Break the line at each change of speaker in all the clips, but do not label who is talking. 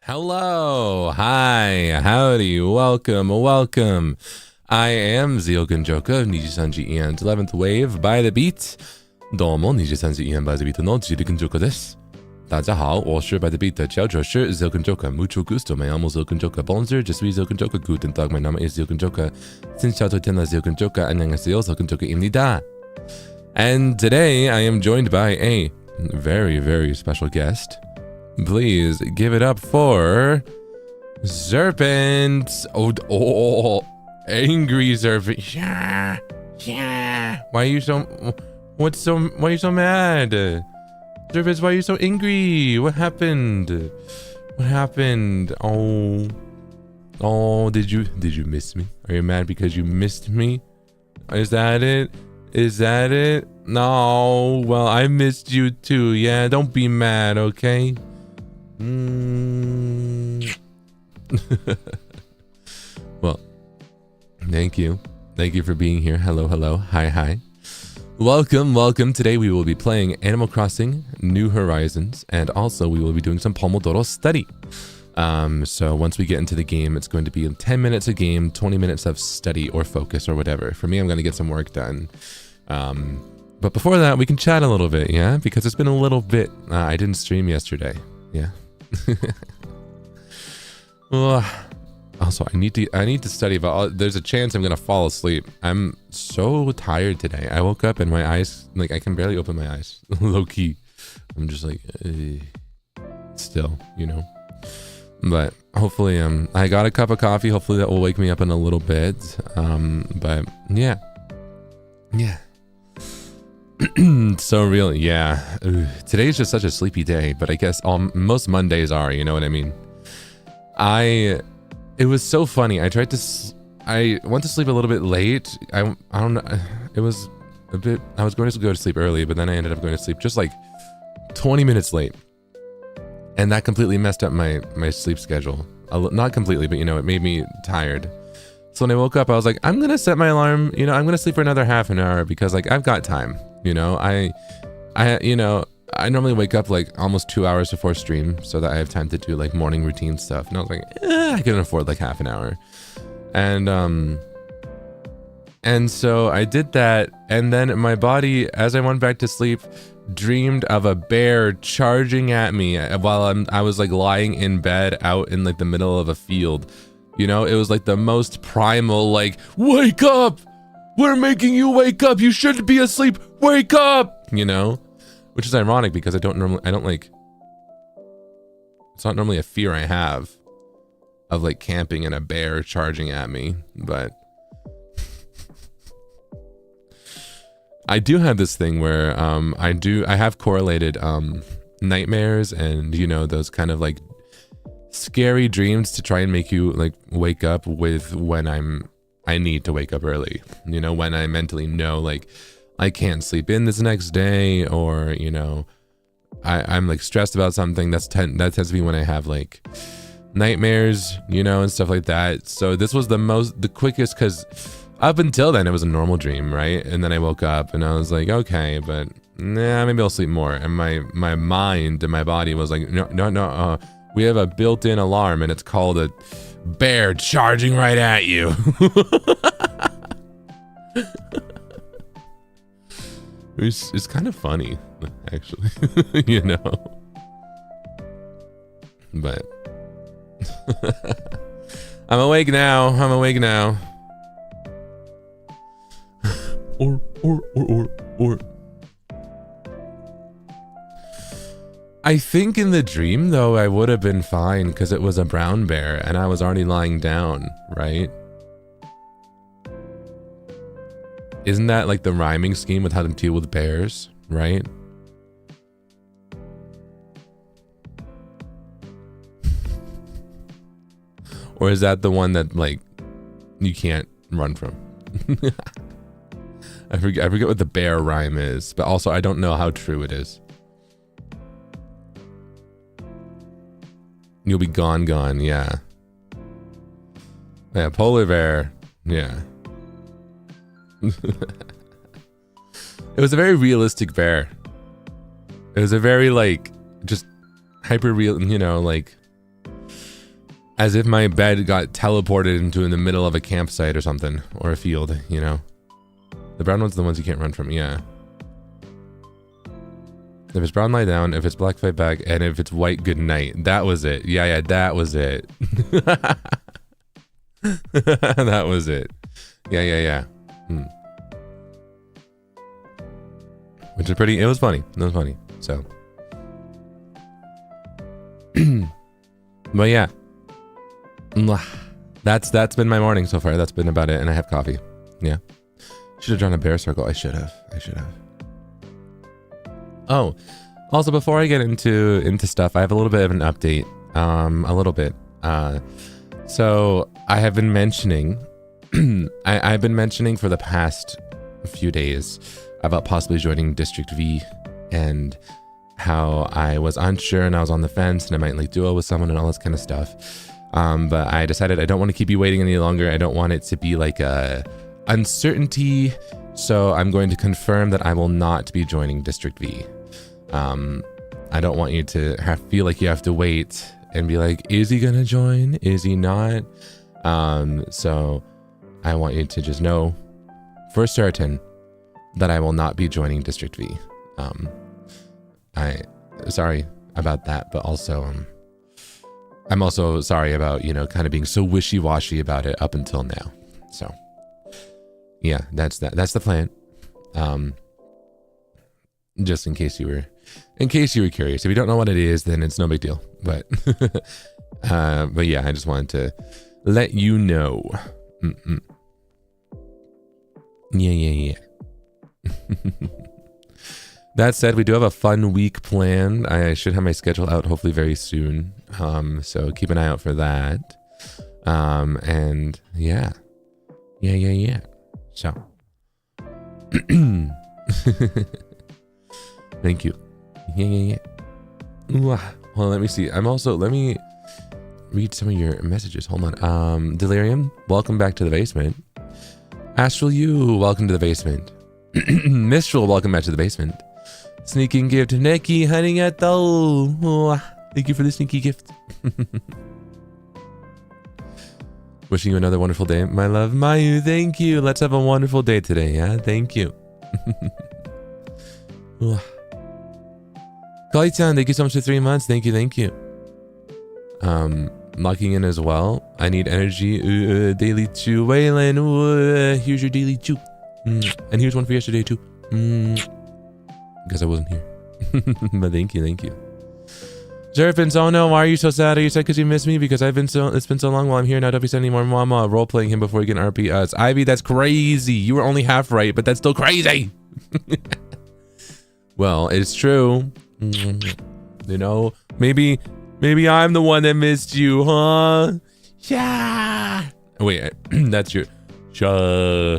Hello, hi, howdy, welcome. I am Zeal Ginjoka of NIJISANJI and 11th Wave by the Beat. どうも NIJISANJI and by the Beat の Zeal Ginjoka です。大家好，我是 by the Beat 的佼佼是 Zeal Ginjoka. Mucho gusto, me llamo Zeal Ginjoka. Bonjour, je suis Zeal Ginjoka. Guten Tag, mein Name ist Zeal Ginjoka. 신샤토텐나 Zeal Ginjoka. 안녕하세요, Zeal Ginjoka입니다. And today I am joined by a very, very special guest. Please give it up for Serpent. Oh, angry Serpent. Yeah. Why are you so mad? Serpent, why are you so angry? What happened? Oh, did you miss me? Are you mad because you missed me? Is that it? No, well, I missed you too. Yeah, don't be mad, okay? Well, thank you for being here. Hello, hi. Welcome. Today we will be playing Animal Crossing New Horizons, and also we will be doing some Pomodoro study. So once we get into the game, it's going to be 10 minutes a game, 20 minutes of study or focus or whatever. For me, I'm going to get some work done. But before that, we can chat a little bit, yeah? Because it's been a little bit. I didn't stream yesterday, yeah. Also, I need to study, but there's a chance I'm gonna fall asleep. I'm so tired today. I woke up and my eyes, like, I can barely open my eyes. Low key, I'm just like, still, you know. But hopefully, I got a cup of coffee. Hopefully that will wake me up in a little bit. But yeah. So really, yeah. Today's just such a sleepy day, but I guess most Mondays are, you know what I mean? It was so funny. I went to sleep a little bit late. I don't know. It was a bit, I was going to go to sleep early, but then I ended up going to sleep just like 20 minutes late. And that completely messed up my sleep schedule. Not completely, but you know, it made me tired. So when I woke up, I was like, I'm going to set my alarm, you know, I'm going to sleep for another half an hour because like I've got time, you know. I normally wake up like almost 2 hours before stream so that I have time to do like morning routine stuff. And I was like, I can afford like half an hour. And so I did that. And then my body, as I went back to sleep, dreamed of a bear charging at me while I was like lying in bed out in like the middle of a field. You know, it was like the most primal, like, wake up! We're making you wake up! You shouldn't be asleep! Wake up! You know? Which is ironic because it's not normally a fear I have of like camping and a bear charging at me, but I do have this thing where I have correlated nightmares and, you know, those kind of like scary dreams to try and make you like wake up with when I need to wake up early, you know, when I mentally know like I can't sleep in this next day, or you know, I'm like stressed about something. That tends to be when I have like nightmares, you know, and stuff like that. So this was the quickest, because up until then it was a normal dream, right? And then I woke up and I was like, okay, but nah, maybe I'll sleep more. And my mind and my body was like, no, we have a built-in alarm and it's called a bear charging right at you. It's kind of funny, actually, you know. But I'm awake now. Or. I think in the dream, though, I would have been fine because it was a brown bear and I was already lying down, right? Isn't that like the rhyming scheme with how to deal with bears, right? Or is that the one that like you can't run from? I forget what the bear rhyme is, but also I don't know how true it is. You'll be gone, yeah. Yeah, polar bear, yeah. It was a very realistic bear. It was a very like just hyper real, you know, like As if my bed got teleported into in the middle of a campsite or something, or a field, you know. The brown ones are the ones you can't run from, yeah. If it's brown, lie down. If it's black, fight back. And if it's white, good night. That was it. Yeah, that was it. That was it. Yeah. Which is pretty, it was funny. It was funny, so. But yeah. That's been my morning so far. That's been about it, and I have coffee. Yeah. Should have drawn a bear circle. I should have. Oh, also before I get into stuff, I have a little bit of an update. A little bit. So I have been mentioning, I've been mentioning for the past few days about possibly joining District V, and how I was unsure and I was on the fence and I might like duo with someone and all this kind of stuff. But I decided I don't want to keep you waiting any longer. I don't want it to be like a uncertainty. So I'm going to confirm that I will not be joining District V. I don't want you to feel like you have to wait and be like, is he gonna join? Is he not? So I want you to just know for certain that I will not be joining District V. Sorry about that, but also I'm also sorry about, you know, kind of being so wishy-washy about it up until now. So yeah, that's the plan. Just in case you were curious. If you don't know what it is, then it's no big deal. But but yeah, I just wanted to let you know. Yeah. That said, we do have a fun week planned. I should have my schedule out hopefully very soon. So keep an eye out for that. And yeah. So thank you. Yeah. Hold on, let me see. Let me read some of your messages. Hold on. Delirium, welcome back to the basement. Astral you, welcome to the basement. Mistral, welcome back to the basement. Sneaking gift, Neki Harigato. Thank you for the sneaky gift. Wishing you another wonderful day, my love. Mayu, thank you. Let's have a wonderful day today, yeah? Thank you. Kali-chan, thank you so much for 3 months. Thank you. Locking in as well. I need energy. Daily chew. Waylon, here's your daily chew. And here's one for yesterday too. Guess I wasn't here. But thank you. Zerpins, oh no, why are you so sad? Are you sad because you miss me? Because it's been so long while I'm here now. Don't be sad anymore, mama. Role playing him before you can RP us. Ivy, that's crazy. You were only half right, but that's still crazy. Well, it's true. You know, maybe I'm the one that missed you, huh? Yeah. Oh, wait, that's your. Sha.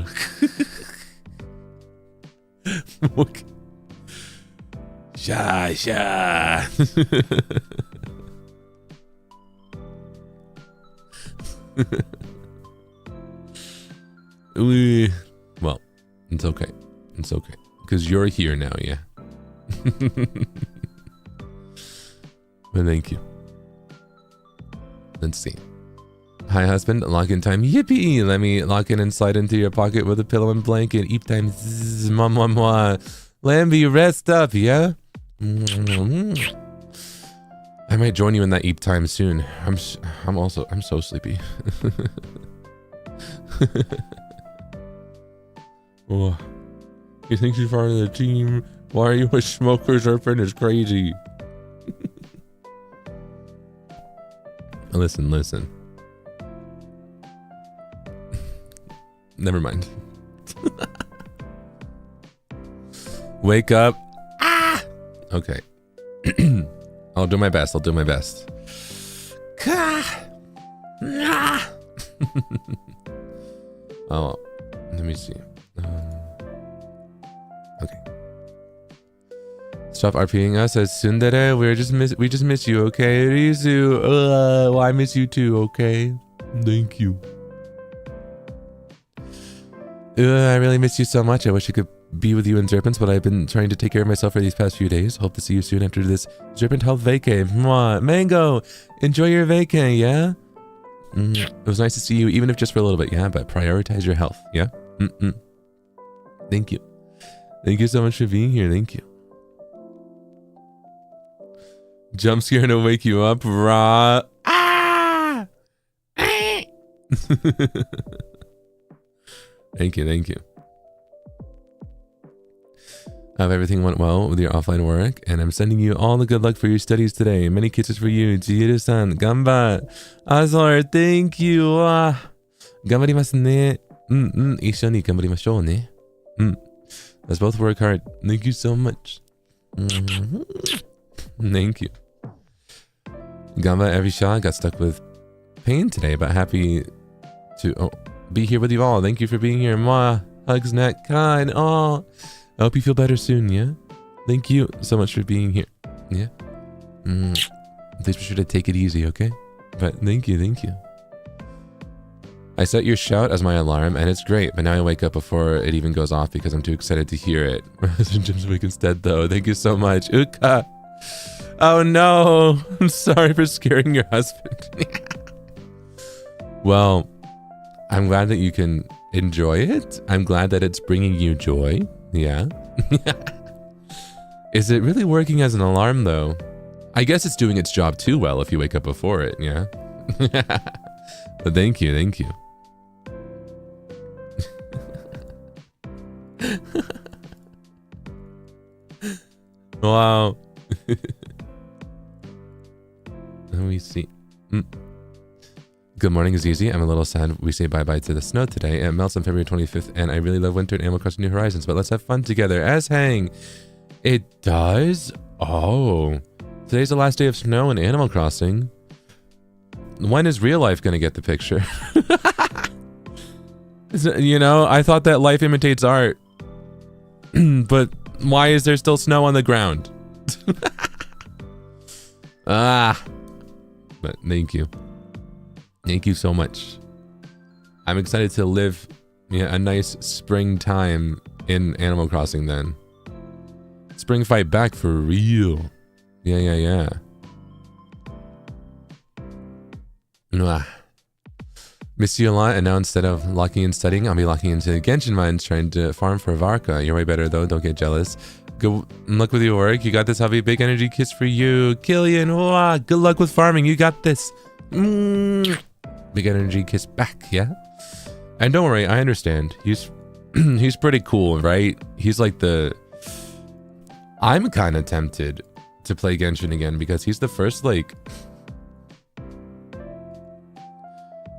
Well, it's okay. Because you're here now, yeah. Well, thank you. Let's see. Hi, husband. Lock in time. Yippee! Let me lock in and slide into your pocket with a pillow and blanket. Eep time. Zzz, mwah. Lambie, rest up, yeah? I might join you in that eep time soon. I'm so sleepy. Oh, you think you're part of the team? Why are you a smoker? Zerpin is crazy. Listen. Never mind. Wake up. Ah! Okay. I'll do my best. Oh, let me see. Okay. Stop RPing us as Tsundere. We just miss you, okay? Rizu. Well, I miss you too, okay? Thank you. I really miss you so much. I wish I could be with you in Zerpins, but I've been trying to take care of myself for these past few days. Hope to see you soon after this Zerpint Health vacay. Mwah. Mango, enjoy your vacay, yeah? It was nice to see you, even if just for a little bit. Yeah, but prioritize your health. Yeah. Thank you. Thank you so much for being here. Thank you. Jump scare to wake you up, raw. Ah! Thank you. Thank you. I hope everything went well with your offline work, and I'm sending you all the good luck for your studies today. Many kisses for you, Jiru-san. Gamba. Azor, thank you. Gambarimasu ne. 一緒に頑張りましょうね. Let's both work hard. Thank you so much. Thank you. Gamba, every shot got stuck with pain today, but happy to be here with you all. Thank you for being here. Mwah. Hugs, neck, kind. Oh. I hope you feel better soon, yeah? Thank you so much for being here. Yeah? Please be sure to take it easy, okay? But thank you, thank you. I set your shout as my alarm, and it's great, but now I wake up before it even goes off because I'm too excited to hear it. Jim's awake instead, though. Thank you so much. Uka! Oh no! I'm sorry for scaring your husband. Well, I'm glad that you can enjoy it. I'm glad that it's bringing you joy. Yeah. Is it really working as an alarm, though? I guess it's doing its job too well if you wake up before it, yeah? But thank you, thank you. Wow. Let me see. Good morning, Zizi. I'm a little sad we say bye-bye to the snow today. It melts on February 25th, and I really love winter and Animal Crossing New Horizons, but let's have fun together. As hang. It does? Oh. Today's the last day of snow in Animal Crossing. When is real life gonna get the picture? You know, I thought that life imitates art. But why is there still snow on the ground? But thank you. Thank you so much. I'm excited to live a nice springtime in Animal Crossing then. Spring fight back for real. Yeah. Miss you a lot, and now instead of locking in studying, I'll be locking into Genshin Mines trying to farm for Varka. You're way better though, don't get jealous. Good luck with your work. You got this, Harve. Big energy kiss for you. Killian, good luck with farming. You got this. Big energy kiss back, yeah? And don't worry, I understand. He's pretty cool, right? He's like the... I'm kind of tempted to play Genshin again because he's the first, like...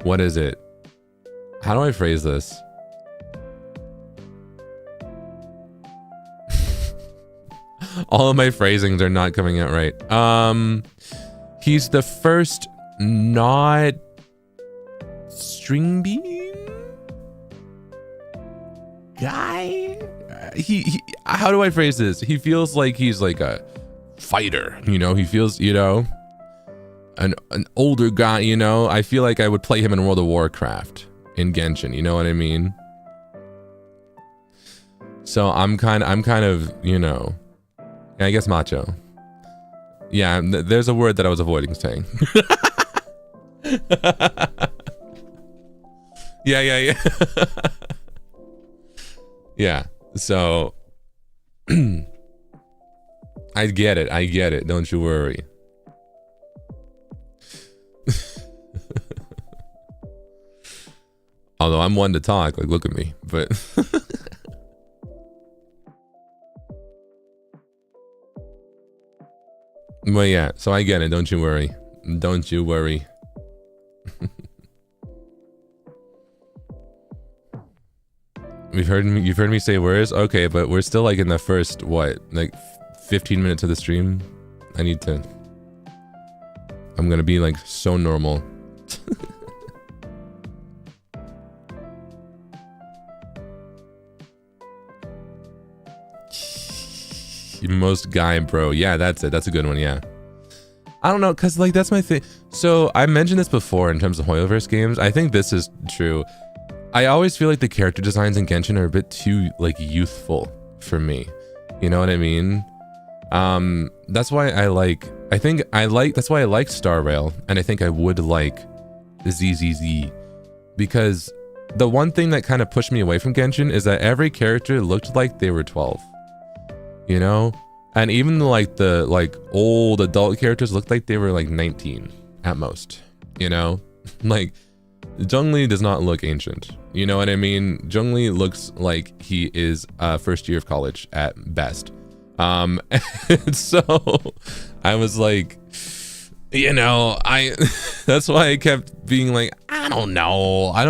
What is it? How do I phrase this? All of my phrasings are not coming out right. He's the first not string bean guy. He how do I phrase this? He feels like he's like a fighter, you know. He feels, you know, an older guy, you know. I feel like I would play him in World of Warcraft in Genshin, you know what I mean? So I'm kind of, you know, I guess macho. Yeah, there's a word that I was avoiding saying. Yeah. Yeah, so I get it, don't you worry. Although I'm one to talk, like, look at me, but well, yeah, so I get it, don't you worry. Don't you worry. You've heard me say words? Okay, but we're still like in the first, what, like 15 minutes of the stream? I'm gonna be like so normal. Most guy bro. Yeah, that's it. That's a good one, yeah. I don't know, because like that's my thing. So I mentioned this before in terms of Hoyoverse games. I think this is true. I always feel like the character designs in Genshin are a bit too like youthful for me. You know what I mean? That's why I like Star Rail, and I think I would like ZZZ, because the one thing that kind of pushed me away from Genshin is that every character looked like they were 12, you know, and even the old adult characters looked like they were like 19 at most, you know. Like Zhongli does not look ancient, you know what I mean? Zhongli looks like he is first year of college at best. And so I was like, you know, that's why I kept being like, I don't know, I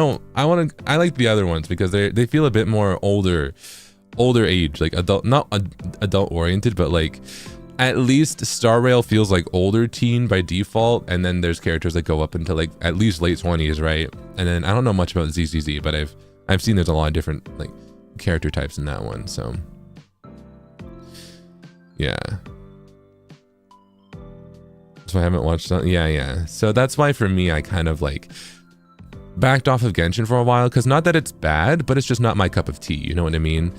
like the other ones because they feel a bit more older age, like adult, not adult oriented, but like at least Star Rail feels like older teen by default, and then there's characters that go up into like at least late 20s, right? And then I don't know much about ZZZ, but I've seen there's a lot of different like character types in that one, so yeah. So I haven't watched that. Yeah. So that's why for me, I kind of like backed off of Genshin for a while, because not that it's bad, but it's just not my cup of tea, you know what I mean?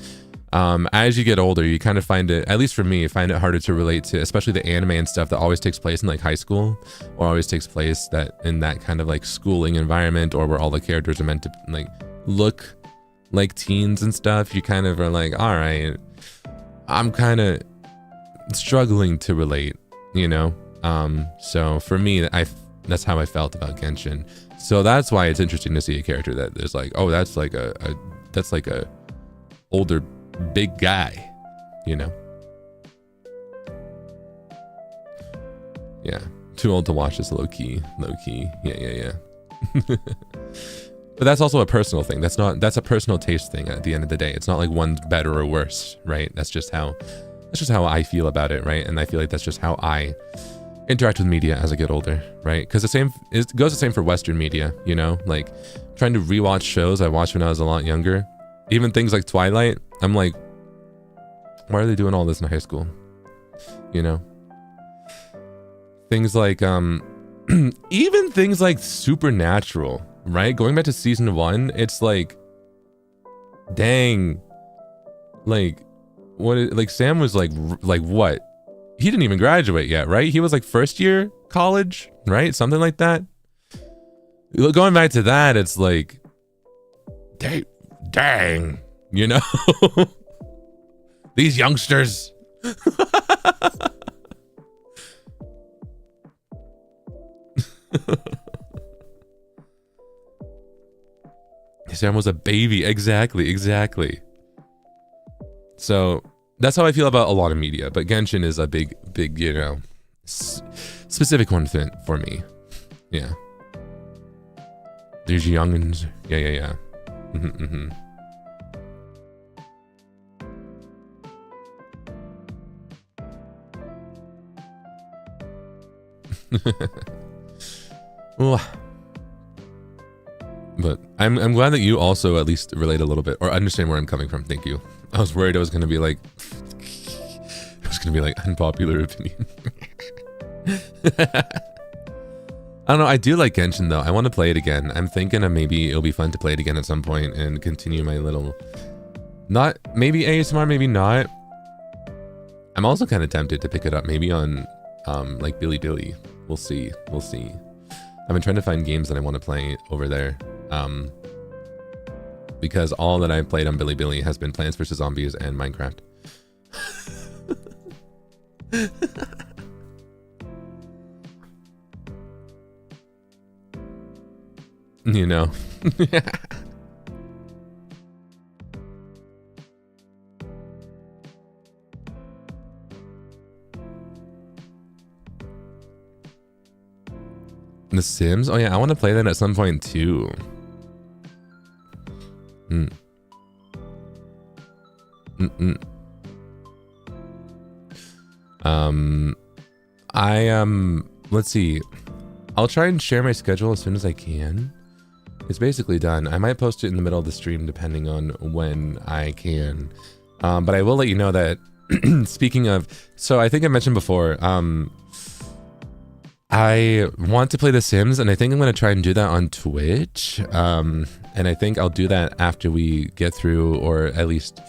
As you get older, you kind of find it, at least for me, I find it harder to relate to, especially the anime and stuff that always takes place in like high school, or always takes place in that kind of like schooling environment, or where all the characters are meant to like look like teens and stuff. You kind of are like, all right, I'm kind of struggling to relate, you know? So for me, that's how I felt about Genshin. So that's why it's interesting to see a character that is like, oh, that's like a older big guy, you know? Yeah, too old to watch this, low key. Yeah. But that's also a personal thing. That's a personal taste thing at the end of the day. It's not like one's better or worse, right? That's just how I feel about it, right? And I feel like that's just how I interact with media as I get older, right? Because it goes the same for Western media, you know? Like trying to rewatch shows I watched when I was a lot younger, even things like Twilight, I'm like, why are they doing all this in high school? You know? Things like, even things like Supernatural, right? Going back to season 1, it's like, dang, like, like Sam was like what? He didn't even graduate yet, right? He was like first year college, right? Something like that. Going back to that, it's like, dang, you know? These youngsters. Sam was a baby. Exactly. So that's how I feel about a lot of media, but Genshin is a big, you know, specific one for me. Yeah. These youngins. Yeah. Mm-hmm. But I'm glad that you also at least relate a little bit or understand where I'm coming from. Thank you. I was worried I was gonna be like unpopular opinion. I don't know. I do like Genshin though. I want to play it again. I'm thinking of maybe it'll be fun to play it again at some point and continue my little, not maybe ASMR, maybe not. I'm also kind of tempted to pick it up maybe on like Bilibili. We'll see. I've been trying to find games that I want to play over there. Because all that I've played on Bilibili has been Plants vs. Zombies and Minecraft. You know. The Sims? Oh yeah, I want to play that at some point too. Let's see. I'll try and share my schedule as soon as I can. It's basically done. I might post it in the middle of the stream depending on when I can. But I will let you know that speaking of, so I think I mentioned before, I want to play The Sims, and I think I'm going to try and do that on Twitch. And I think I'll do that after we get through, or at least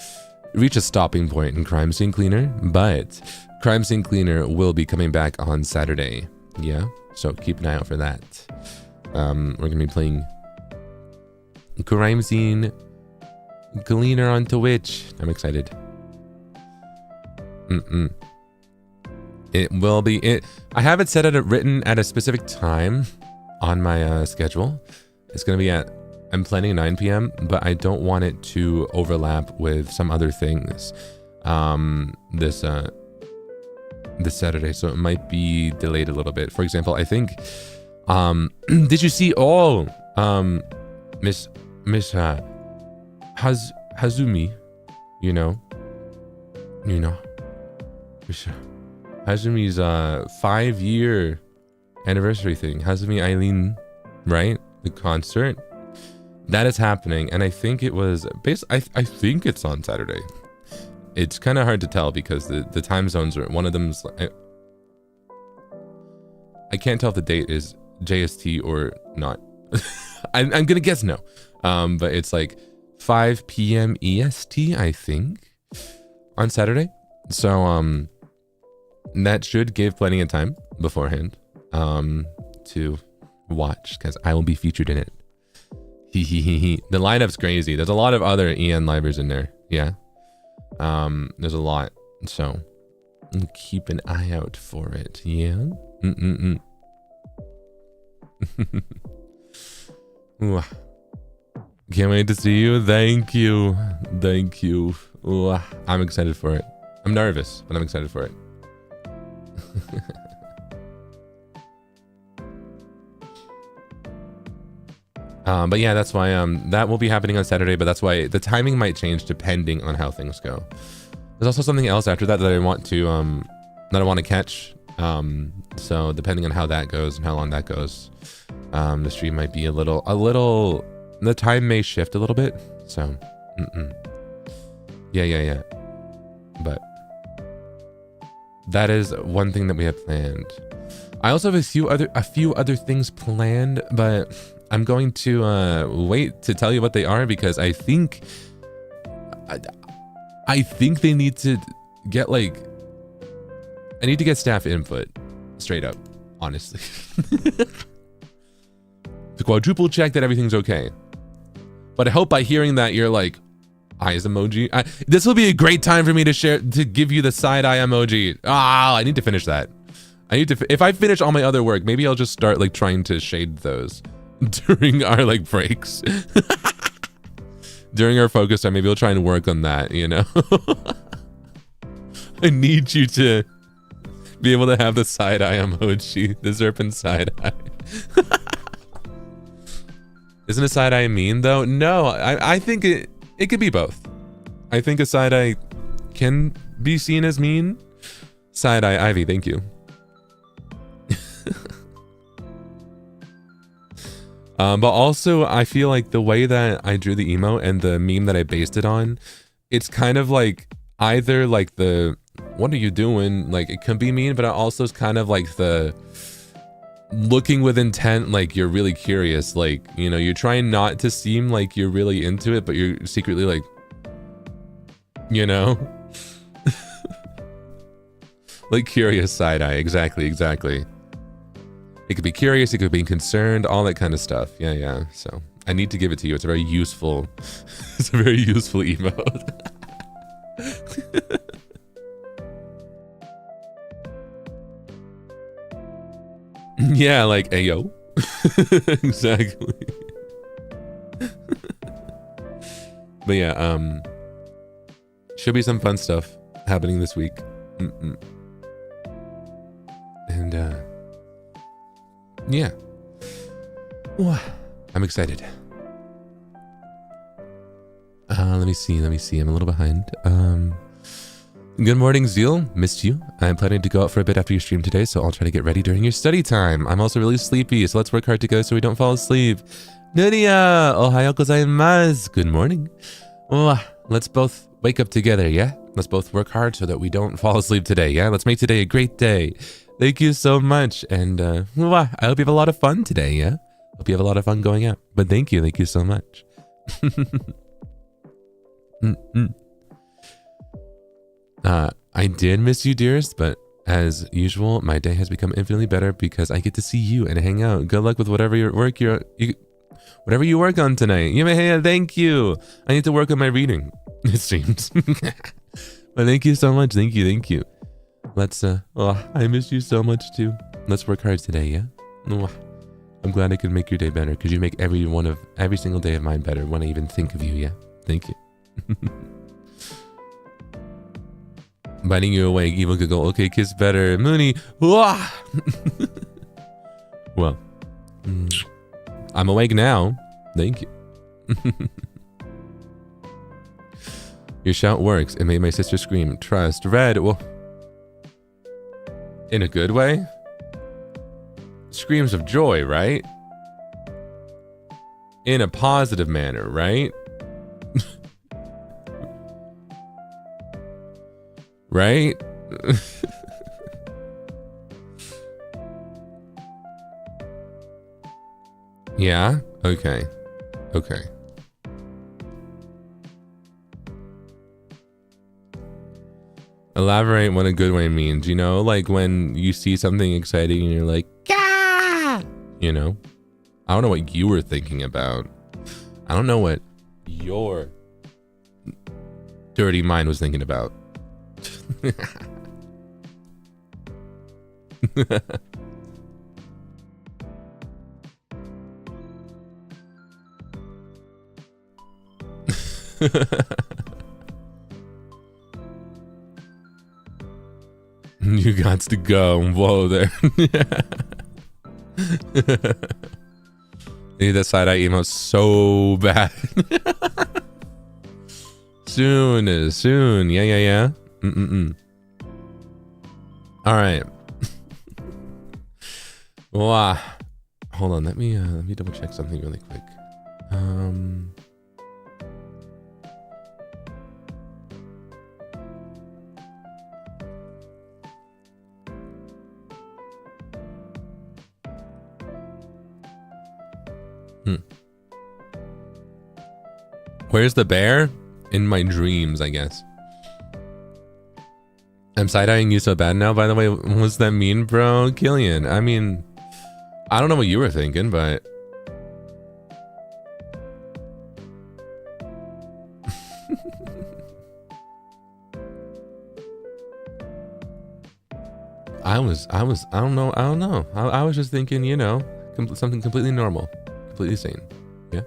reach a stopping point in Crime Scene Cleaner. But Crime Scene Cleaner will be coming back on Saturday. Yeah, so keep an eye out for that. We're gonna be playing Crime Scene Gleaner on Twitch. I'm excited. It will be. I have it set at written at a specific time on my schedule. It's gonna be at. I'm planning 9 p.m., but I don't want it to overlap with some other things. This Saturday, so it might be delayed a little bit. For example, I think. Did you see? Oh, Miss Hazumi, you know, Hazumi's 5-year anniversary thing. Hazumi Eileen, right? The concert that is happening, and I think it was I think it's on Saturday. It's kind of hard to tell because the time zones are one of them's. I can't tell if the date is JST or not. I'm gonna guess no. But it's like 5 p.m. EST, I think, on Saturday. So that should give plenty of time beforehand to watch, because I will be featured in it. The lineup's crazy. There's a lot of other EN livers in there. Yeah. There's a lot. So keep an eye out for it. Yeah. Can't wait to see you. Thank you. Ooh, I'm excited for it. I'm nervous, but I'm excited for it. But yeah, that's why that will be happening on Saturday, but that's why the timing might change depending on how things go. There's also something else after that that I want to catch. So depending on how that goes and how long that goes, the stream might be a little the time may shift a little bit. So yeah, but that is one thing that we have planned. I also have a few other things planned, but I'm going to wait to tell you what they are, because I think they need to get I need to get staff input, straight up, honestly. To quadruple check that everything's okay. But I hope by hearing that you're like, eyes emoji. This will be a great time for me to give you the side eye emoji. I need to finish that. If I finish all my other work, maybe I'll just start trying to shade those during our breaks. During our focus time, maybe we'll try and work on that, you know? I need you to be able to have the side eye emoji, the serpent side eye. Isn't a side eye mean though? No, I think it could be both. I think a side eye can be seen as mean. Side eye Ivy, thank you. But also I feel like the way that I drew the emote and the meme that I based it on, it's kind of either the what are you doing? It can be mean, but it also is kind of the looking with intent, you're really curious, you're trying not to seem like you're really into it, but you're secretly curious side eye. Exactly. It could be curious, it could be concerned, all that kind of stuff. Yeah. So I need to give it to you. It's a very useful emote. Yeah, ayo. Exactly. But yeah, should be some fun stuff happening this week. And yeah. I'm excited. Let me see. I'm a little behind. Good morning, Zeal. Missed you. I'm planning to go out for a bit after your stream today, so I'll try to get ready during your study time. I'm also really sleepy, so let's work hard together so we don't fall asleep. Nuria! Ohayo gozaimasu. Good morning. Let's both wake up together, yeah? Let's both work hard so that we don't fall asleep today, yeah? Let's make today a great day. Thank you so much, and I hope you have a lot of fun today, yeah? Hope you have a lot of fun going out. But thank you so much. I did miss you, dearest, but As usual, my day has become infinitely better because I get to see you and hang out. Good luck with whatever whatever you work on tonight. Yumehea, thank you. I need to work on my reading. It seems. But thank you so much. Thank you. Let's I miss you so much too. Let's work hard today, yeah? I'm glad I could make your day better because you make every single day of mine better when I even think of you, yeah? Thank you. Biting you awake, evil could go, okay, kiss better. Mooney, well, I'm awake now. Thank you. Your shout works. It made my sister scream. Trust. Red, well, in a good way? Screams of joy, right? In a positive manner, right? Right? Yeah? Okay. Elaborate what a good way means, you know? Like when you see something exciting and you're like, Gah! You know? I don't know what you were thinking about. I don't know what your dirty mind was thinking about. You got to go. Whoa there. I need that side-eye emote so bad. Soon. Yeah. All right. Wow. Hold on. Let me double check something really quick. Where's the bear? In my dreams, I guess. I'm side-eyeing you so bad now, by the way. What's that mean, bro? Killian, I mean, I don't know what you were thinking, but... I don't know. I was just thinking, you know, something completely normal, completely sane. Yeah.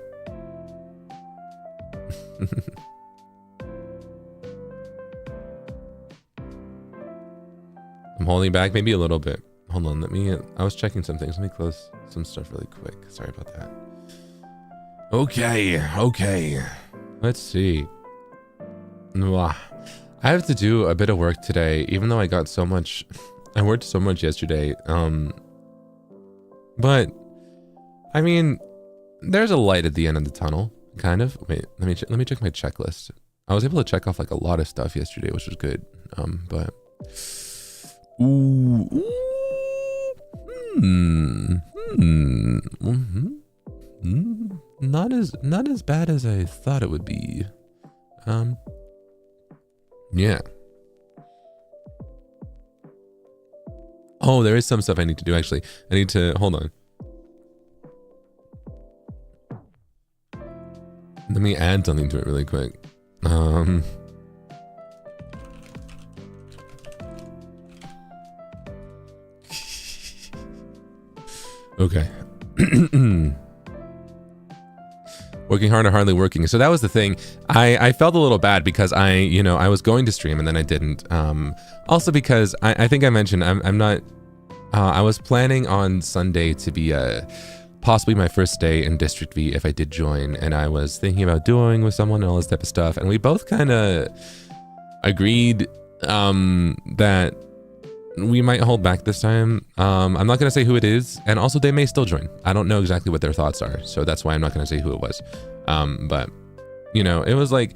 I'm holding back maybe a little bit. Hold on, I was checking some things. Let me close some stuff really quick. Sorry about that. Okay. Let's see. I have to do a bit of work today, even though I got so much. I worked so much yesterday. But I mean, there's a light at the end of the tunnel, kind of. Wait, let me check my checklist. I was able to check off like a lot of stuff yesterday, which was good. But not as bad as I thought it would be. Yeah. Oh, there is some stuff I need to do actually. I need to hold on. Let me add something to it really quick. Okay. Working hard or hardly working. So that was the thing. I felt a little bad because I was going to stream and then I didn't. Also because I think I mentioned I'm not. I was planning on Sunday to be possibly my first day in District V if I did join, and I was thinking about doing with someone and all this type of stuff, and we both kind of agreed that we might hold back this time. I'm not gonna say who it is, and also they may still join. I don't know exactly what their thoughts are, so that's why I'm not gonna say who it was. But you know, it was like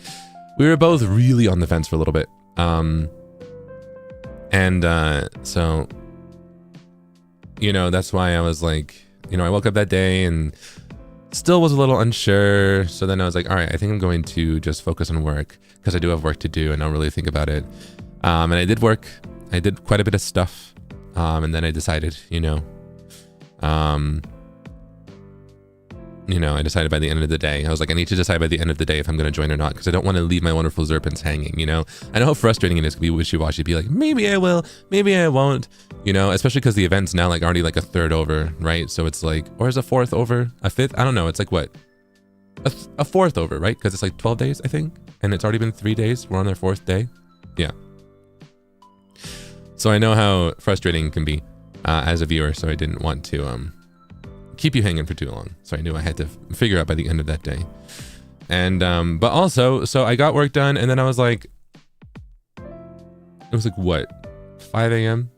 we were both really on the fence for a little bit. So you know, that's why I was like, you know, I woke up that day and still was a little unsure. So then I was like, all right, I think I'm going to just focus on work because I do have work to do and I'll really think about it. And I did work I did quite a bit of stuff. And then I decided, I decided by the end of the day, I was like, I need to decide by the end of the day if I'm going to join or not, because I don't want to leave my wonderful Zerpins hanging, I know how frustrating it is to be wishy-washy, be like, maybe I will, maybe I won't, especially because the event's now like already like a third over, right? So it's like, or is a fourth over, a fifth? I don't know. It's like what? A fourth over, right? Because it's like 12 days, I think. And it's already been 3 days. We're on our 4th day. Yeah. So I know how frustrating it can be as a viewer. So I didn't want to keep you hanging for too long. So I knew I had to figure out by the end of that day. And but also, so I got work done, and then I was like, it was like what, 5 a.m.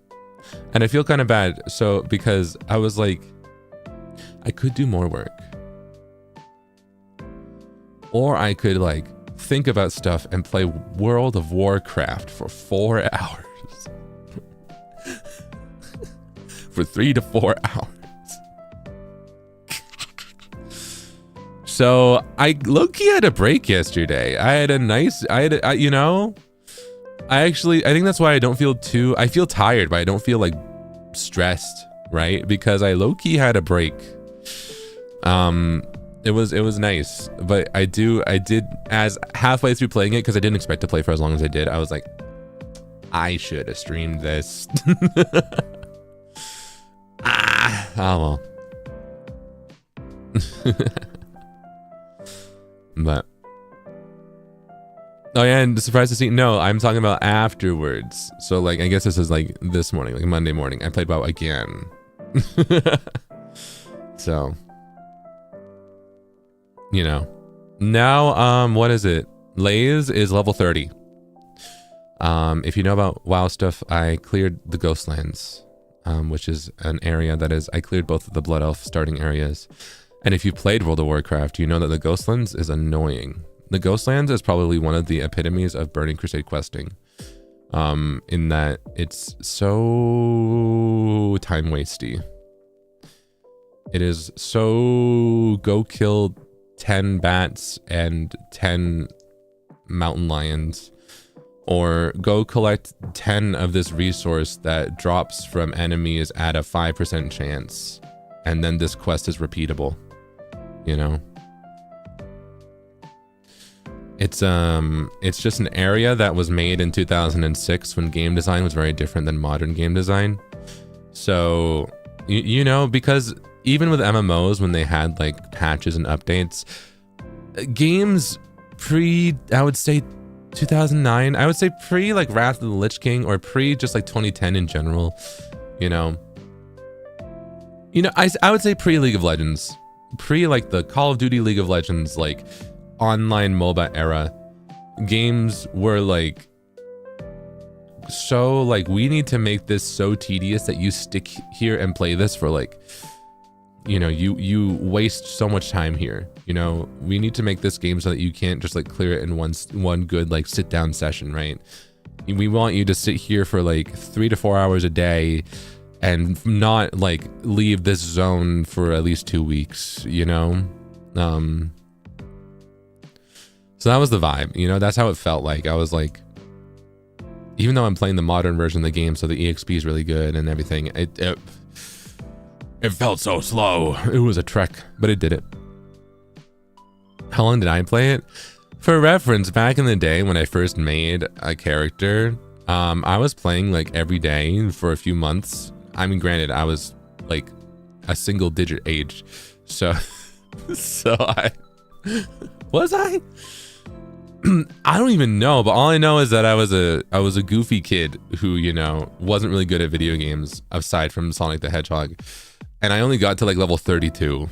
and I feel kind of bad. So because I was like, I could do more work, or I could like think about stuff and play World of Warcraft for 4 hours. For 3 to 4 hours. So I low-key had a break yesterday. I think that's why I don't feel I feel tired, but I don't feel like stressed, right? Because I low-key had a break. It was nice, but I did as halfway through playing it, because I didn't expect to play for as long as I did. I was like, I should have streamed this. Oh well. But oh yeah, and surprised to see, no, I'm talking about afterwards. So like, I guess this is like this morning, like Monday morning, I played WoW again. So now what is it? Lays is level 30. If you know about WoW stuff, I cleared the Ghostlands, which is an area that is, I cleared both of the Blood Elf starting areas. And if you played World of Warcraft, you know that the Ghostlands is annoying. The Ghostlands is probably one of the epitomes of Burning Crusade questing, in that it's so time wasty. It is so go kill 10 bats and 10 mountain lions, or go collect 10 of this resource that drops from enemies at a 5% chance, and then this quest is repeatable. It's just an area that was made in 2006 when game design was very different than modern game design. So because even with MMOs, when they had like patches and updates, games I would say 2009, I would say pre like Wrath of the Lich King, or pre just like 2010 in general, I would say pre League of Legends, pre like the Call of Duty League of Legends, like online MOBA era, games were like, so like, we need to make this so tedious that you stick here and play this for like, you waste so much time here. We need to make this game so that you can't just like clear it in one good like sit down session, right? We want you to sit here for like 3 to 4 hours a day and not like leave this zone for at least 2 weeks, So that was the vibe, that's how it felt like. I was like, even though I'm playing the modern version of the game, so the EXP is really good and everything, it felt so slow. It was a trek, but it did it. How long did I play it? For reference, back in the day when I first made a character, I was playing like every day for a few months. I mean, granted, I was like a single digit age, so I I don't even know, but all I know is that I was a goofy kid who, wasn't really good at video games aside from Sonic the Hedgehog. And I only got to like level 32.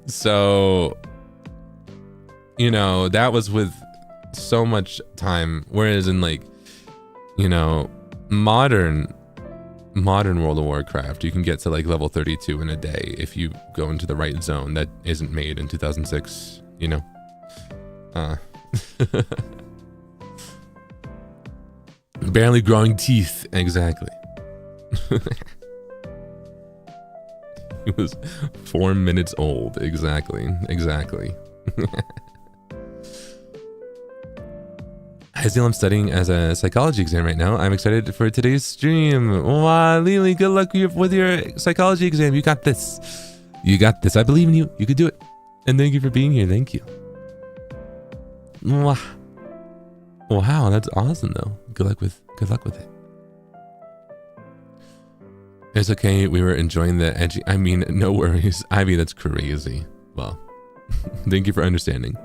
So, that was with so much time. Whereas in like, modern World of Warcraft, you can get to like level 32 in a day if you go into the right zone that isn't made in 2006, barely growing teeth, exactly. He was 4 minutes old, exactly. Hi Zeal, I'm studying as a psychology exam right now. I'm excited for today's stream. Wow, Lily, good luck with your psychology exam. You got this. You got this. I believe in you. You could do it. And thank you for being here. Thank you. Wow, that's awesome though. Good luck with it. It's okay. We were enjoying the edgy. I mean, no worries. Ivy, that's crazy. Well, thank you for understanding.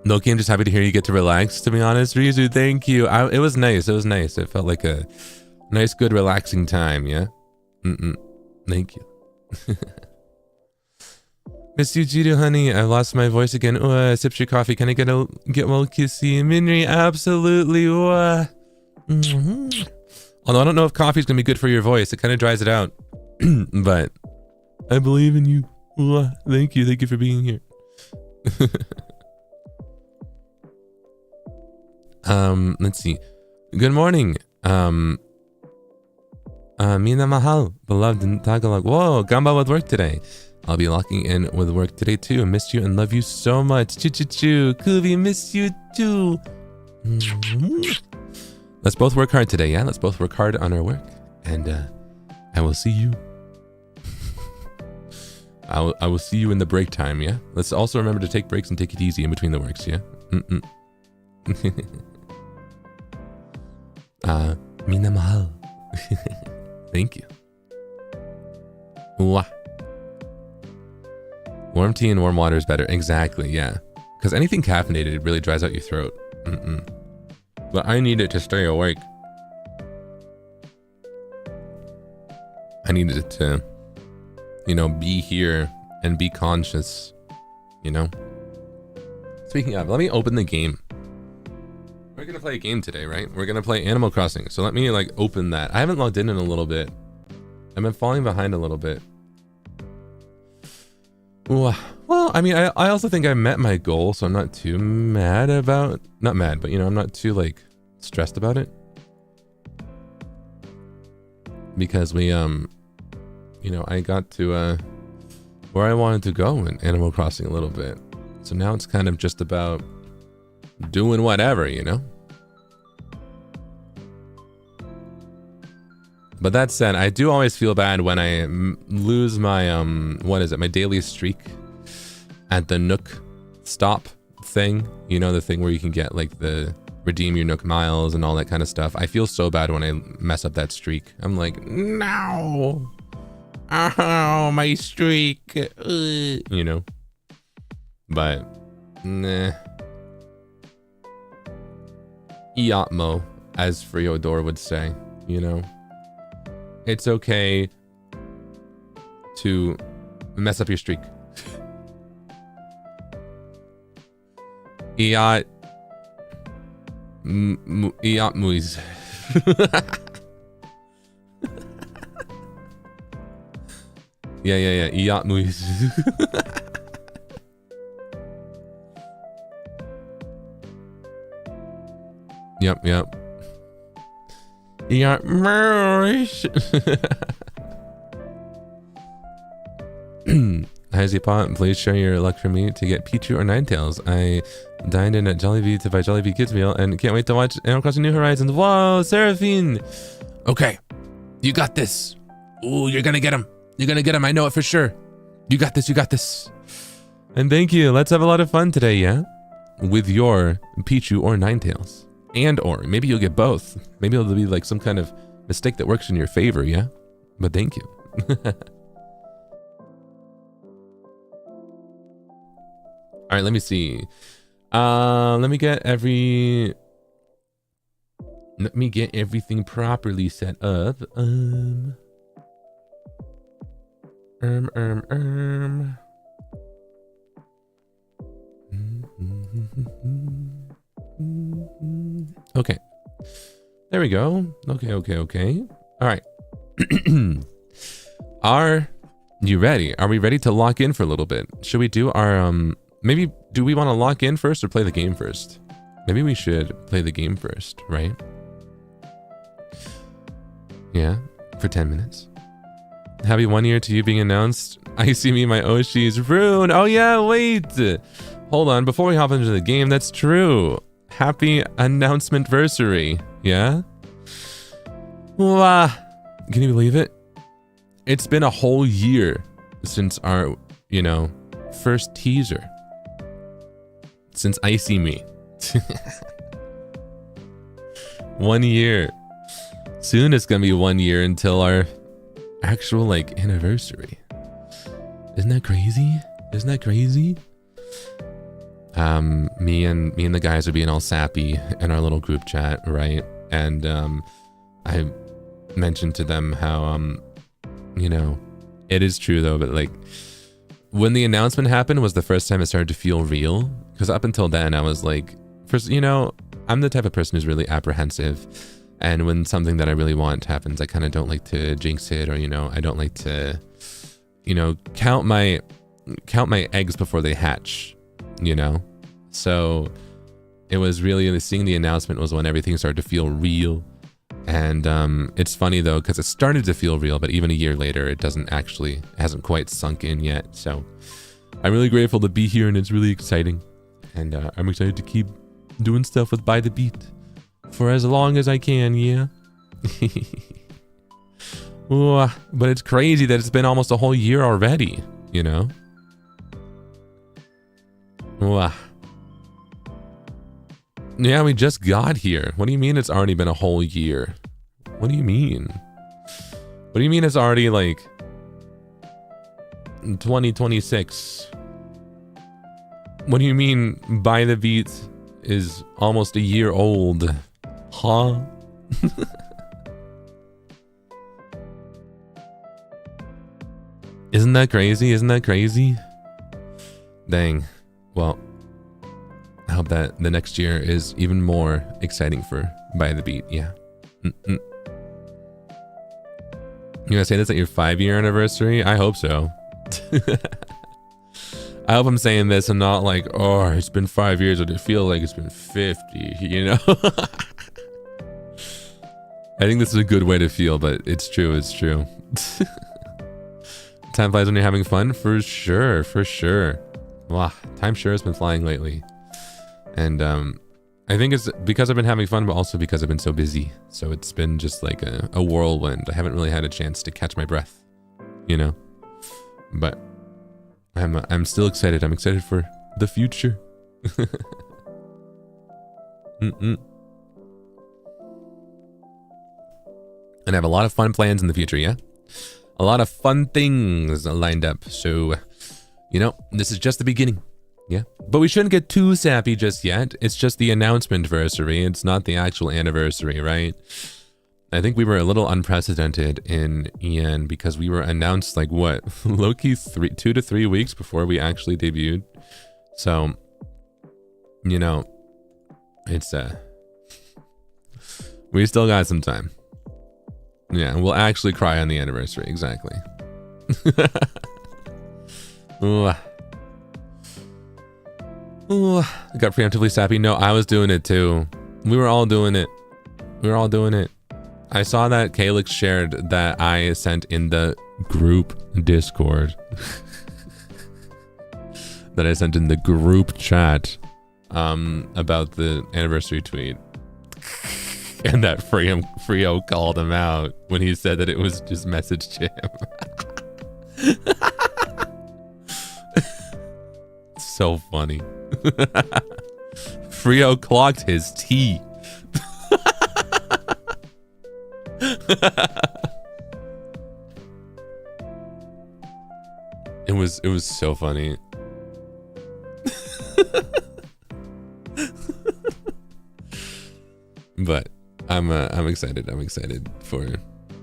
Loki, I'm just happy to hear you get to relax, to be honest. Rizu, thank you. It was nice. It was nice. It felt like a nice, good, relaxing time, yeah? Thank you. Miss you, Jidu, honey. I've lost my voice again. Sipped your coffee. Can I get well kissy? Minri, absolutely. Although I don't know if coffee's going to be good for your voice. It kind of dries it out. But I believe in you. Thank you. Thank you for being here. Let's see. Good morning. Mina mahal, beloved in Tagalog. Whoa, gamba with work today. I'll be locking in with work today too. Missed you and love you so much. Choo. Kuvi, miss you too. Let's both work hard today, yeah? Let's both work hard on our work. And I will see you. I will see you in the break time, yeah? Let's also remember to take breaks and take it easy in between the works, yeah? Mina mahal. Thank you. Mwah. Warm tea and warm water is better. Exactly, yeah. Because anything caffeinated really dries out your throat. But I need it to stay awake. I needed it to, be here and be conscious, Speaking of, let me open the game. We're going to play a game today, right? We're going to play Animal Crossing. So let me open that. I haven't logged in a little bit. I've been falling behind a little bit. Well, I mean, I also think I met my goal, so I'm not too mad about, not mad, but I'm not too stressed about it. Because we, I got to where I wanted to go in Animal Crossing a little bit. So now it's kind of just about doing whatever, But that said, I do always feel bad when I lose my, my daily streak at the Nook stop thing. The thing where you can get the redeem your Nook miles and all that kind of stuff. I feel so bad when I mess up that streak. I'm like, no. Oh, my streak. But, nah. Iatmo, as Friodor would say, It's okay to mess up your streak. Iat muis. Yeah. Iat muis. Yep. Yeah, Hi Zipa, please share your luck for me to get Pichu or Ninetales. I dined in at Jollibee to buy Jollibee Kids Meal and can't wait to watch Animal Crossing New Horizons. Whoa, Seraphine! Okay, you got this. Ooh, you're gonna get him. You're gonna get him. I know it for sure. You got this. And thank you. Let's have a lot of fun today, yeah? With your Pichu or Ninetales. Or maybe you'll get both. Maybe it'll be some kind of mistake that works in your favor, yeah? But thank you. All right, let me see. Let me get everything properly set up. Okay. There we go. Okay. All right. Are you ready? Are we ready to lock in for a little bit? Should we do our maybe do we want to lock in first or play the game first? Maybe we should play the game first, right? Yeah, for 10 minutes. Happy 1 year to you being announced. I see me, my Oshi's Rune. Oh yeah, wait. Hold on, before we hop into the game, that's true. Happy announcement-versary, yeah? Wow. Can you believe it? It's been a whole year since our, you know, first teaser. Since Icy Me. 1 year. Soon it's gonna be 1 year until our actual, like, anniversary. Isn't that crazy? Isn't that crazy? Me and the guys are being all sappy in our little group chat, right? And I mentioned to them how you know, it is true though, but like when the announcement happened was the first time it started to feel real, because up until then I was like, first, you know, I'm the type of person who's really apprehensive, and when something that I really want happens, I kind of don't like to jinx it, or, you know, I don't like to, you know, count my eggs before they hatch, you know. So it was really, seeing the announcement was when everything started to feel real. And it's funny though, because it started to feel real, but even a year later it hasn't quite sunk in yet. So I'm really grateful to be here, and it's really exciting, and I'm excited to keep doing stuff with By the Beat for as long as I can, yeah. Ooh, but it's crazy that it's been almost a whole year already, you know. Ooh. Yeah, we just got here. What do you mean it's already been a whole year? What do you mean? What do you mean it's already like 2026? What do you mean By the Beat is almost a year old? Huh? Isn't that crazy? Isn't that crazy? Dang. Well, I hope that the next year is even more exciting for By the Beat. Yeah. You gonna say this at your 5-year anniversary? I hope so. I hope I'm saying this and not like, oh, it's been 5 years, but it feels like it's been 50, you know? I think this is a good way to feel, but it's true, it's true. Time flies when you're having fun? For sure, for sure. Wow, time sure has been flying lately. And I think it's because I've been having fun, but also because I've been so busy. So it's been just like a whirlwind. I haven't really had a chance to catch my breath, you know? But I'm still excited. I'm excited for the future. And I have a lot of fun plans in the future, yeah? A lot of fun things lined up. So, you know, this is just the beginning. Yeah, but we shouldn't get too sappy just yet. It's just the announcement-versary. It's not the actual anniversary, right? I think we were a little unprecedented in EN because we were announced like what? Low-key 2 to 3 weeks before we actually debuted. So, you know, it's we still got some time. Yeah, we'll actually cry on the anniversary, exactly. Ooh. Ooh, I got preemptively sappy. No, I was doing it too. We were all doing it. We were all doing it. I saw that Calix shared that I sent in the group Discord. That I sent in the group chat about the anniversary tweet. And that Frio called him out when he said that it was just message to him. So funny. Frio clocked his tea. It was so funny. But I'm excited. I'm excited for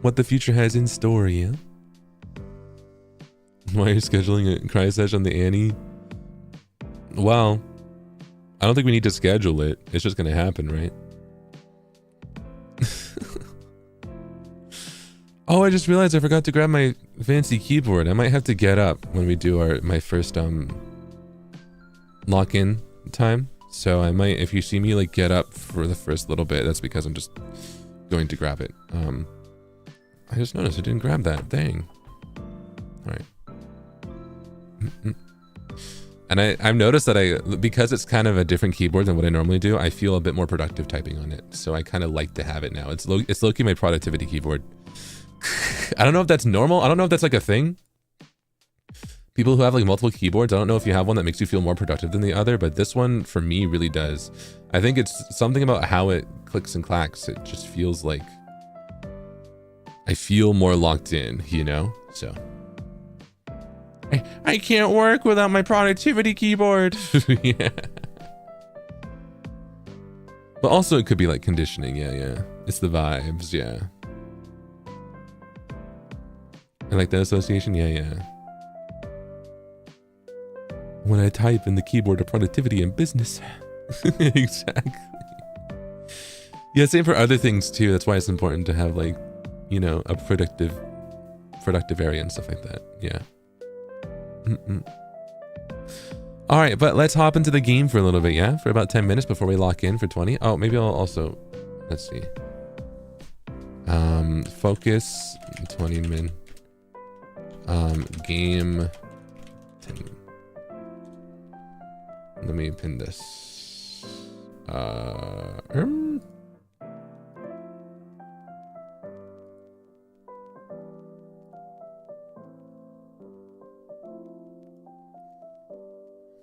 what the future has in store, yeah? Why are you scheduling a cry sesh on the Annie? Well, I don't think we need to schedule it. It's just gonna happen, right? Oh, I just realized I forgot to grab my fancy keyboard. I might have to get up when we do my first lock-in time. So I might, if you see me like get up for the first little bit, that's because I'm just going to grab it. I just noticed I didn't grab that. Dang. All right. And I've noticed that because it's kind of a different keyboard than what I normally do, I feel a bit more productive typing on it. So I kind of like to have it now. It's low-key my productivity keyboard. I don't know if that's normal. I don't know if that's like a thing. People who have like multiple keyboards, I don't know if you have one that makes you feel more productive than the other, but this one for me really does. I think it's something about how it clicks and clacks. It just feels like I feel more locked in, you know? So I can't work without my productivity keyboard. Yeah. But also it could be like conditioning. Yeah. It's the vibes. Yeah. I like that association. Yeah. When I type in the keyboard of productivity and business. Exactly. Yeah, same for other things too. That's why it's important to have like, you know, a productive area and stuff like that. Yeah. All right, but let's hop into the game for a little bit, yeah? For about 10 minutes before we lock in for 20. Oh, maybe I'll also, let's see. Focus, 20 min. Game, 10. Let me pin this.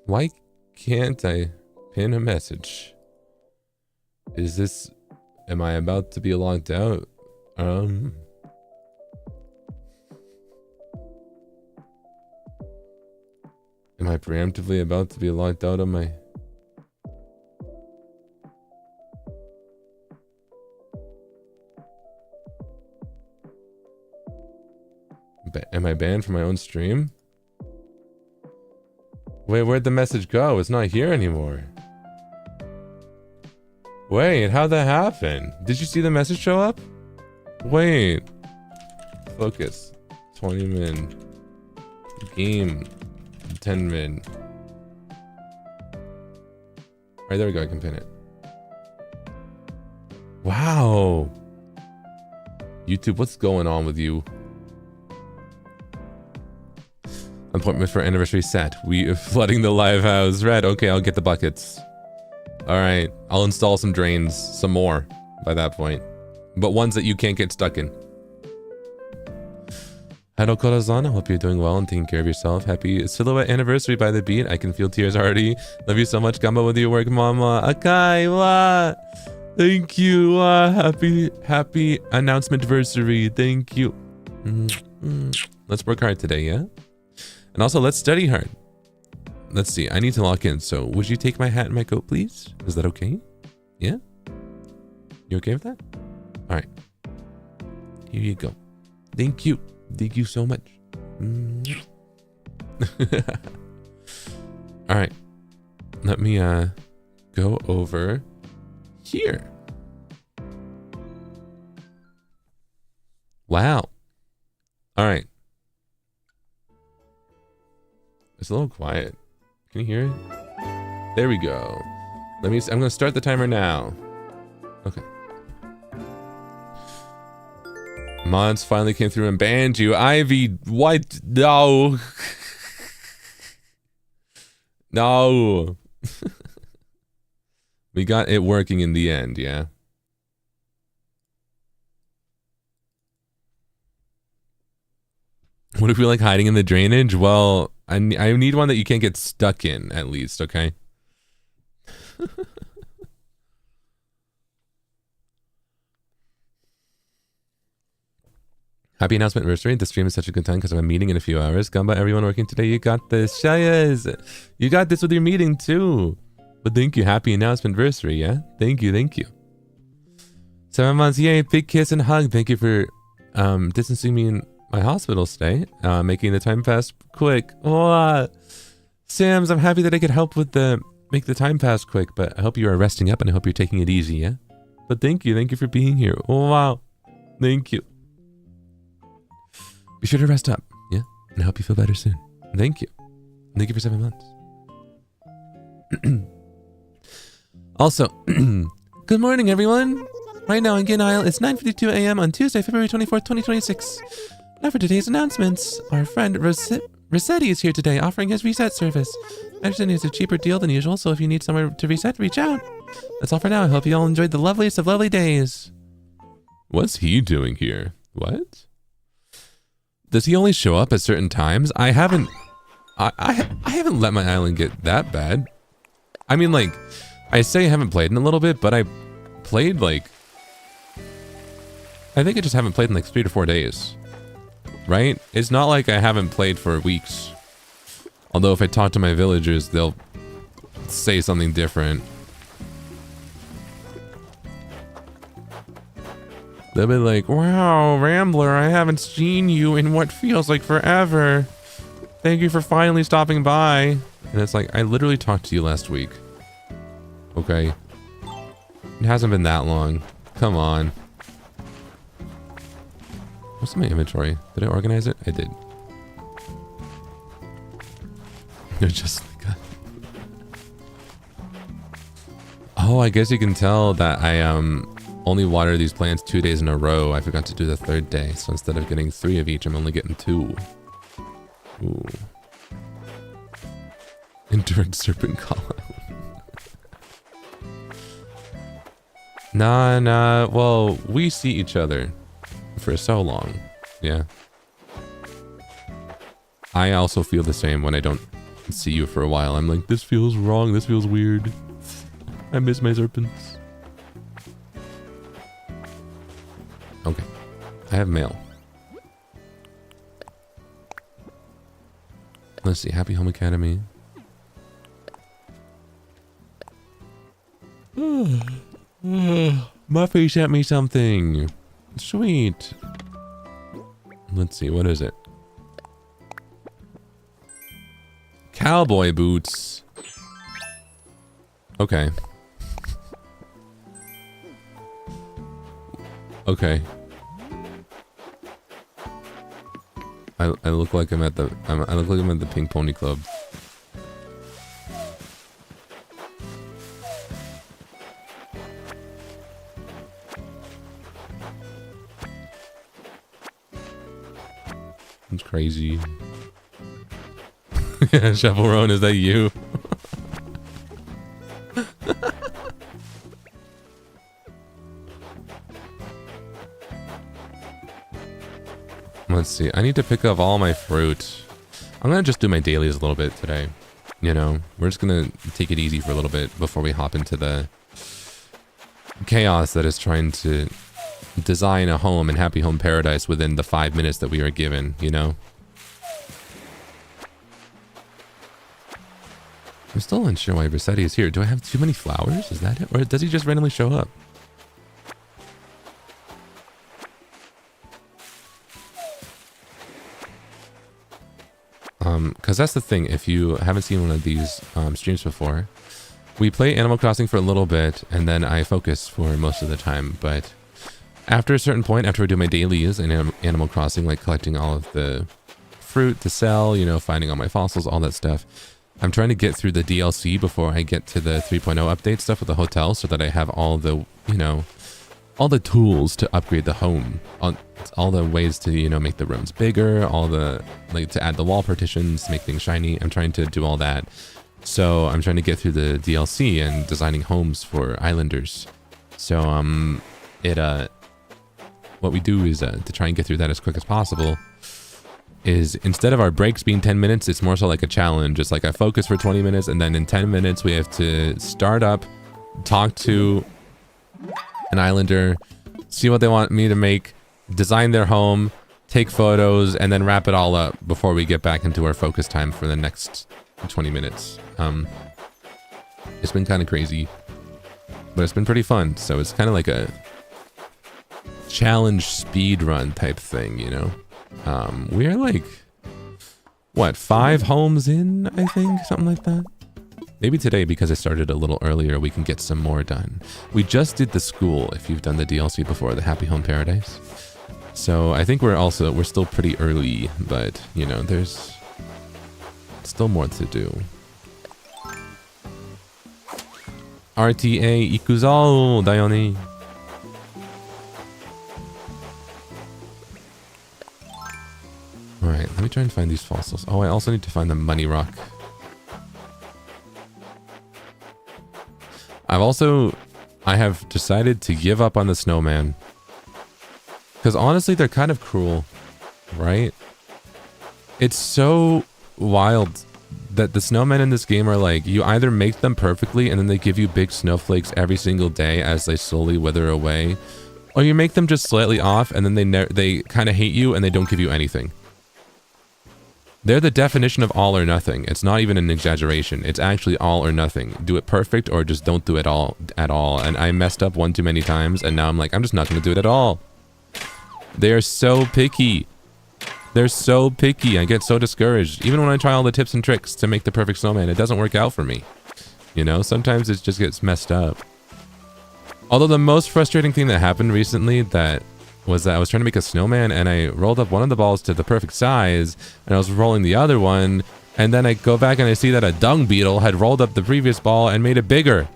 Why can't I pin a message? Am I about to be locked out? Am I preemptively about to be locked out of my... Am I banned from my own stream? Wait, where'd the message go? It's not here anymore. Wait, how'd that happen? Did you see the message show up? Wait. Focus. 20 min. Game. 10 min. Alright, there we go. I can pin it. Wow. YouTube, what's going on with you? Appointment for anniversary set. We are flooding the live house. Red. Okay, I'll get the buckets. All right, I'll install some drains, some more by that point, but ones that you can't get stuck in. Hello, Corazon. I hope you're doing well and taking care of yourself. Happy Silhouette anniversary by the beat. I can feel tears already. Love you so much, Gamba, with your work, Mama. Akai, wa. Thank you. Happy announcement anniversary. Thank you. Let's work hard today, yeah? And also, let's study hard. Let's see. I need to lock in. So, would you take my hat and my coat, please? Is that okay? Yeah? You okay with that? All right. Here you go. Thank you. Thank you so much. All right. Let me go over here. Wow. All right. It's a little quiet. Can you hear it? There we go. I'm going to start the timer now. Okay. Mods finally came through and banned you. Ivy, what? No. No. We got it working in the end, yeah? What if we like hiding in the drainage? Well, I need one that you can't get stuck in, at least, okay? Happy announcement anniversary. The stream is such a good time because I'm meeting in a few hours. Gamba, everyone working today, you got this. Shayas, you got this with your meeting too. But thank you. Happy announcement anniversary, yeah? Thank you, thank you. 7 months, yay, big kiss and hug. Thank you for distancing me in my hospital stay, making the time pass quick. Oh, Sams, I'm happy that I could help with make the time pass quick, but I hope you are resting up and I hope you're taking it easy, yeah? But thank you for being here. Oh, wow. Thank you. Be sure to rest up, yeah? And I hope you feel better soon. Thank you. Thank you for 7 months. Also, good morning, everyone. Right now in Gin Isle, it's 9:52 a.m. on Tuesday, February 24th, 2026. Now for today's announcements. Our friend Rossetti is here today, offering his reset service. I understand it's a cheaper deal than usual, so if you need somewhere to reset, reach out. That's all for now. I hope you all enjoyed the loveliest of lovely days. What's he doing here? What? Does he only show up at certain times? I haven't let my island get that bad. I mean, like, I say I haven't played in a little bit, but I played like, I think I just haven't played in like 3 to 4 days. Right? It's not like I haven't played for weeks. Although if I talk to my villagers, they'll say something different. They'll be like, wow, Rambler, I haven't seen you in what feels like forever. Thank you for finally stopping by. And it's like, I literally talked to you last week. Okay. It hasn't been that long. Come on. What's in my inventory? Did I organize it? I did. You're just like a... Oh, I guess you can tell that I only water these plants 2 days in a row. I forgot to do the 3rd day. So instead of getting 3 of each, I'm only getting 2. Ooh. Endurance serpent column. Nah. Well, we see each other for so long. Yeah. I also feel the same when I don't see you for a while. I'm like, this feels wrong. This feels weird. I miss my serpents. Okay. I have mail. Let's see. Happy Home Academy. Muffy sent me something. Sweet. Let's see. What is it? Cowboy boots. Okay. Okay. I look like I'm at the I look like I'm at the Pink Pony Club. It's crazy. Yeah, Chaperone, is that you? Let's see. I need to pick up all my fruit. I'm gonna just do my dailies a little bit today. You know, we're just gonna take it easy for a little bit before we hop into the chaos that is trying to design a home and happy home paradise within the 5 minutes that we are given, you know? I'm still unsure why Rossetti is here. Do I have too many flowers? Is that it? Or does he just randomly show up? Because that's the thing. If you haven't seen one of these streams before, we play Animal Crossing for a little bit, and then I focus for most of the time. But after a certain point, after I do my dailies in Animal Crossing, like collecting all of the fruit to sell, you know, finding all my fossils, all that stuff, I'm trying to get through the DLC before I get to the 3.0 update stuff with the hotel, so that I have all the, you know, all the tools to upgrade the home, all the ways to, you know, make the rooms bigger, all the, like, to add the wall partitions, to make things shiny. I'm trying to do all that. So I'm trying to get through the DLC and designing homes for islanders. So, what we do is, to try and get through that as quick as possible, is instead of our breaks being 10 minutes, it's more so like a challenge. It's like I focus for 20 minutes, and then in 10 minutes we have to start up, talk to an islander, see what they want me to make, design their home, take photos, and then wrap it all up before we get back into our focus time for the next 20 minutes. It's been kind of crazy, but it's been pretty fun. So it's kind of like a challenge speed run type thing, you know? We're like, what, 5 homes in, I think? Something like that. Maybe today, because I started a little earlier, we can get some more done. We just did the school, if you've done the DLC before, the Happy Home Paradise. So I think we're still pretty early, but, you know, there's still more to do. RTA Ikuzo Dayoni. Alright, let me try and find these fossils. Oh, I also need to find the money rock. I have decided to give up on the snowman. Because honestly, they're kind of cruel, right? It's so wild that the snowmen in this game are like, you either make them perfectly and then they give you big snowflakes every single day as they slowly wither away, or you make them just slightly off and then they kind of hate you and they don't give you anything. They're the definition of all or nothing. It's not even an exaggeration. It's actually all or nothing. Do it perfect or just don't do it at all. And I messed up one too many times and now I'm like, I'm just not going to do it at all. They're so picky. They're so picky. I get so discouraged. Even when I try all the tips and tricks to make the perfect snowman, it doesn't work out for me. You know, sometimes it just gets messed up. Although the most frustrating thing that happened recently was that I was trying to make a snowman and I rolled up one of the balls to the perfect size and I was rolling the other one, and then I go back and I see that a dung beetle had rolled up the previous ball and made it bigger.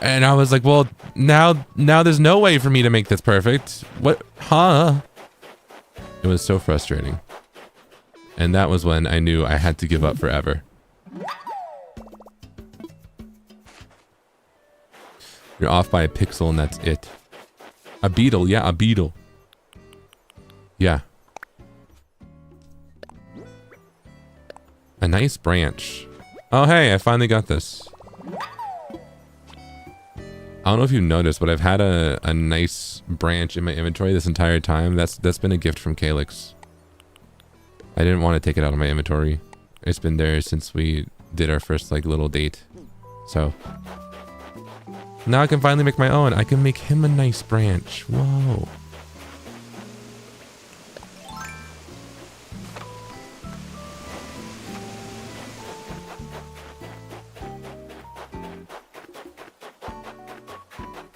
And I was like, well, now there's no way for me to make this perfect. What? Huh? It was so frustrating. And that was when I knew I had to give up forever. You're off by a pixel and that's it. A beetle, yeah, a beetle. Yeah. A nice branch. Oh, hey, I finally got this. I don't know if you've noticed, but I've had a nice branch in my inventory this entire time. That's been a gift from Calyx. I didn't want to take it out of my inventory. It's been there since we did our first like little date. So now I can finally make my own. I can make him a nice branch. Whoa.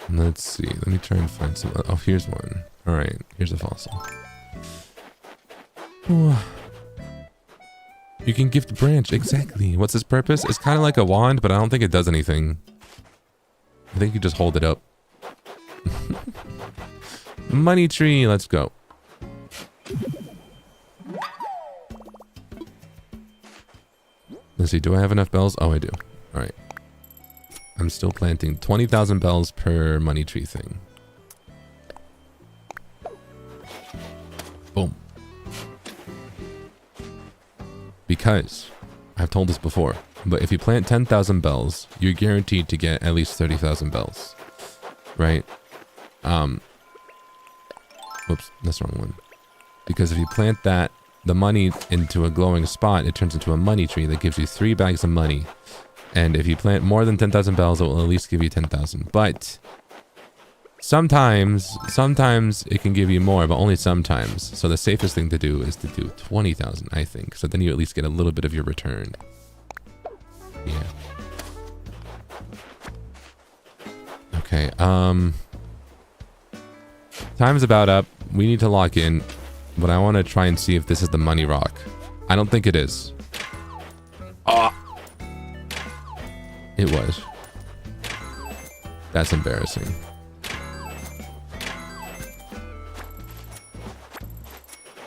Let's see. Let me try and find some. Oh, here's one. All right. Here's a fossil. You can gift a branch. Exactly. What's its purpose? It's kind of like a wand, but I don't think it does anything. I think you just hold it up. Money tree. Let's go. Let's see. Do I have enough bells? Oh, I do. All right. I'm still planting 20,000 bells per money tree thing. Boom. Because I've told this before, but if you plant 10,000 bells, you're guaranteed to get at least 30,000 bells, right? Oops, that's the wrong one. Because if you plant the money into a glowing spot, it turns into a money tree that gives you 3 bags of money. And if you plant more than 10,000 bells, it will at least give you 10,000. But sometimes it can give you more, but only sometimes. So the safest thing to do is to do 20,000, I think. So then you at least get a little bit of your return. Yeah. Okay, time's about up. We need to lock in, but I want to try and see if this is the money rock. I don't think it is. Oh! It was. That's embarrassing.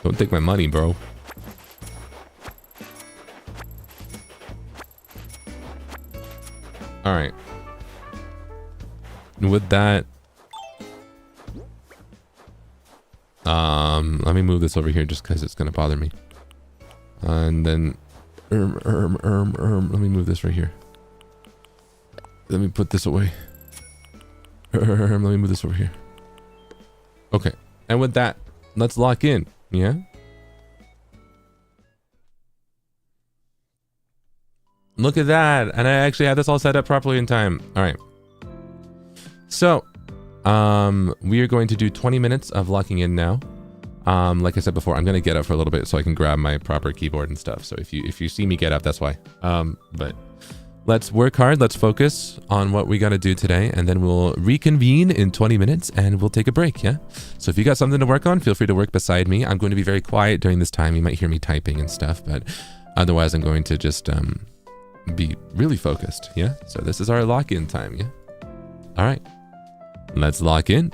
Don't take my money, bro. Alright. With that... let me move this over here just because it's going to bother me. And then... let me move this right here. Let me put this away. Let me move this over here. Okay. And with that, let's lock in. Yeah? Look at that. And I actually had this all set up properly in time. All right. So, we are going to do 20 minutes of locking in now. Like I said before, I'm going to get up for a little bit so I can grab my proper keyboard and stuff. So if you see me get up, that's why. But let's work hard. Let's focus on what we got to do today. And then we'll reconvene in 20 minutes and we'll take a break. Yeah. So if you got something to work on, feel free to work beside me. I'm going to be very quiet during this time. You might hear me typing and stuff, but otherwise I'm going to just, be really focused. Yeah. So this is our lock-in time. Yeah. All right. Let's lock in.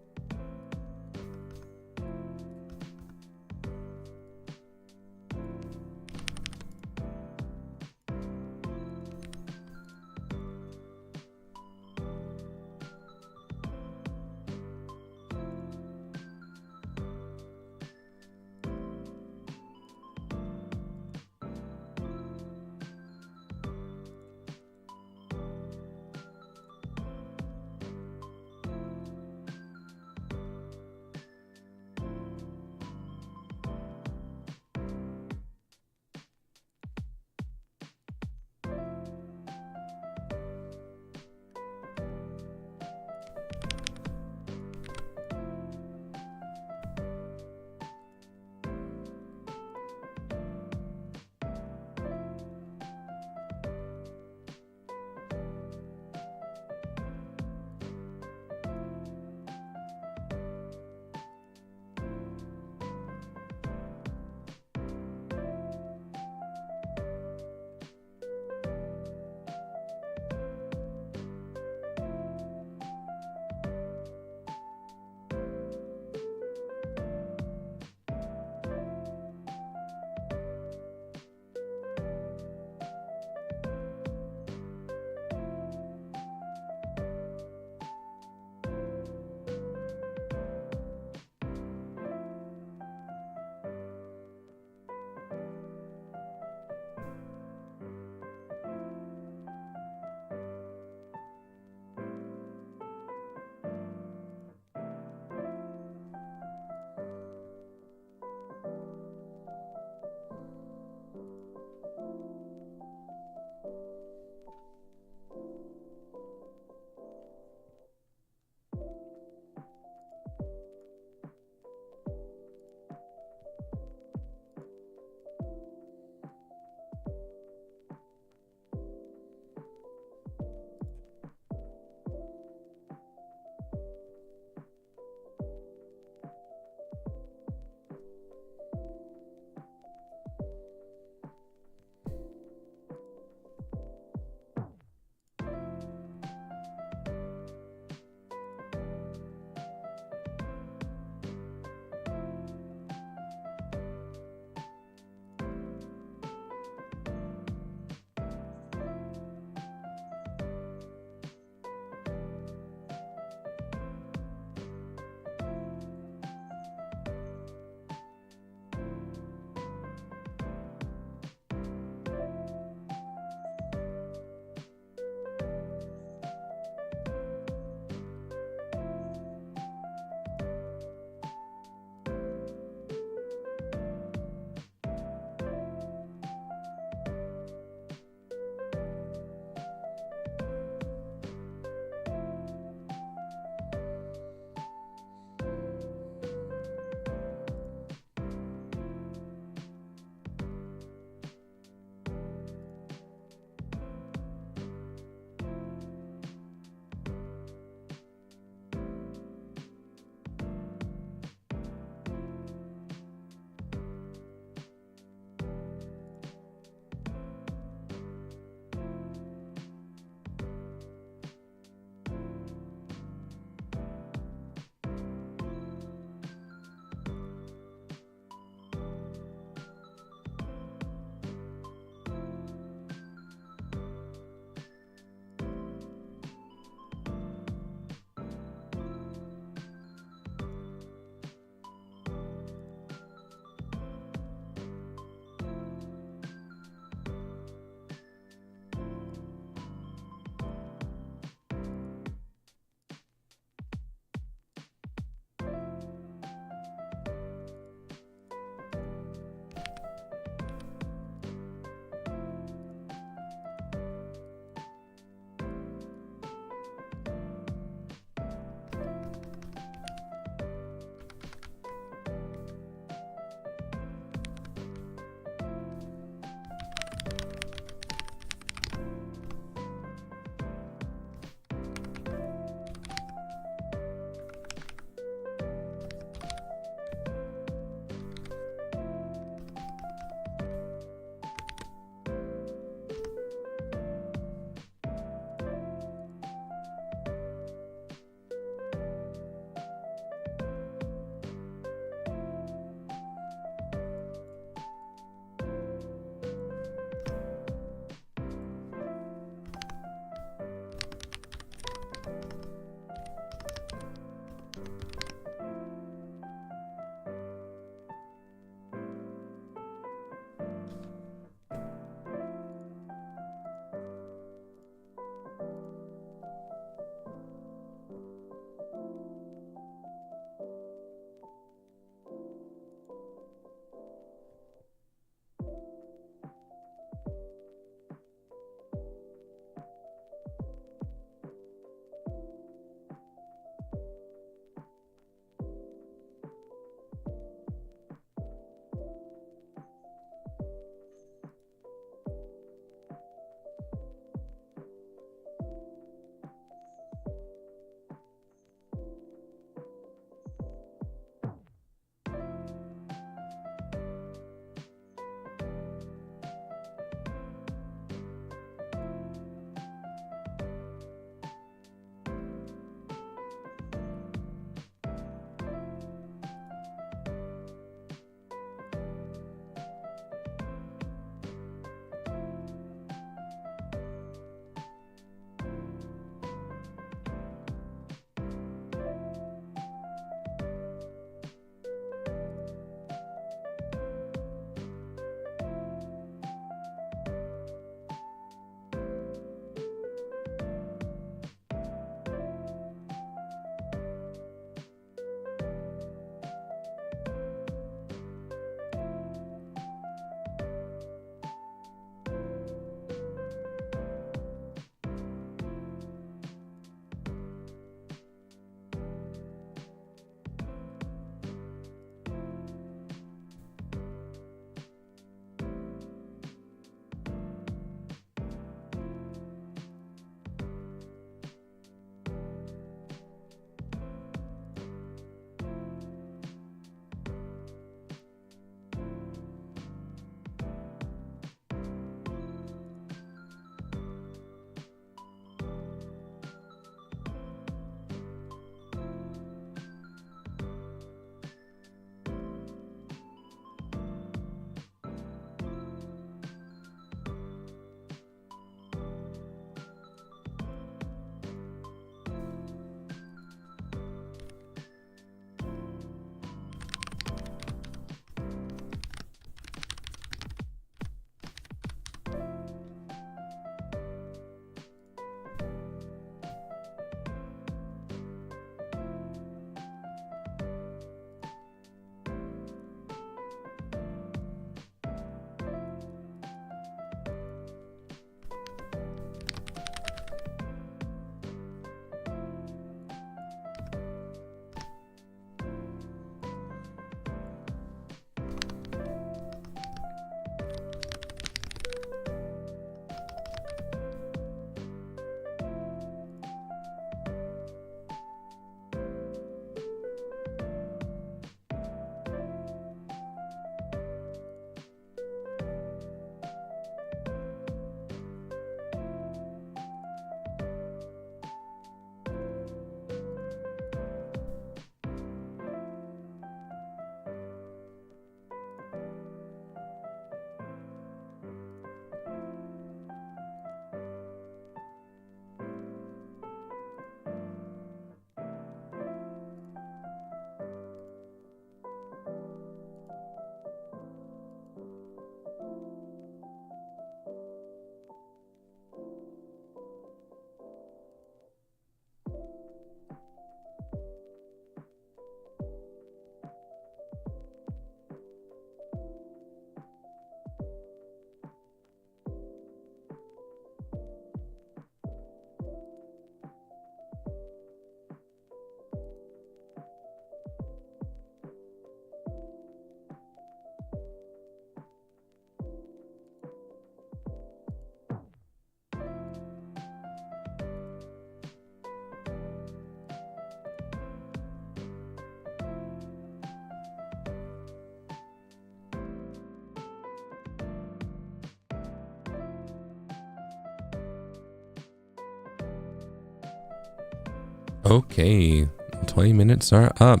Okay, 20 minutes are up.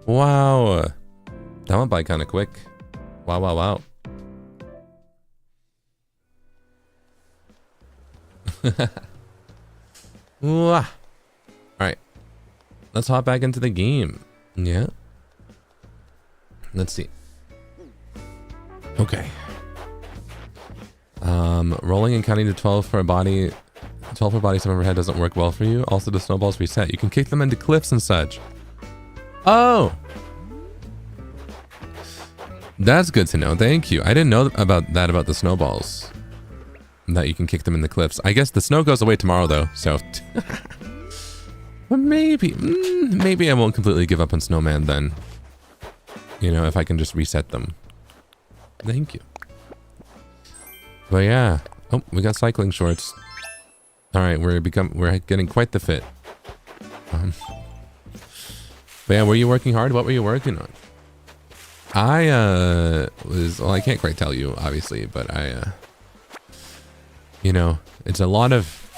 Wow. That went by kind of quick. Wow, wow, wow. All right, let's hop back into the game. Yeah. Let's see. Okay. Rolling and counting to 12 for a body, 12 for body, 7 for head doesn't work well for you. Also, the snowballs reset. You can kick them into cliffs and such. Oh, that's good to know. Thank you. I didn't know about that, about the snowballs. That you can kick them in the cliffs. I guess the snow goes away tomorrow though, so well, maybe I won't completely give up on Snowman then. You know, if I can just reset them. Thank you. But yeah. Oh, we got cycling shorts. All right, we're getting quite the fit. But yeah, were you working hard? What were you working on? I well, I can't quite tell you obviously, but you know, it's a lot of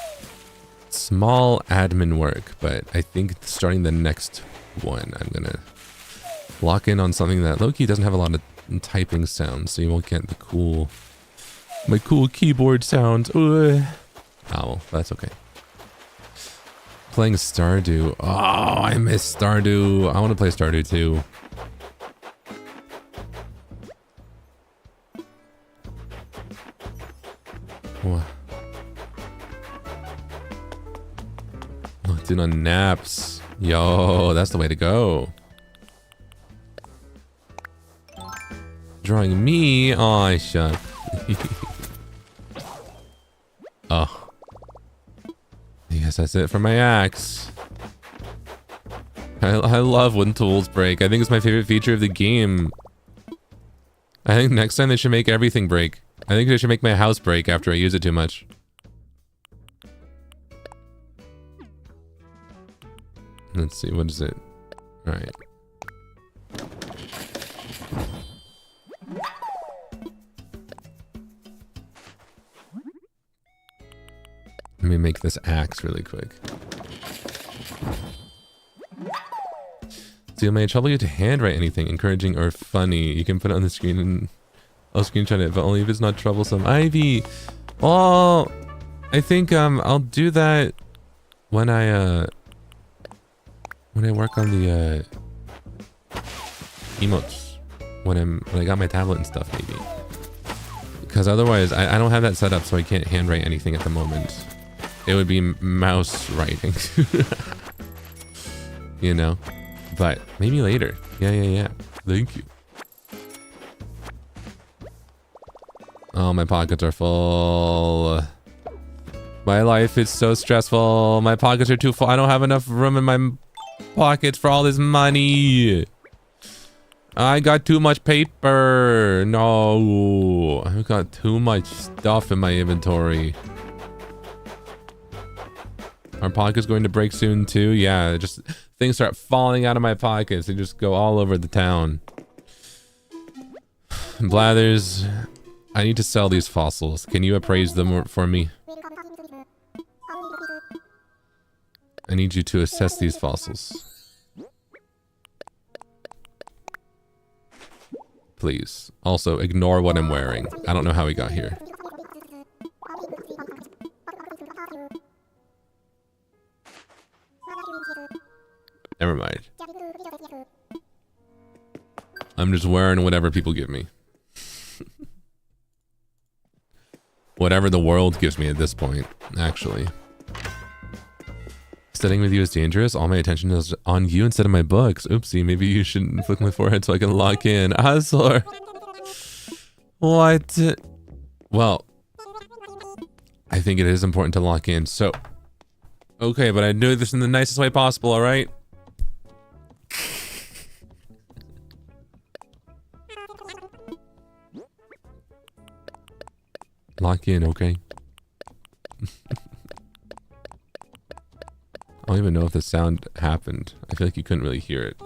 small admin work, but I think starting the next one, I'm gonna lock in on something that low-key doesn't have a lot of typing sounds, so you won't get the cool, my cool keyboard sounds. Oh, well, that's okay. Playing Stardew. Oh, I miss Stardew. I want to play Stardew too. What? Locked in on naps. Yo, that's the way to go. Drawing me. Oh, I shut. Oh. I guess that's it for my axe. I love when tools break. I think it's my favorite feature of the game. I think next time they should make everything break. I think they should make my house break after I use it too much. Let's see, what is it? Alright. Let me make this axe really quick. Zeal may trouble you to handwrite anything encouraging or funny. You can put it on the screen and I'll screenshot it, but only if it's not troublesome. Ivy! Well, I think I'll do that when I work on the emotes. When I got my tablet and stuff, maybe. Because otherwise, I don't have that set up, so I can't handwrite anything at the moment. It would be mouse writing. You know? But maybe later. Yeah. Thank you. Oh, my pockets are full. My life is so stressful. My pockets are too full. I don't have enough room in my pockets for all this money. I got too much paper. No. I've got too much stuff in my inventory. Our pocket's going to break soon too. Yeah, just things start falling out of my pockets. They just go all over the town. Blathers, I need to sell these fossils. Can you appraise them for me? I need you to assess these fossils. Please. Also, ignore what I'm wearing. I don't know how we got here. Never mind. I'm just wearing whatever people give me. Whatever the world gives me at this point, actually. Studying with you is dangerous. All my attention is on you instead of my books. Oopsie, maybe you shouldn't flick my forehead so I can lock in. Azor. What? Well, I think it is important to lock in, so... Okay, but I do this in the nicest way possible, alright? Lock in, okay? I don't even know if the sound happened. I feel like you couldn't really hear it.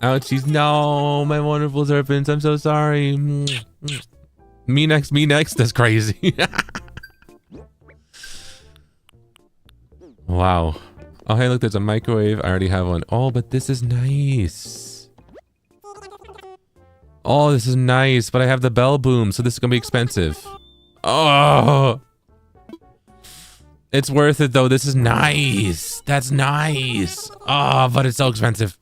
Ouchies, no, my wonderful serpents, I'm so sorry. Me next, that's crazy. Wow. Oh, hey, look, there's a microwave. I already have one. Oh, but this is nice. Oh, this is nice, but I have the bell boom, so this is gonna be expensive. Oh! It's worth it, though. This is nice. That's nice. Oh, but it's so expensive.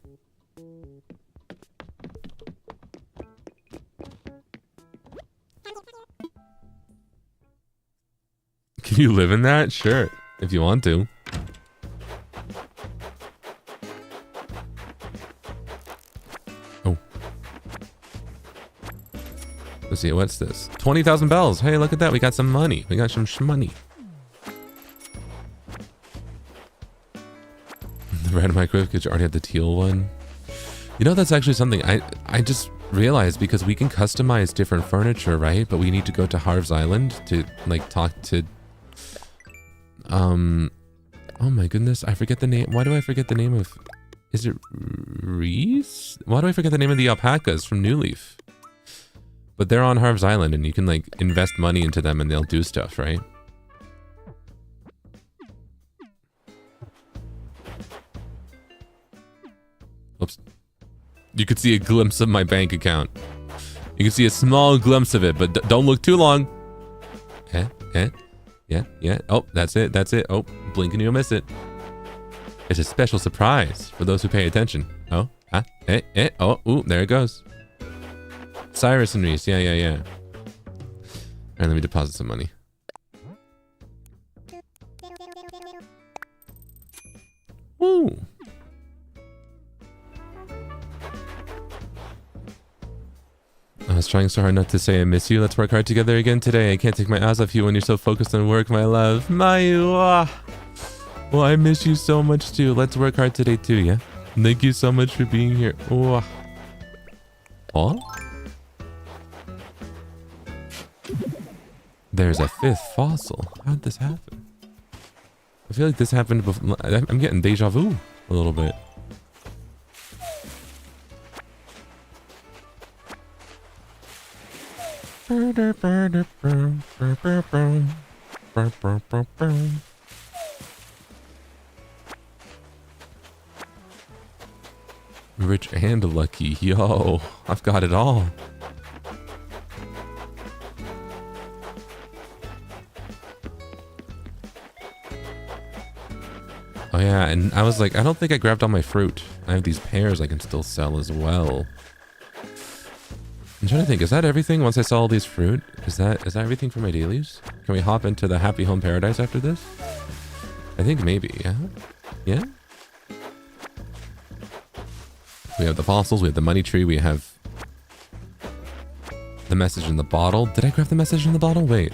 Can you live in that? Sure, if you want to. Oh. Let's see, what's this? 20,000 bells. Hey, look at that. We got some money. We got some shmoney. The red microwave, because you already had the teal one. You know, that's actually something I just realized, because we can customize different furniture, right? But we need to go to Harve's Island to, like, talk to... Oh my goodness, I forget the name. Why do I forget the name of... Is it Reese? Why do I forget the name of the alpacas from New Leaf? But they're on Harve's Island, and you can, like, invest money into them and they'll do stuff, right? Oops. You could see a glimpse of my bank account. You can see a small glimpse of it, but don't look too long. Yeah. Oh, that's it. Oh, blink and you'll miss it. It's a special surprise for those who pay attention. Oh, oh, ooh, there it goes. Cyrus and Reese, yeah. All right, let me deposit some money. Woo. I was trying so hard not to say I miss you. Let's work hard together again today. I can't take my eyes off you when you're so focused on work, my love. Well, I miss you so much too. Let's work hard today too, yeah? Thank you so much for being here. Oh. There's a fifth fossil. How'd this happen? I feel like this happened before. I'm getting deja vu a little bit. Rich and lucky. Yo, I've got it all. Oh yeah, and I was like, I don't think I grabbed all my fruit. I have these pears I can still sell as well. I'm trying to think, is that everything once I sell all these fruit? Is that everything for my dailies? Can we hop into the happy home paradise after this? I think maybe, yeah? Yeah? We have the fossils, we have the money tree, we have the message in the bottle. Did I grab the message in the bottle? Wait.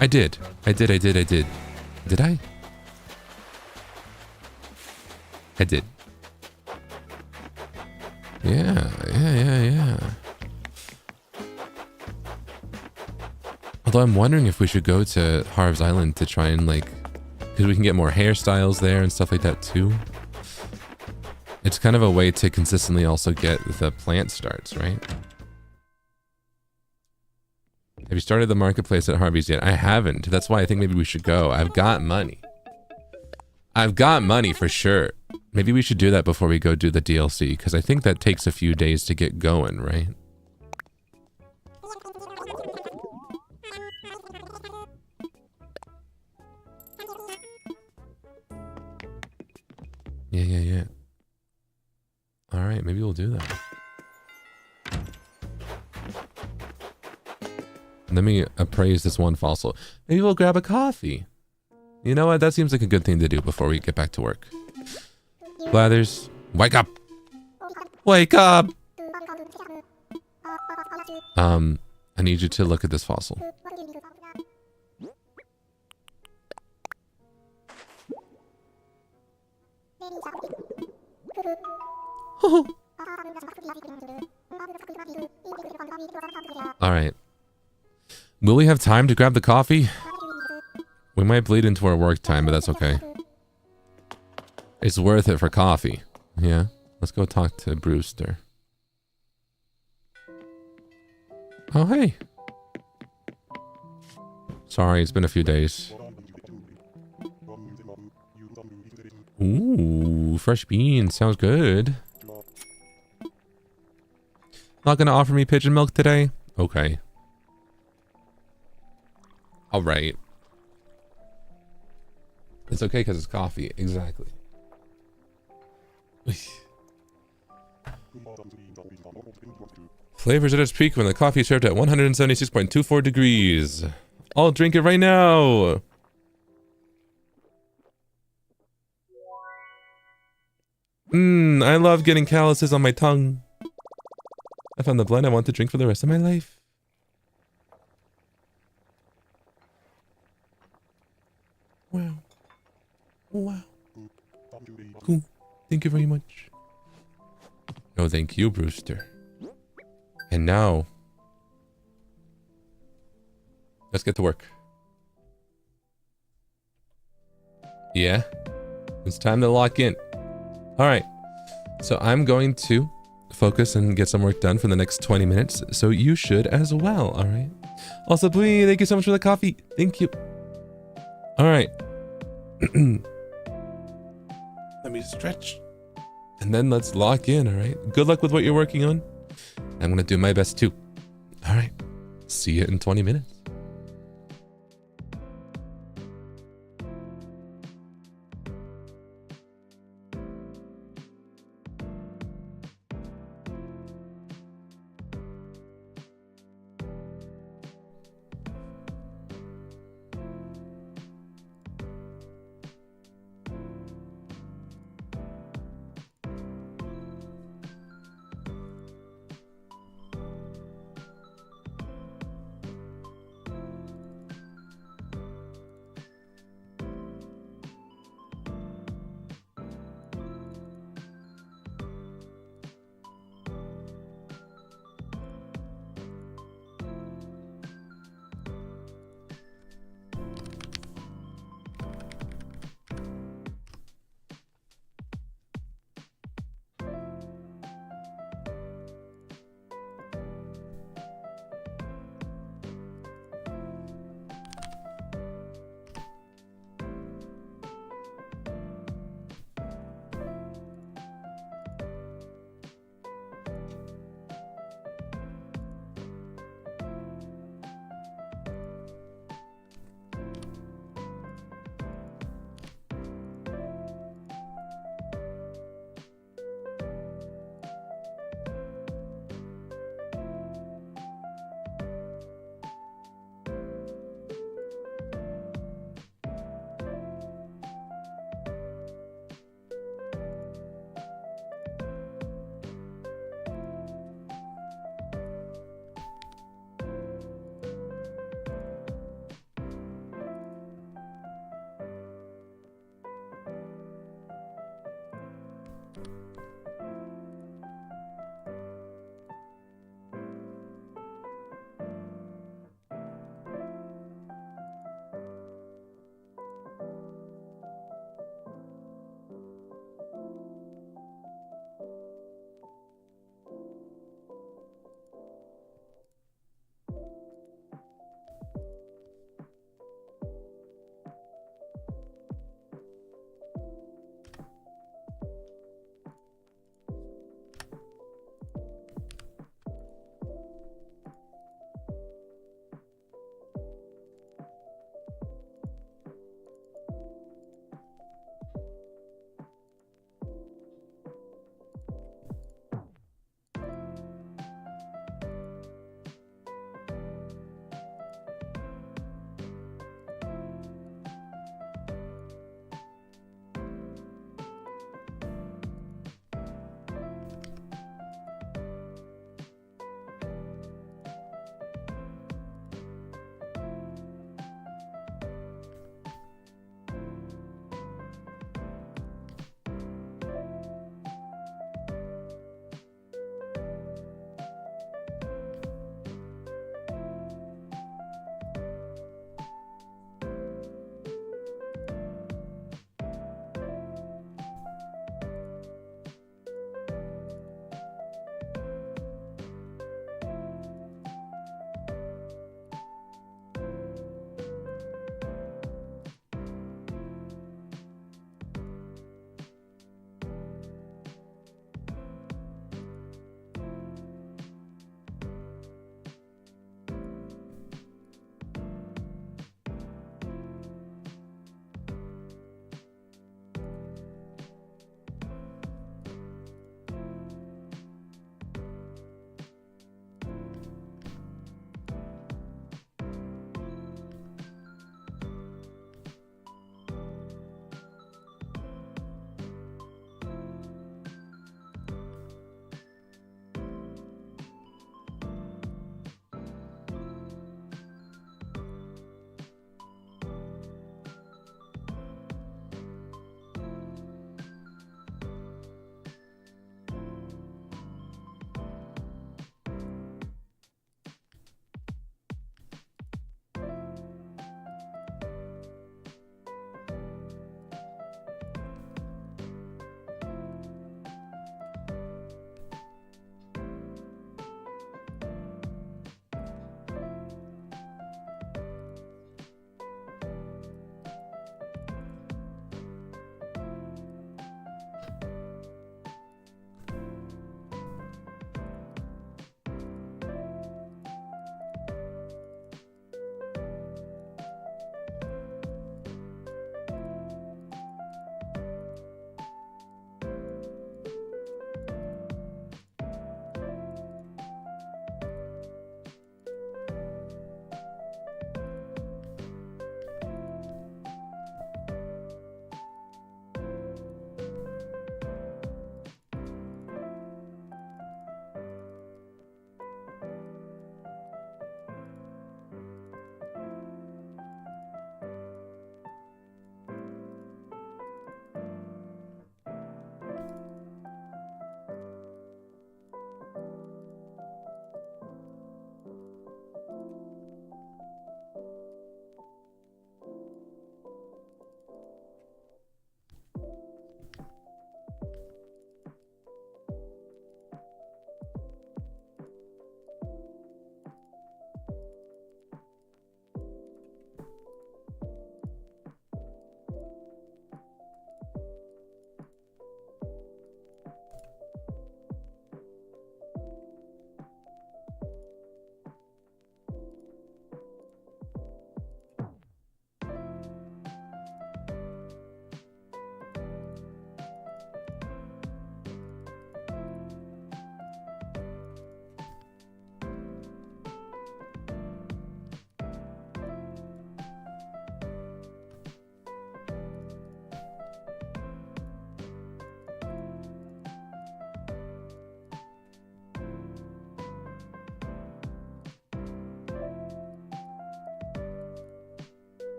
I did. Did I? I did. Yeah. Although I'm wondering if we should go to Harve's Island to try and, like, because we can get more hairstyles there and stuff like that too. It's kind of a way to consistently also get the plant starts, right? Have you started the marketplace at Harvey's yet? I haven't. That's why I think maybe we should go. I've got money. I've got money for sure. Maybe we should do that before we go do the DLC, because I think that takes a few days to get going, right? Yeah. Alright, maybe we'll do that. Let me appraise this one fossil. Maybe we'll grab a coffee. You know what? That seems like a good thing to do before we get back to work. Blathers, wake up! Wake up! I need you to look at this fossil. Alright. Will we have time to grab the coffee? We might bleed into our work time, but that's okay. It's worth it for coffee. Yeah? Let's go talk to Brewster. Oh, hey. Sorry, it's been a few days. Ooh, fresh beans. Sounds good. Not gonna offer me pigeon milk today? Okay. Alright. It's okay because it's coffee. Exactly. Flavors at its peak when the coffee is served at 176.24 degrees. I'll drink it right now. I love getting calluses on my tongue. I found the blend I want to drink for the rest of my life. Wow. Wow. Cool. Thank you very much. No, thank you, Brewster. And now, let's get to work. Yeah, it's time to lock in. All right, so I'm going to focus and get some work done for the next 20 minutes, so you should as well, all right? Also, please, thank you so much for the coffee. Thank you. All right. Let me stretch. And then let's lock in, all right? Good luck with what you're working on. I'm gonna do my best too. All right, see you in 20 minutes.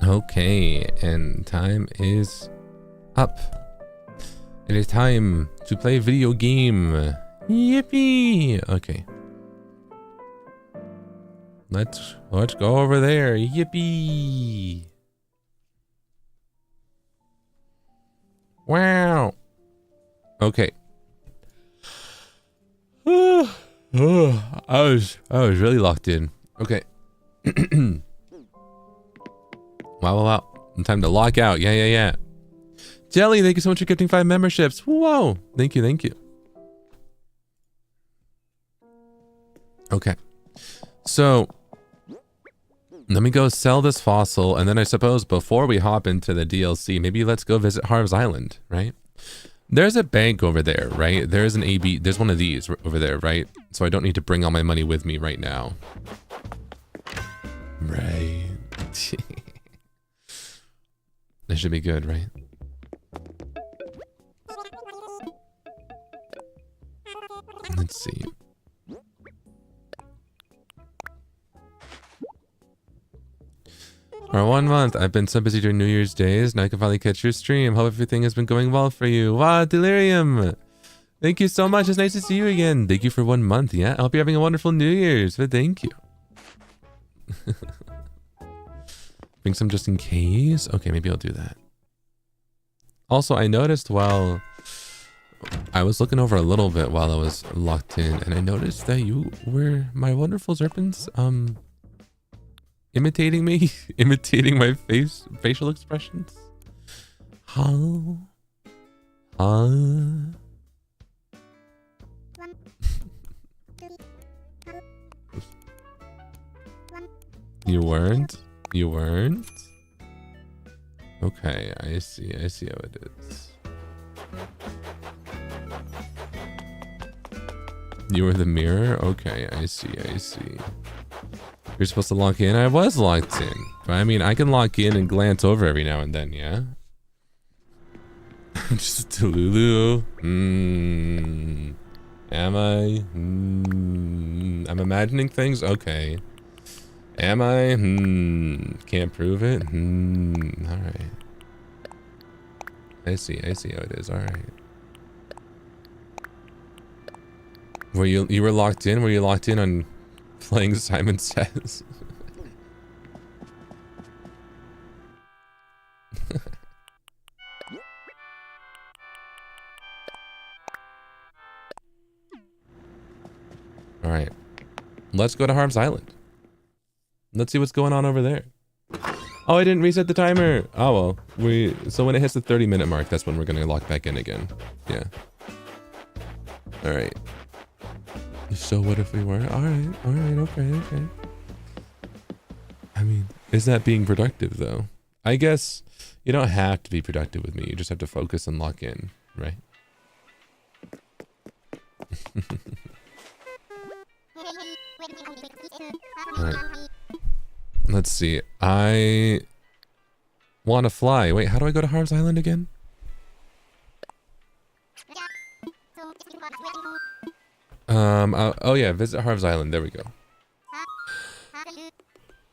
Okay, and time is up. It is time to play a video game. Yippee! Okay. Let's go over there. Yippee! Wow. Okay. I was really locked in. Okay. Wow. Time to lock out. Yeah. Jelly, thank you so much for gifting 5 memberships. Whoa. Thank you. Okay. So, let me go sell this fossil, and then I suppose before we hop into the DLC, maybe let's go visit Harve's Island, right? There's a bank over there, right? There's an AB, there's one of these over there, right? So I don't need to bring all my money with me right now. Right. This should be good, right? Let's see. For 1 month, I've been so busy during New Year's days. Now I can finally catch your stream. Hope everything has been going well for you. Wow, Delirium! Thank you so much. It's nice to see you again. Thank you for 1 month. Yeah, I hope you're having a wonderful New Year's. But thank you. Bring some just in case. Okay, maybe I'll do that. Also, I noticed while I was looking over a little bit while I was locked in, and I noticed that you were my wonderful serpents, imitating me, imitating my facial expressions. You weren't? Okay, I see how it is. You were the mirror? Okay, I see. You're supposed to lock in? I was locked in. But I mean, I can lock in and glance over every now and then, yeah? Just Delulu. Am I? I'm imagining things? Okay. Am I? Can't prove it? Alright. I see how it is, alright. Were you were locked in? Were you locked in on playing Simon Says? Alright. Let's go to Harve's Island. Let's see what's going on over there. Oh, I didn't reset the timer. Oh well. So when it hits the 30-minute mark, that's when we're gonna lock back in again. Yeah. Alright. So what if we were? Alright, okay. I mean, is that being productive though? I guess you don't have to be productive with me. You just have to focus and lock in, right? Alright. Let's see. I want to fly. Wait, how do I go to Harve's Island again? Oh yeah, visit Harve's Island. There we go.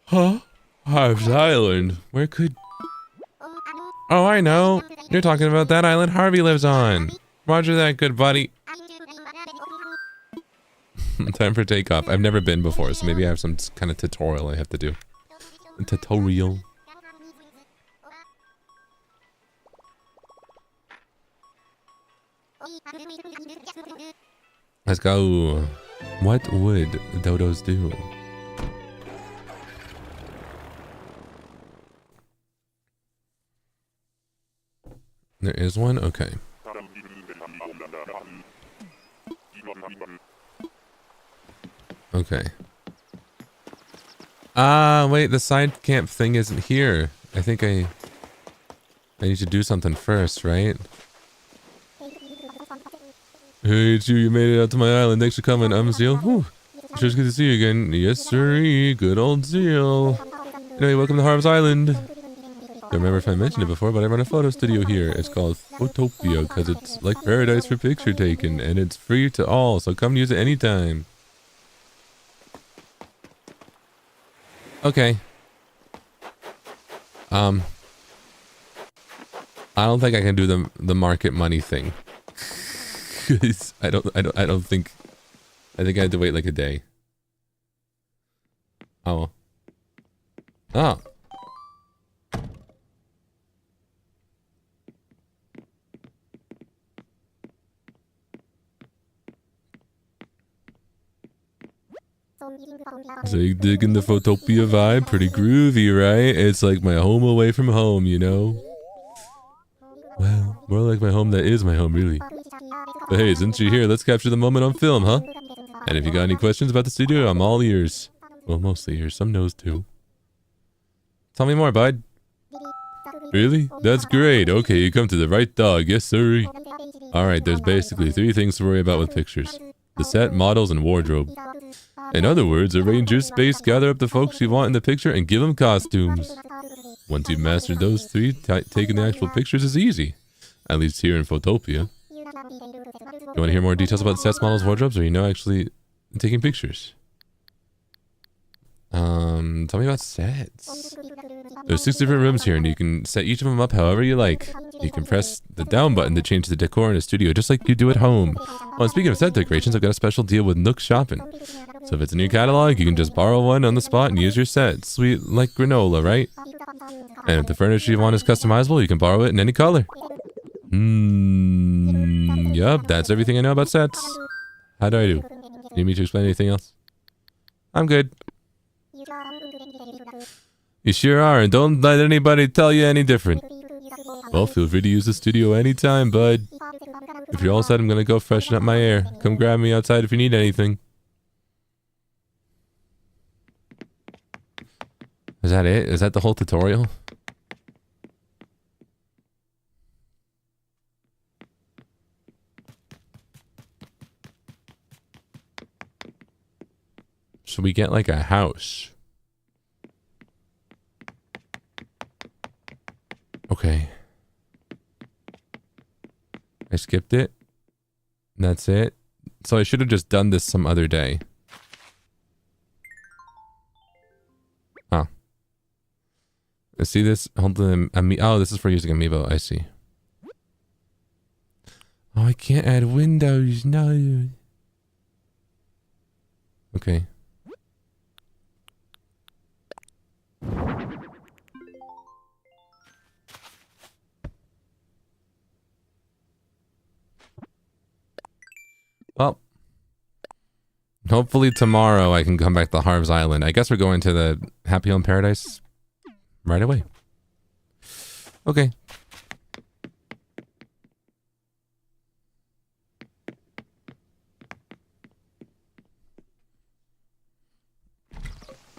Huh? Harve's Island? Where could... Oh, I know. You're talking about that island Harvey lives on. Roger that, good buddy. Time for takeoff. I've never been before, so maybe I have some kind of tutorial I have to do. A tutorial. Let's go. What would dodos do? There is one? Okay. Okay. Wait, the side camp thing isn't here. I think I need to do something first, right? Hey, it's you. You made it out to my island. Thanks for coming. I'm Zeal. Whew. Sure it's good to see you again. Yes, sirree. Good old Zeal. Anyway, welcome to Harve's Island. Don't remember if I mentioned it before, but I run a photo studio here. It's called Photopia because it's like paradise for picture taking, and it's free to all, so come use it anytime. Okay. I don't think I can do the market money thing. I don't think. I think I had to wait like a day. Oh. Oh. So you digging the Photopia vibe? Pretty groovy, right? It's like my home away from home, you know? Well, more like my home that is my home, really. But hey, since you're here, let's capture the moment on film, huh? And if you got any questions about the studio, I'm all ears. Well, mostly ears. Some nose, too. Tell me more, bud. Really? That's great. Okay, you come to the right dog. Yes, sir. Alright, there's basically 3 things to worry about with pictures. The set, models, and wardrobe. In other words, arrange your space, gather up the folks you want in the picture, and give them costumes. Once you've mastered those 3, taking the actual pictures is easy. At least here in Photopia. You want to hear more details about sets, models, wardrobes, or you know actually taking pictures? Tell me about sets. There's 6 different rooms here, and you can set each of them up however you like. You can press the down button to change the decor in a studio, just like you do at home. Oh, and speaking of set decorations, I've got a special deal with Nook Shopping. So if it's a new catalog, you can just borrow one on the spot and use your set. Sweet like granola, right? And if the furniture you want is customizable, you can borrow it in any color. Yup, that's everything I know about sets. How do I do? Need me to explain anything else? I'm good. You sure are, and don't let anybody tell you any different. Well, feel free to use the studio anytime, bud. If you're all set, I'm gonna go freshen up my hair. Come grab me outside if you need anything. Is that it? Is that the whole tutorial? Should we get like a house? Okay. I skipped it. That's it. So I should have just done this some other day. Oh. I see this. Hold on. Oh, this is for using Amiibo. I see. Oh, I can't add windows. No. Okay. Well, hopefully tomorrow I can come back to Harve's Island. I guess we're going to the Happy Home Paradise right away. Okay.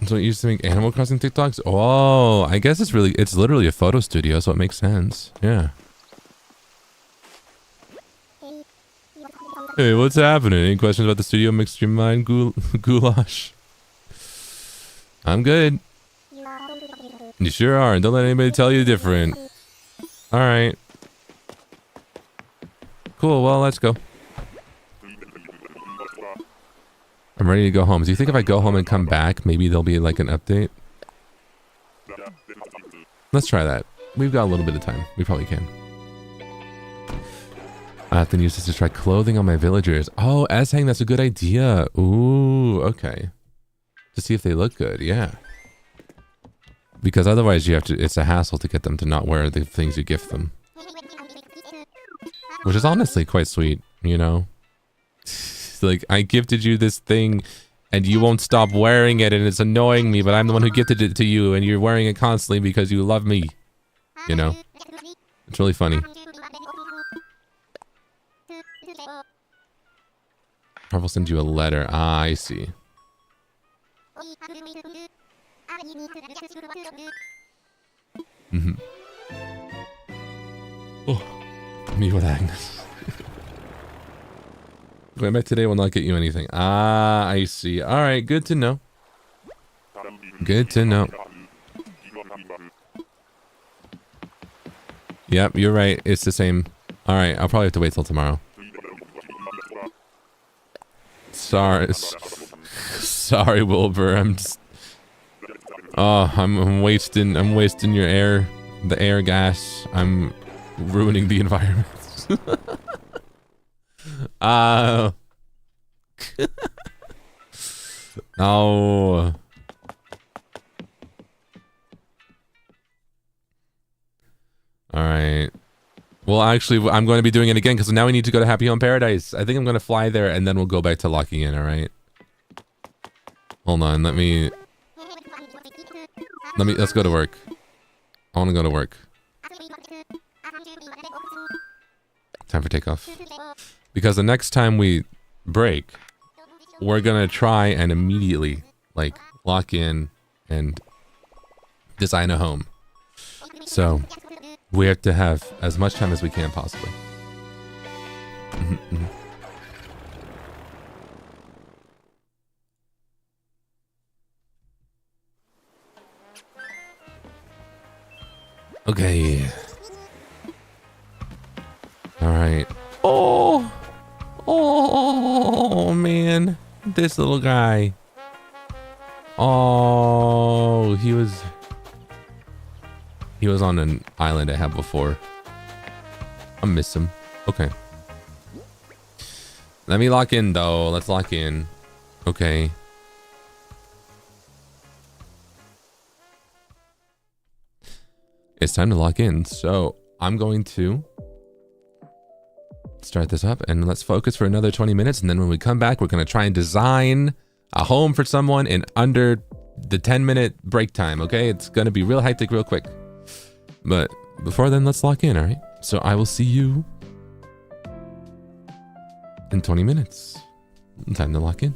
So it used to make Animal Crossing TikToks? Oh, I guess it's literally a photo studio, so it makes sense. Yeah. Hey, what's happening? Any questions about the studio mixed your mind, goulash? I'm good. You sure are, and don't let anybody tell you different. Alright. Cool, well, let's go. I'm ready to go home. Do you think if I go home and come back, maybe there'll be like an update? Let's try that. We've got a little bit of time. We probably can. I have to use this to try clothing on my villagers. Oh, S-Hang, that's a good idea. Ooh, okay. To see if they look good, yeah. Because otherwise you have to, it's a hassle to get them to not wear the things you gift them. Which is honestly quite sweet, you know? Like, I gifted you this thing and you won't stop wearing it and it's annoying me, but I'm the one who gifted it to you and you're wearing it constantly because you love me. You know? It's really funny. Harve will send you a letter. Ah, I see. Mm-hmm. Oh, me with Agnes. Going back today will not get you anything. Ah, I see. Alright, good to know. Good to know. Yep, you're right. It's the same. Alright, I'll probably have to wait till tomorrow. Sorry, Wilbur. I'm just... Oh, I'm wasting your air, the air gas. I'm ruining the environment. No. Alright. Well, actually, I'm going to be doing it again because now we need to go to Happy Home Paradise. I think I'm going to fly there and then we'll go back to locking in, alright? Hold on, let's go to work. I want to go to work. Time for takeoff. Because the next time we break, we're going to try and immediately, like, lock in and design a home. So, we have to have as much time as we can possibly. Okay. Alright. Oh, man. This little guy. Oh, he was on an island I had before. I miss him. Okay. Let me lock in, though. Let's lock in. Okay. It's time to lock in. So I'm going to start this up and let's focus for another 20 minutes. And then when we come back, we're going to try and design a home for someone in under the 10-minute break time. Okay. It's going to be real hectic real quick. But before then, let's lock in. All right. So I will see you in 20 minutes. Time to lock in.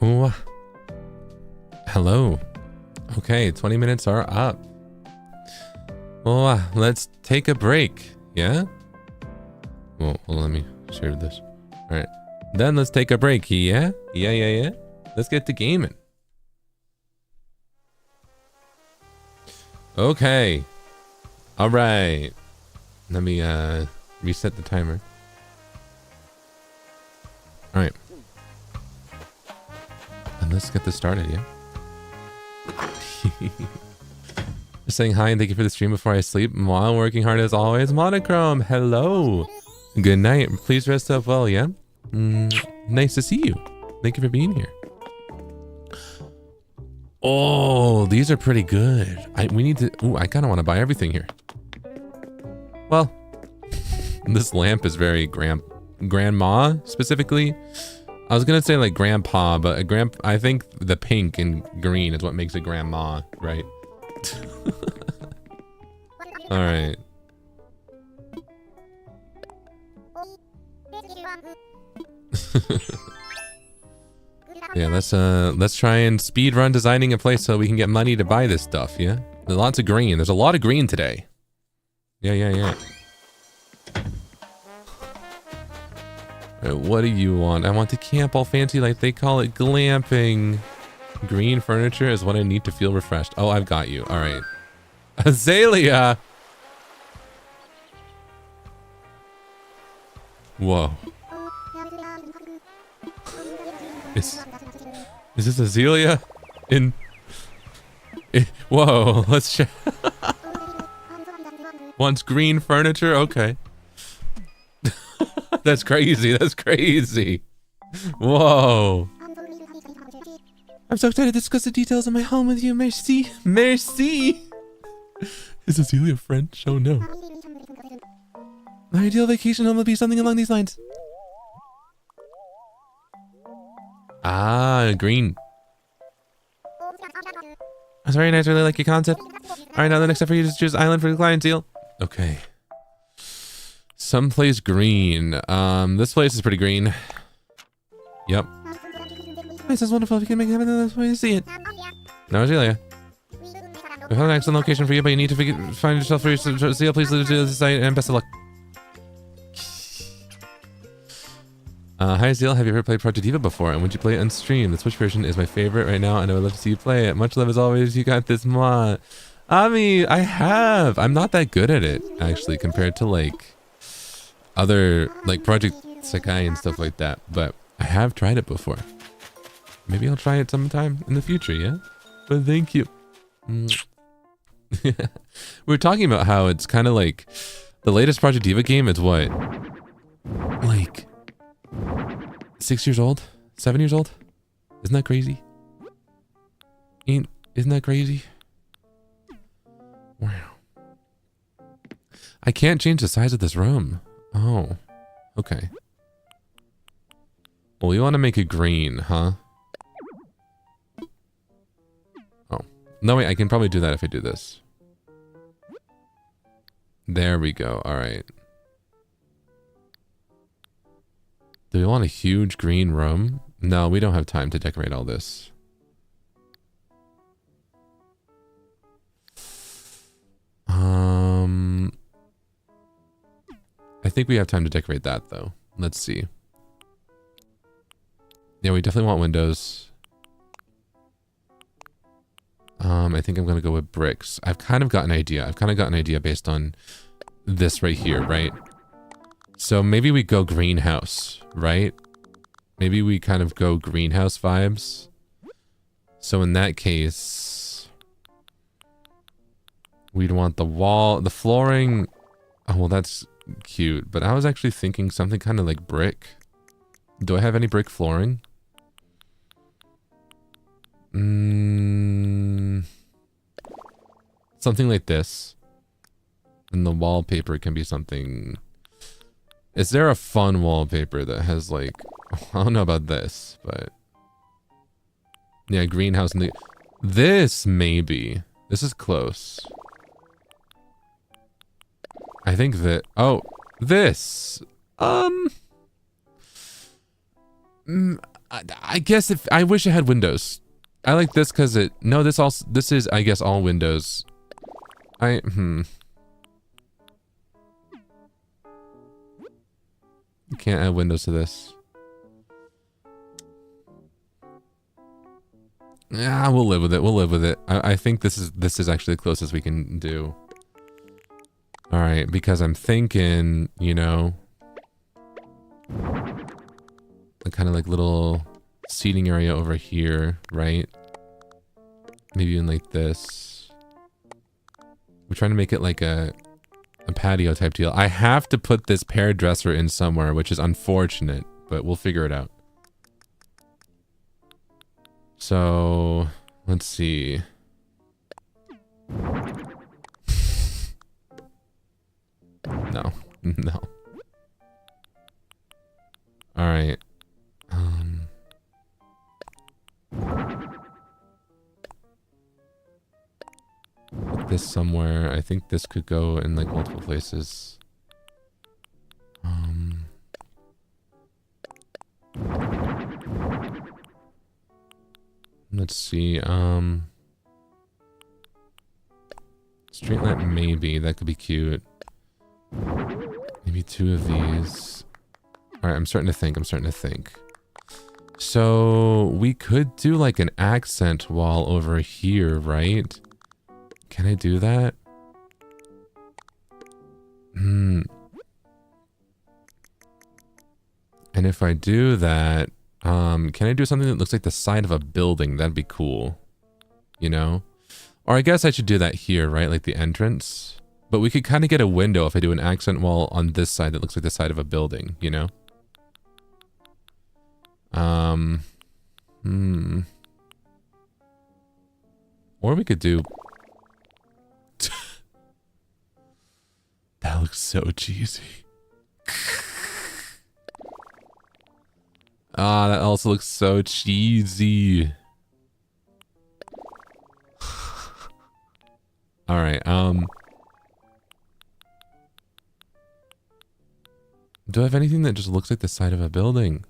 Ooh. Hello. Okay, 20 minutes are up. Well, let's take a break. Yeah? Well, let me share this. Alright. Then let's take a break. Yeah? Yeah. Let's get to gaming. Okay. Alright. Let me reset the timer. Alright. And let's get this started, yeah? Just saying hi and thank you for the stream before I sleep while working hard as always. Monochrome, hello. Good night. Please rest up well, yeah? Nice to see you. Thank you for being here. Oh, these are pretty good. We need to... Ooh, I kind of want to buy everything here. Well, this lamp is very grandma, specifically. I was going to say like grandpa, but I think the pink and green is what makes it grandma, right? All right. Yeah, let's try and speed run designing a place so we can get money to buy this stuff, yeah? There's lots of green. There's a lot of green today. Yeah. Alright, what do you want? I want to camp all fancy like they call it glamping. Green furniture is what I need to feel refreshed. Oh, I've got you. Alright. Azalea! Whoa. Is this Azalea? Whoa, let's check. Wants green furniture? Okay. That's crazy. That's crazy. Whoa. I'm so excited to discuss the details of my home with you. Merci. Merci. Is Azalea French? Oh no. My ideal vacation home will be something along these lines. Ah, green. That's very nice. Really like your concept. Alright, now the next step for you is to choose island for the client, Zeal. Okay. Someplace green. This place is pretty green. Yep. This is wonderful. If you can make it happen, that's why you see it. No, Azalea. We found an excellent location for you, but you need to find yourself for your Zeal. Please leave the site and best of luck. Hi Zeal, have you ever played Project Diva before? And would you play it on stream? The Switch version is my favorite right now, and I would love to see you play it. Much love as always. You got this mod. I mean, I have. I'm not that good at it, actually, compared to like other like Project Sakai and stuff like that. But I have tried it before. Maybe I'll try it sometime in the future, yeah? But thank you. We were talking about how it's kind of like the latest Project Diva game is what? Like 6 years old? 7 years old? Isn't that crazy? Isn't that crazy? Wow. I can't change the size of this room. Oh, okay. Well, we want to make it green, huh? Oh, no wait, I can probably do that if I do this. There we go, all right. Do we want a huge green room? No, we don't have time to decorate all this. I think we have time to decorate that though. Let's see. Yeah, we definitely want windows. I think I'm gonna go with bricks. I've kind of got an idea. Based on this right here, right? So maybe we go greenhouse, right? Maybe we kind of go greenhouse vibes. So in that case, we'd want the flooring. Oh, well, that's cute. But I was actually thinking something kind of like brick. Do I have any brick flooring? Something like this. And the wallpaper can be something... Is there a fun wallpaper that has like... I don't know about this, but... Yeah, greenhouse and the... This, maybe. This is close. I think that... Oh, this! I guess if I wish it had windows. I like this because this is, I guess, all windows. You can't add windows to this. Yeah, we'll live with it. We'll live with it. I think this is actually the closest we can do. All right, because I'm thinking, you know, a kind of like little seating area over here, right? Maybe even like this. We're trying to make it like a patio type deal. I have to put this pear dresser in somewhere, which is unfortunate, but we'll figure it out. So, let's see. No. No. All right. Put this somewhere. I think this could go in like multiple places. Let's see. Street lamp, maybe. That could be cute. Maybe 2 of these. Alright, I'm starting to think. So, we could do like an accent wall over here, right? Can I do that? And if I do that, can I do something that looks like the side of a building? That'd be cool. You know? Or I guess I should do that here, right? Like the entrance. But we could kind of get a window if I do an accent wall on this side that looks like the side of a building, you know? Or we could do... That looks so cheesy. Ah, that also looks so cheesy. All right. Do I have anything that just looks like the side of a building?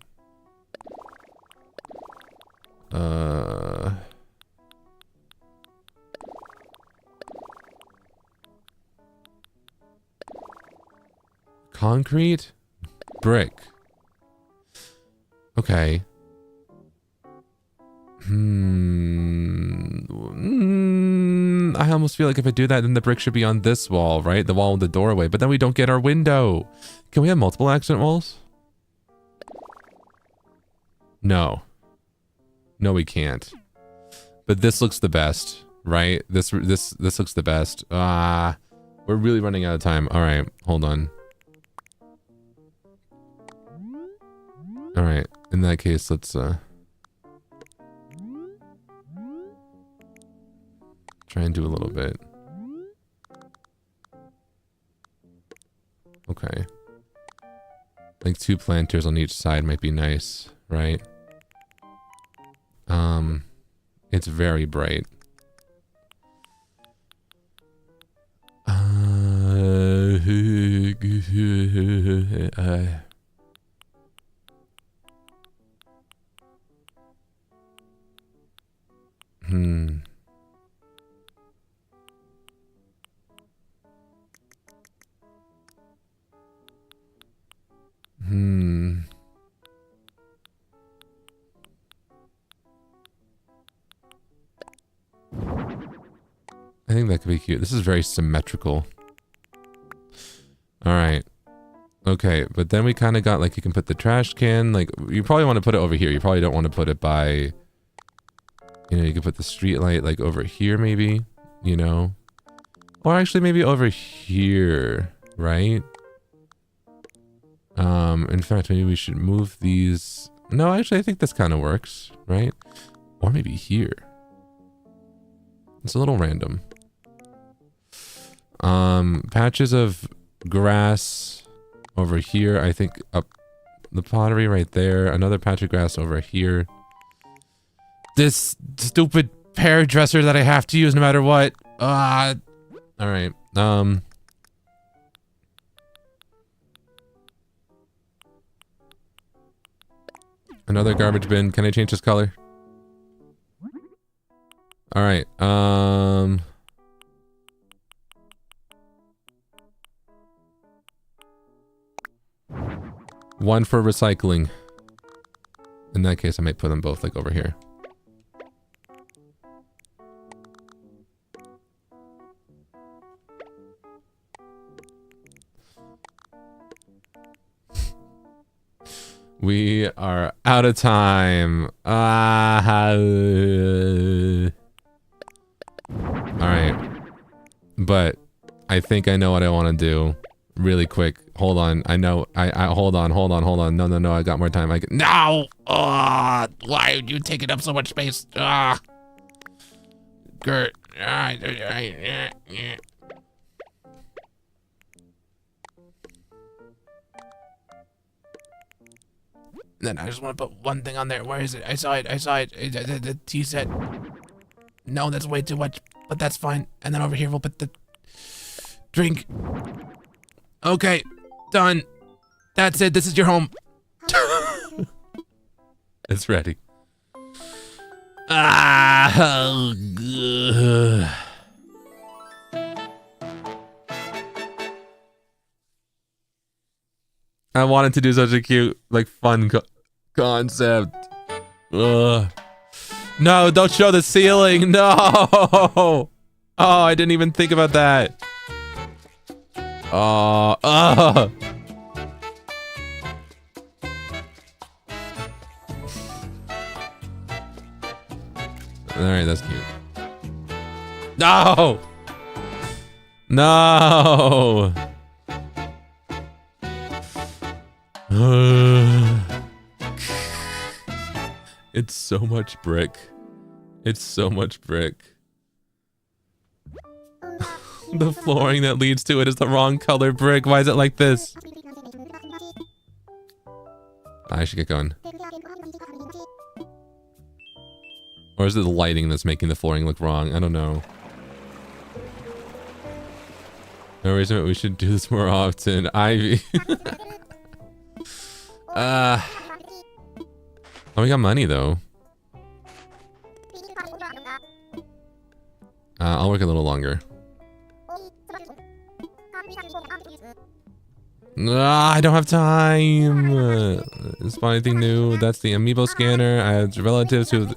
Concrete? Brick. Okay. I almost feel like if I do that, then the brick should be on this wall, right? The wall with the doorway. But then we don't get our window. Can we have multiple accent walls? No. No, we can't. But this looks the best, right? This looks the best. We're really running out of time. All right, hold on. All right, in that case, let's try and do a little bit. Okay. Like 2 planters on each side might be nice, right? It's very bright. I think that could be cute. This is very symmetrical. All right. Okay, but then we kind of got like you can put the trash can. Like you probably want to put it over here. You probably don't want to put it by. You know, you could put the street light like over here maybe. You know, or actually maybe over here, right? In fact, maybe we should move these. No, actually, I think this kind of works, right? Or maybe here. It's a little random. Patches of grass over here. I think up the pottery right there. Another patch of grass over here. This stupid pear dresser that I have to use no matter what. All right. And Another garbage bin. Can I change this color? All right. One for recycling. In that case, I might put them both like over here. We are out of time. Alright. But I think I know what I want to do. Really quick. Hold on. I know. Hold on. No. I got more time. No! Why would you taking up so much space? Gert. Then I just want to put one thing on there. Where is it? I saw it. The tea set. No, that's way too much, but that's fine. And then over here, we'll put the drink. Okay, done. That's it. This is your home. It's ready. I wanted to do such a cute, like, fun concept. Ugh. No, don't show the ceiling. No. Oh, I didn't even think about that. All right, that's cute. No. No. It's so much brick. It's so much brick. The flooring that leads to it is the wrong color brick. Why is it like this? I should get going. Or is it the lighting that's making the flooring look wrong? I don't know. No reason we should do this more often. Ivy. Oh, we got money though. I'll work a little longer. I don't have time. Spawn anything new? That's the amiibo scanner. I have relatives who.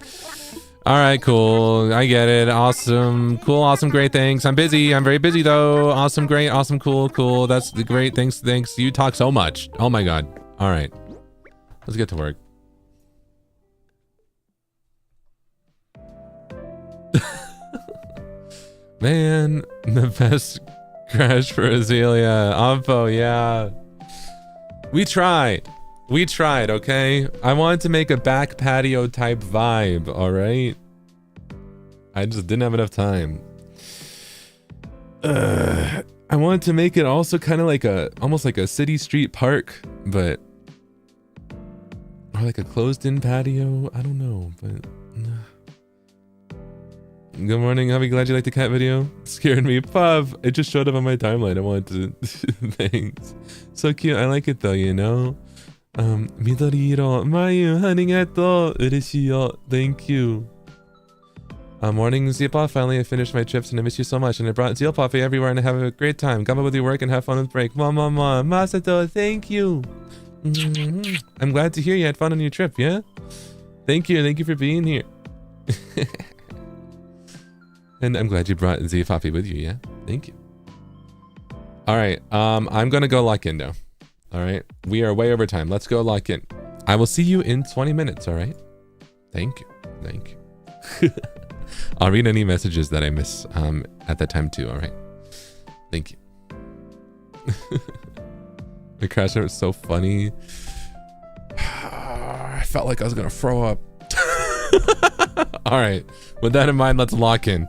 All right, cool. I get it. Awesome, cool, awesome, great. Thanks. I'm busy. I'm very busy though. Awesome, great, awesome, cool. That's the great. Thanks. You talk so much. Oh my god. All right, let's get to work. Man, the best crash for Azalea. Ovbo, yeah. We tried, okay? I wanted to make a back patio type vibe, alright? I just didn't have enough time. I wanted to make it also kind of like almost like a city street park, but... Or like a closed-in patio, I don't know, but... Good morning, I'll be glad you liked the cat video. It scared me. Puff! It just showed up on my timeline. I wanted to... Thanks. So cute. I like it though, you know? Midori-iro. Mayu, arigato. Ureshiyo. Thank you. Morning, Zeal Puff. Finally, I finished my trips and I miss you so much. And I brought Zeal Puffy everywhere and I have a great time. Gamba with your work and have fun with break. Mama. Masato, thank you. I'm glad to hear you had fun on your trip, yeah? Thank you. Thank you for being here. And I'm glad you brought Z Poppy with you, yeah? Thank you. All right, I'm gonna go lock in now. All right, we are way over time. Let's go lock in. I will see you in 20 minutes, all right? Thank you. I'll read any messages that I miss at that time too, all right? Thank you. The crash was so funny. I felt like I was gonna throw up. All right, with that in mind, let's lock in.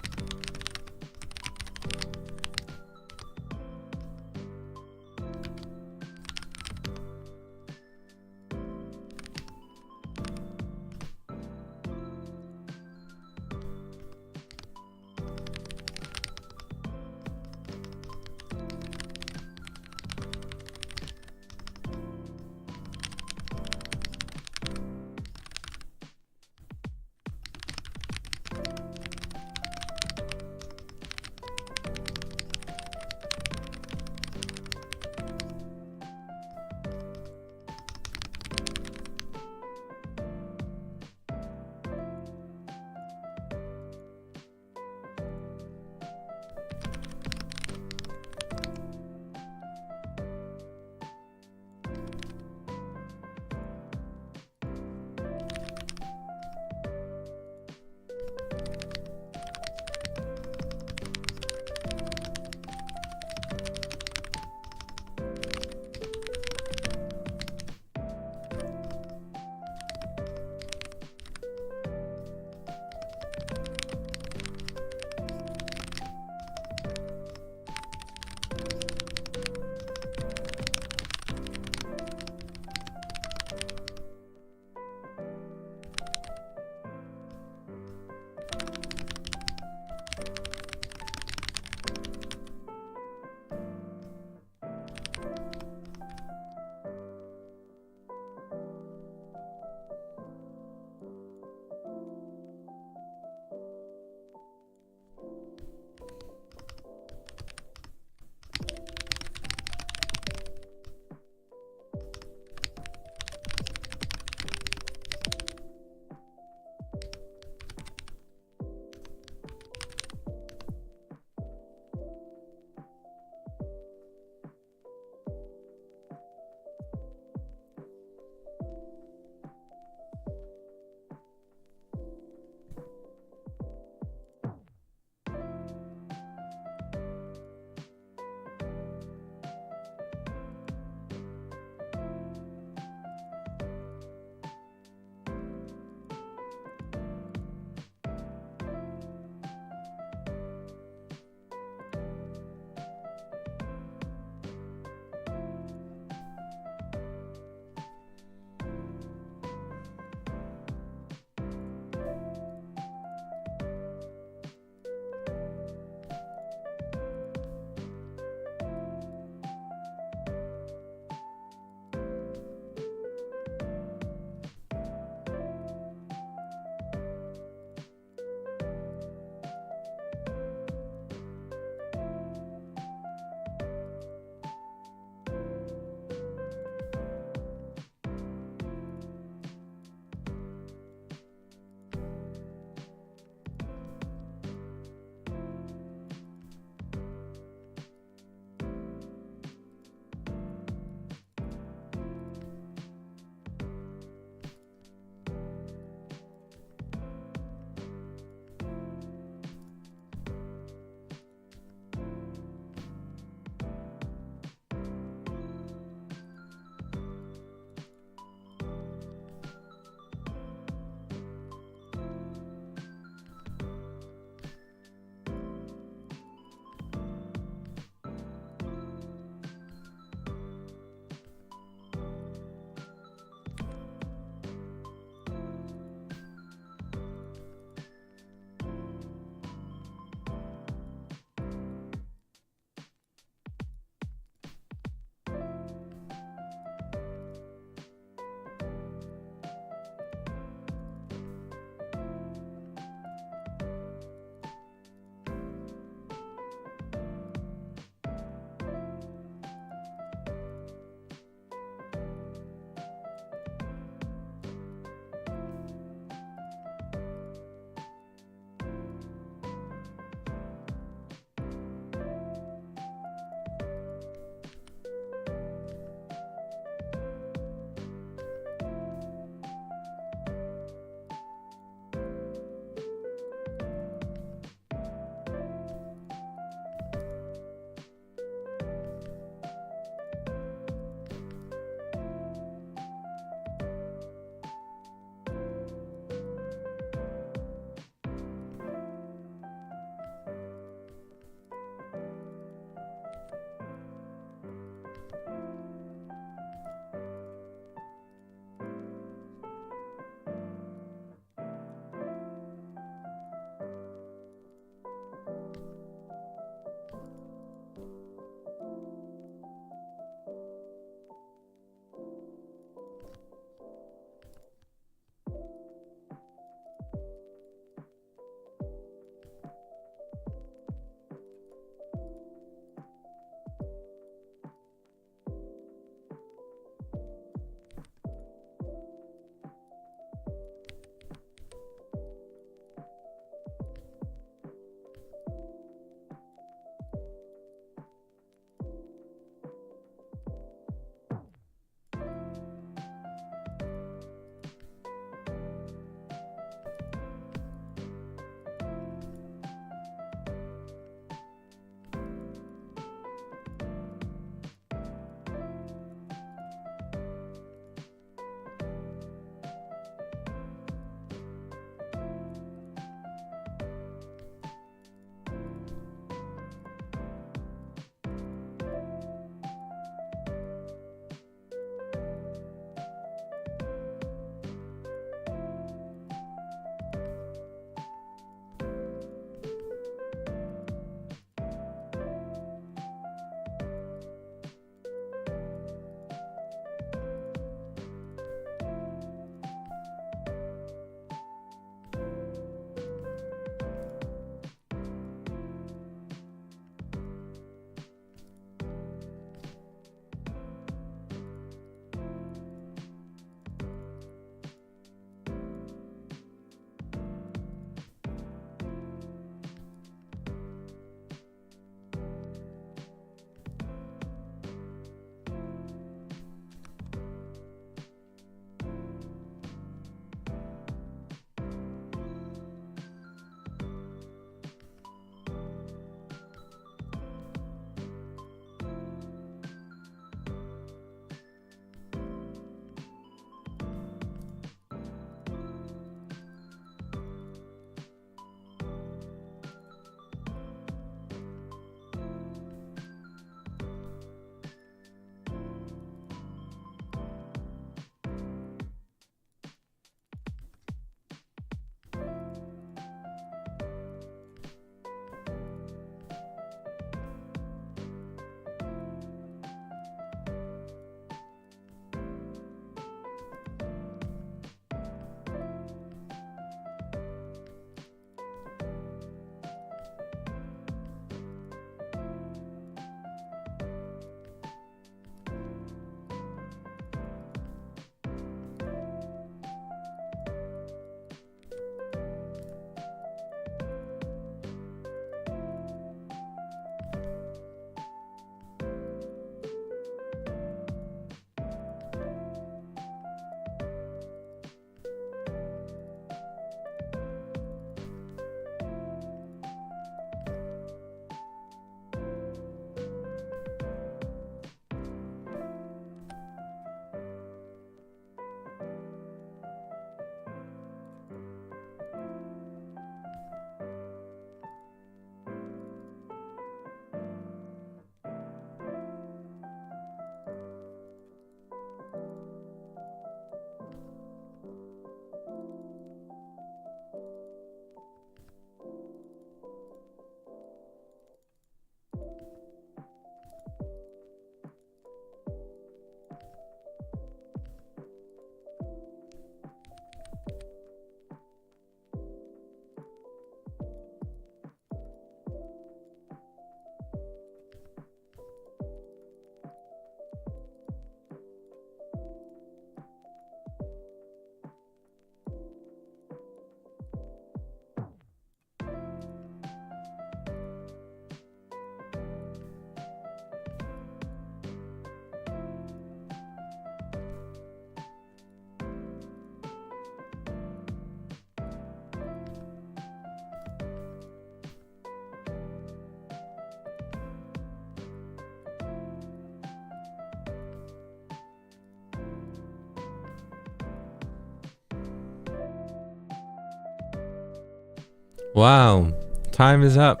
Wow. Time is up.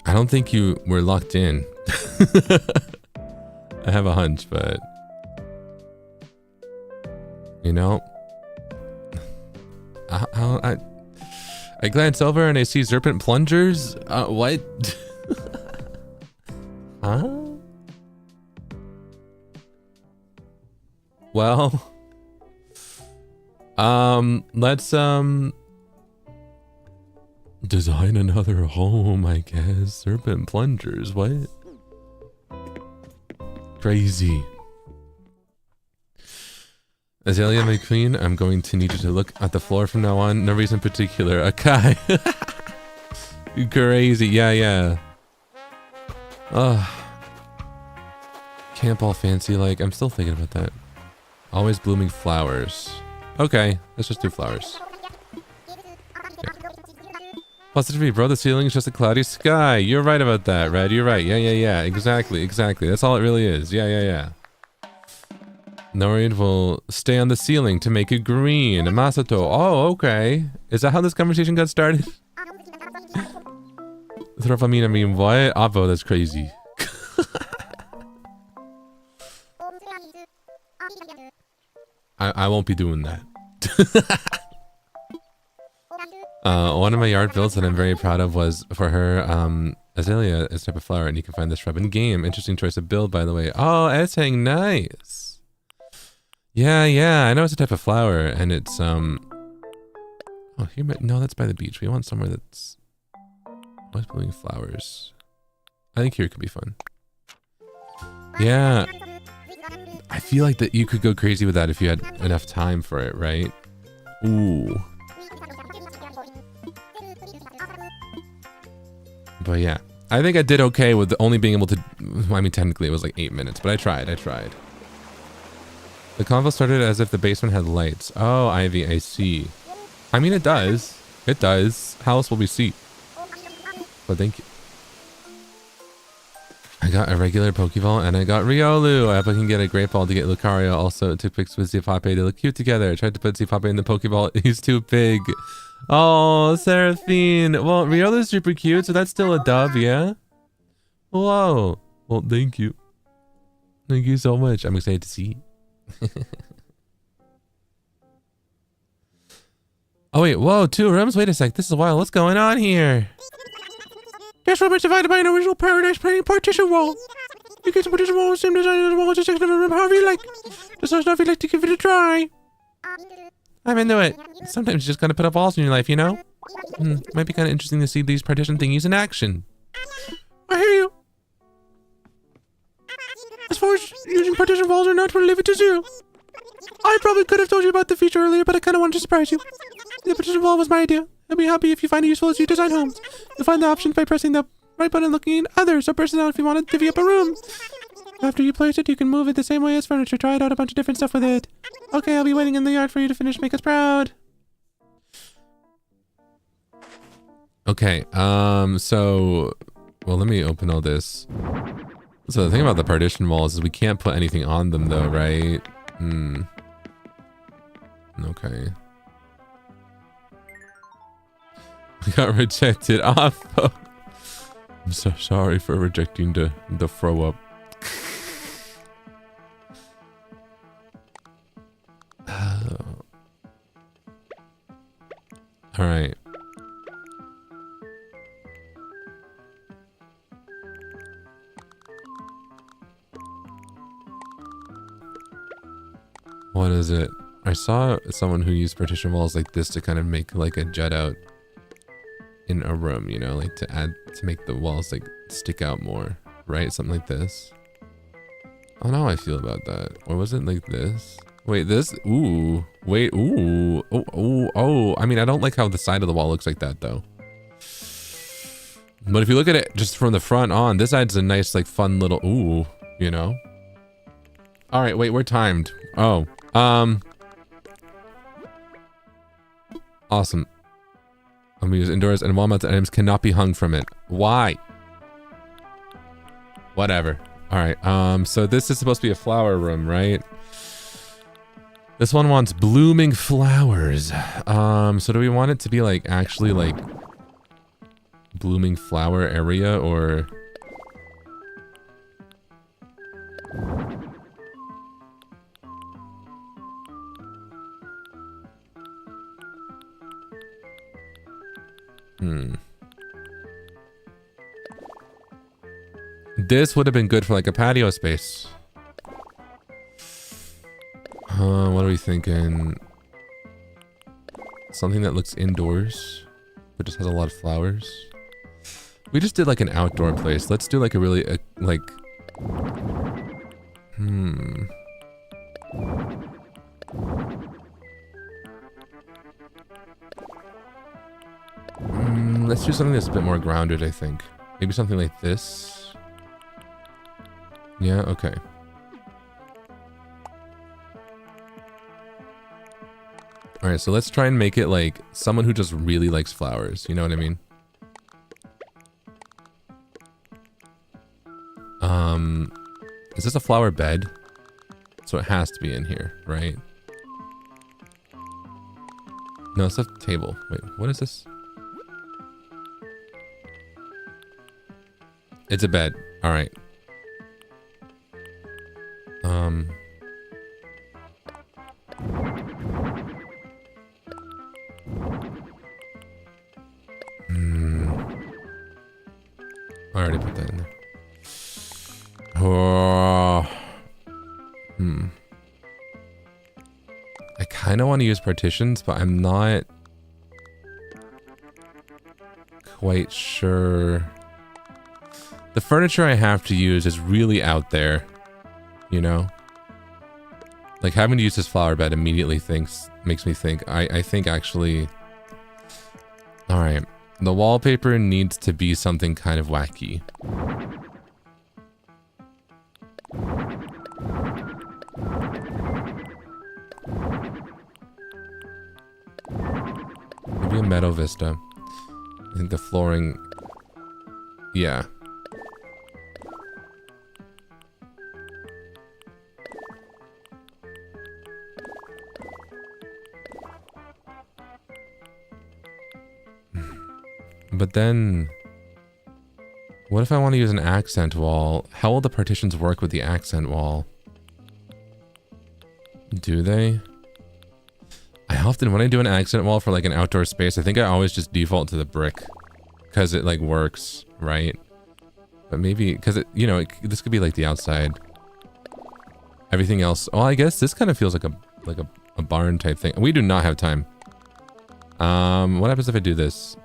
I don't think you were locked in. I have a hunch, but you know, I glance over and I see serpent plungers. What? Huh? Well, let's design another home, I guess. Serpent plungers, what? Crazy. Azalea, my queen, I'm going to need you to look at the floor from now on. No reason in particular. Okay. Crazy. Yeah. Ugh. Camp all fancy like. I'm still thinking about that. Always blooming flowers. Okay, let's just do flowers. Positivity, bro. The ceiling is just a cloudy sky. You're right about that, Red. You're right. Yeah. Exactly. That's all it really is. Yeah. Noreen will stay on the ceiling to make it green. Masato. Oh, okay. Is that how this conversation got started? I mean, what? Avo, that's crazy. I won't be doing that. One of my yard builds that I'm very proud of was for her, Azalea is type of flower, and you can find this shrub in game. Interesting choice of build, by the way. Oh, Essang, nice. Yeah, I know it's a type of flower, and it's, oh, here, no, that's by the beach. We want somewhere that's always blooming flowers. I think here could be fun. Yeah. I feel like that you could go crazy with that if you had enough time for it, right? Ooh. But yeah, I think I did okay with only being able to, I mean, technically it was like 8 minutes, but I tried. The convo started as if the basement had lights. Oh, Ivy, I see. I mean, it does. How else will we see? But thank you. I got a regular Pokeball and I got Riolu. I hope I can get a Great Ball to get Lucario. Also, took pics with Zipape. They look cute together. I tried to put Zipape in the Pokeball. He's too big. Oh, Seraphine. Well, Riolu's super cute, so that's still a dub, yeah? Whoa. Well, thank you. Thank you so much. I'm excited to see. Oh, wait. Whoa, 2 rooms? Wait a sec. This is wild. What's going on here? This room is divided by an original Paradise Planning partition wall. You get some partition wall, same design as the wall, just section of a room, however you like. Just let us know if you'd like to give it a try. I'm into it. Sometimes you just gotta put up walls in your life, you know? Might be kind of interesting to see these partition thingies in action. I hear you. As far as using partition walls or not, we'll leave it to Zeal. I probably could have told you about the feature earlier, but I kind of wanted to surprise you. The partition wall was my idea. I'll be happy if you find it useful as you design homes. You'll find the options by pressing the right button and looking in others, or press it down if you want to divvy up a room. After you place it, you can move it the same way as furniture. Try it out a bunch of different stuff with it. Okay, I'll be waiting in the yard for you to finish. Make us proud. Okay, so... Well, let me open all this. So the thing about the partition walls is we can't put anything on them though, right? Okay. We got rejected off. I'm so sorry for rejecting the throw up. All right. What is it? I saw someone who used partition walls like this to kind of make like a jut out in a room, you know, like to make the walls like stick out more, right? Something like this. I don't know how I feel about that. Or was it like this? Wait, this? Ooh. Wait, ooh. Oh. I mean, I don't like how the side of the wall looks like that though. But if you look at it just from the front on, this side's a nice like fun little ooh, you know? All right, wait, we're timed. Oh. Awesome. I'm gonna use indoors and wall-mounted items cannot be hung from it. Why? Whatever. All right. So this is supposed to be a flower room, right? This one wants blooming flowers. So do we want it to be like actually like blooming flower area or? This would have been good for like a patio space. What are we thinking? Something that looks indoors, but just has a lot of flowers. We just did like an outdoor place. Let's do like a really like. Let's do something that's a bit more grounded, I think. Maybe something like this. Yeah, okay. Alright, so let's try and make it like someone who just really likes flowers. You know what I mean? Is this a flower bed? So it has to be in here, right? No, it's a table. Wait, what is this? It's a bed. Alright. I already put that in there. Oh. I kind of want to use partitions, but I'm not quite sure. The furniture I have to use is really out there, you know? Like having to use this flower bed immediately makes me think, I think actually, all right, the wallpaper needs to be something kind of wacky. Maybe a meadow vista. I think the flooring, yeah. But then, what if I want to use an accent wall? How will the partitions work with the accent wall? Do they? I often, when I do an accent wall for like an outdoor space, I think I always just default to the brick. Because it like works, right? But maybe, because it, you know, this could be like the outside. Everything else, oh, I guess this kind of feels like a barn type thing. We do not have time. What happens if I do this?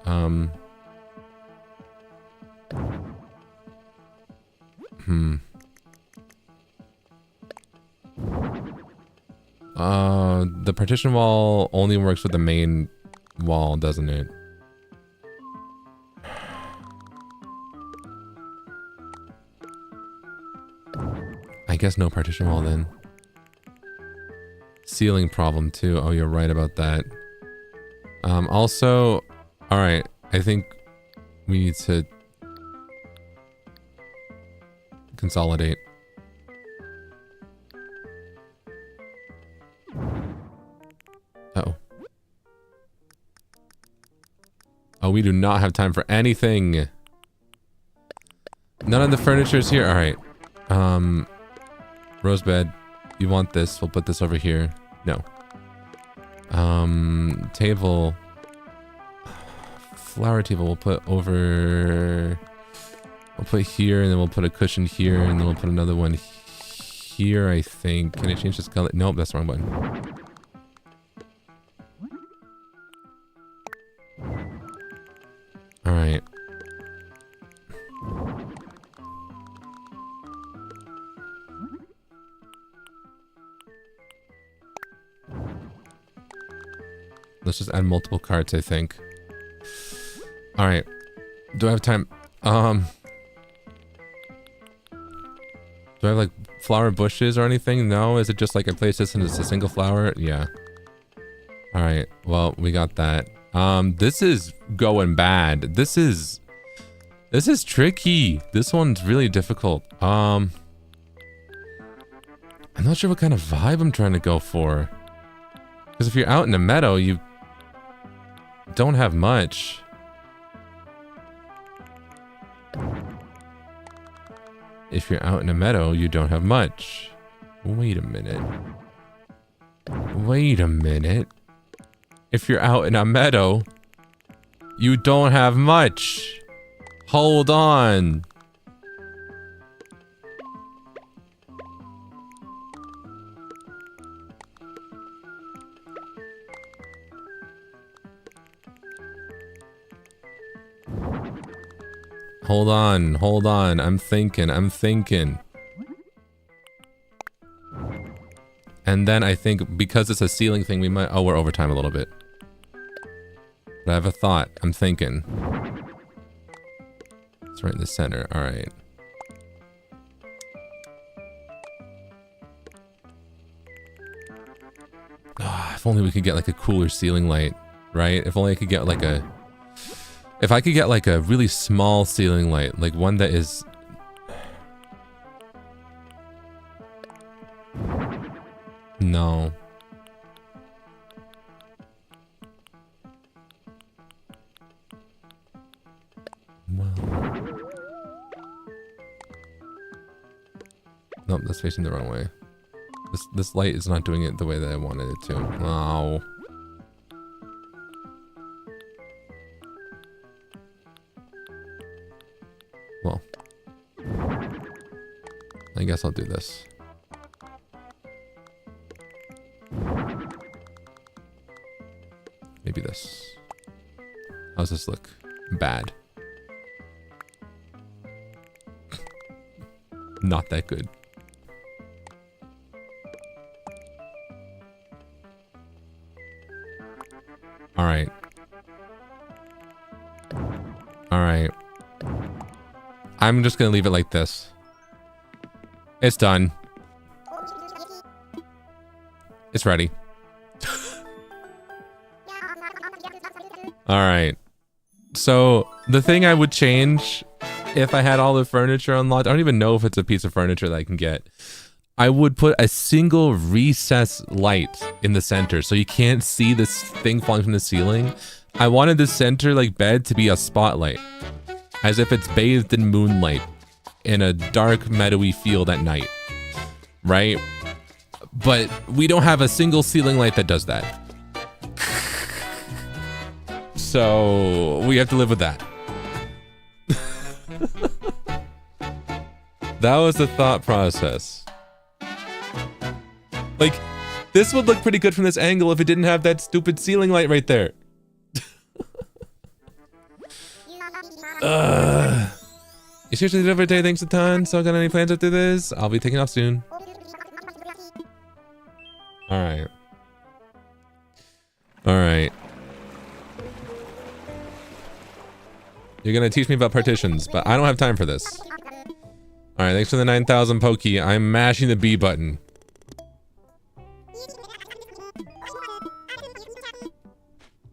The partition wall only works with the main wall, doesn't it? I guess no partition wall then. Ceiling problem too. Oh, you're right about that. Also, all right, I think we need to consolidate. Uh-oh. Oh, we do not have time for anything. None of the furniture is here. All right. Rose bed. You want this? We'll put this over here. No. Table. Flower table we'll put over. We'll put here, and then we'll put a cushion here, and then we'll put another one here, I think. Can I change this color? Nope, that's the wrong button. Alright. Let's just add multiple carts, I think. Alright. Do I have time? Do I have like flower bushes or anything? No? Is it just like I place this and it's a single flower? Yeah. Alright, well, we got that. This is going bad. This is tricky. This one's really difficult. I'm not sure what kind of vibe I'm trying to go for. Because if you're out in a meadow, you don't have much. If you're out in a meadow, you don't have much. Wait a minute. Wait a minute. If you're out in a meadow, you don't have much. Hold on. Hold on, hold on. I'm thinking. And then I think because it's a ceiling thing, we might... Oh, we're over time a little bit. But I have a thought. I'm thinking. It's right in the center. All right. Oh, if only we could get like a cooler ceiling light, right? If only I could get like a... If I could get like a really small ceiling light, like one that is... No. Well. Nope, that's facing the wrong way. This light is not doing it the way that I wanted it to. Oh. Well. I guess I'll do this. Maybe this. How's this look? Bad. Not that good. All right. All right. I'm just gonna leave it like this. It's done. It's ready. All right. So the thing I would change if I had all the furniture unlocked, I don't even know if it's a piece of furniture that I can get. I would put a single recess light in the center so you can't see this thing falling from the ceiling. I wanted the center like bed to be a spotlight, as if it's bathed in moonlight in a dark meadowy field at night, right? But we don't have a single ceiling light that does that. So we have to live with that. That was the thought process. Like, this would look pretty good from this angle if it didn't have that stupid ceiling light right there. You seriously did every day, thanks a ton. So got any plans after this? I'll be taking off soon. Alright. Alright. You're gonna teach me about partitions, but I don't have time for this. Alright, thanks for the 9,000 Pokey. I'm mashing the B button.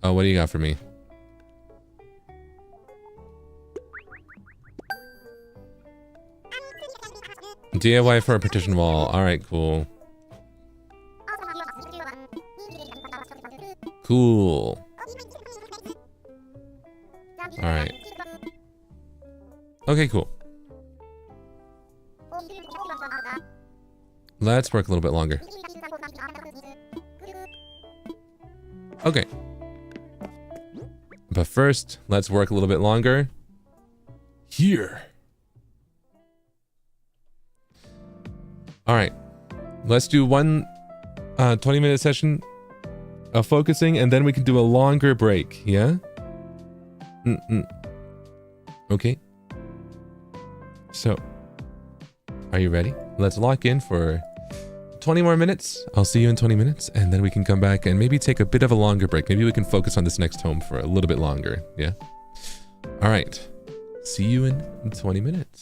Oh, what do you got for me? DIY for a partition wall. Alright, cool. Cool. Alright. Okay, cool. Let's work a little bit longer. Okay. But first, let's work a little bit longer. Here. Alright. Let's do one 20-minute session of focusing, and then we can do a longer break, yeah? Okay. So, are you ready? Let's lock in for 20 more minutes. I'll see you in 20 minutes, and then we can come back and maybe take a bit of a longer break. Maybe we can focus on this next home for a little bit longer, yeah? All right. See you in 20 minutes.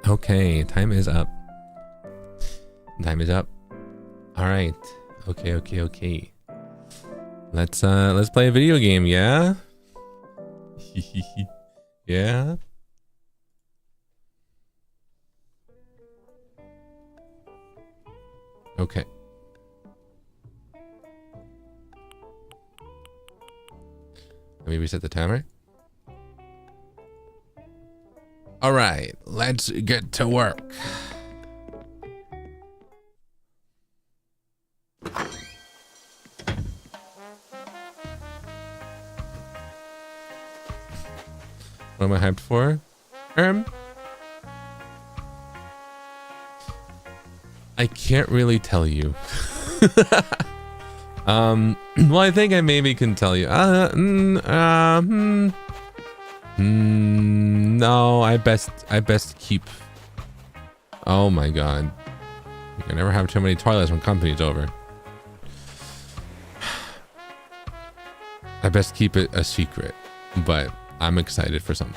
Okay, time is up. Time is up. All right. Okay. Let's play a video game, yeah? Yeah. Okay. Let me reset the timer. All right, let's get to work. What am I hyped for? I can't really tell you. Well, I think I maybe can tell you. No, I best keep. Oh my god. You can never have too many toilets when company's over. I best keep it a secret, but I'm excited for something.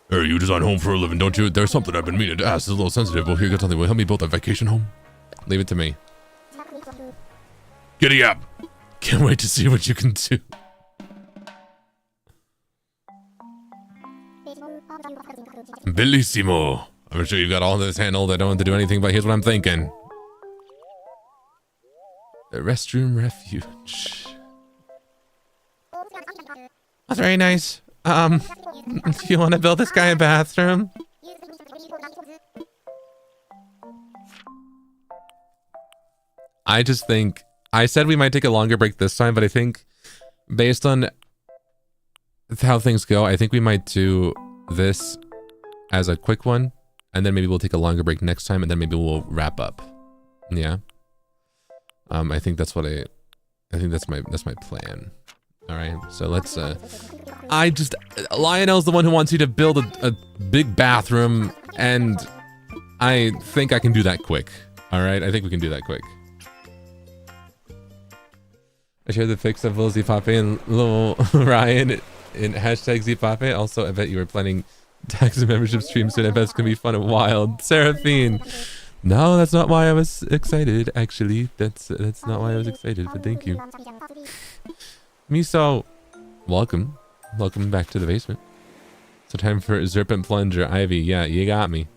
Hey, you design home for a living, don't you? There's something I've been meaning to ask. It's a little sensitive, but here you got something. Will you help me build a vacation home? Leave it to me. Giddy up! Can't wait to see what you can do. Bellissimo! I'm sure you've got all this handled. I don't have to do anything, but here's what I'm thinking. The restroom refuge. That's very nice. Do you want to build this guy a bathroom? I just think, I said we might take a longer break this time, but I think based on how things go, I think we might do this as a quick one, and then maybe we'll take a longer break next time, and then maybe we'll wrap up. Yeah. I think that's what I think that's my plan. All right, so let's Lionel's the one who wants you to build a big bathroom, and I think I can do that quick. All right, I think we can do that quick. I shared the pics of Lil Zipape and Lil Ryan in hashtag Zipape. Also, I bet you were planning tax and membership stream soon. I bet it's gonna be fun and wild. Seraphine. No, that's not why I was excited, actually. That's not why I was excited, but thank you. Miso, welcome. Welcome back to the basement. So time for Serpent Plunger. Ivy, yeah, you got me.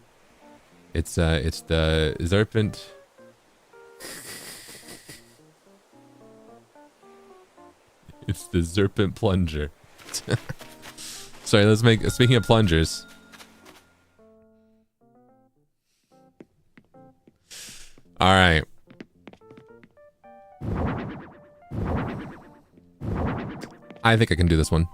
It's the Serpent... It's the Serpent Plunger. Sorry, let's make... Speaking of plungers... All right. I think I can do this one.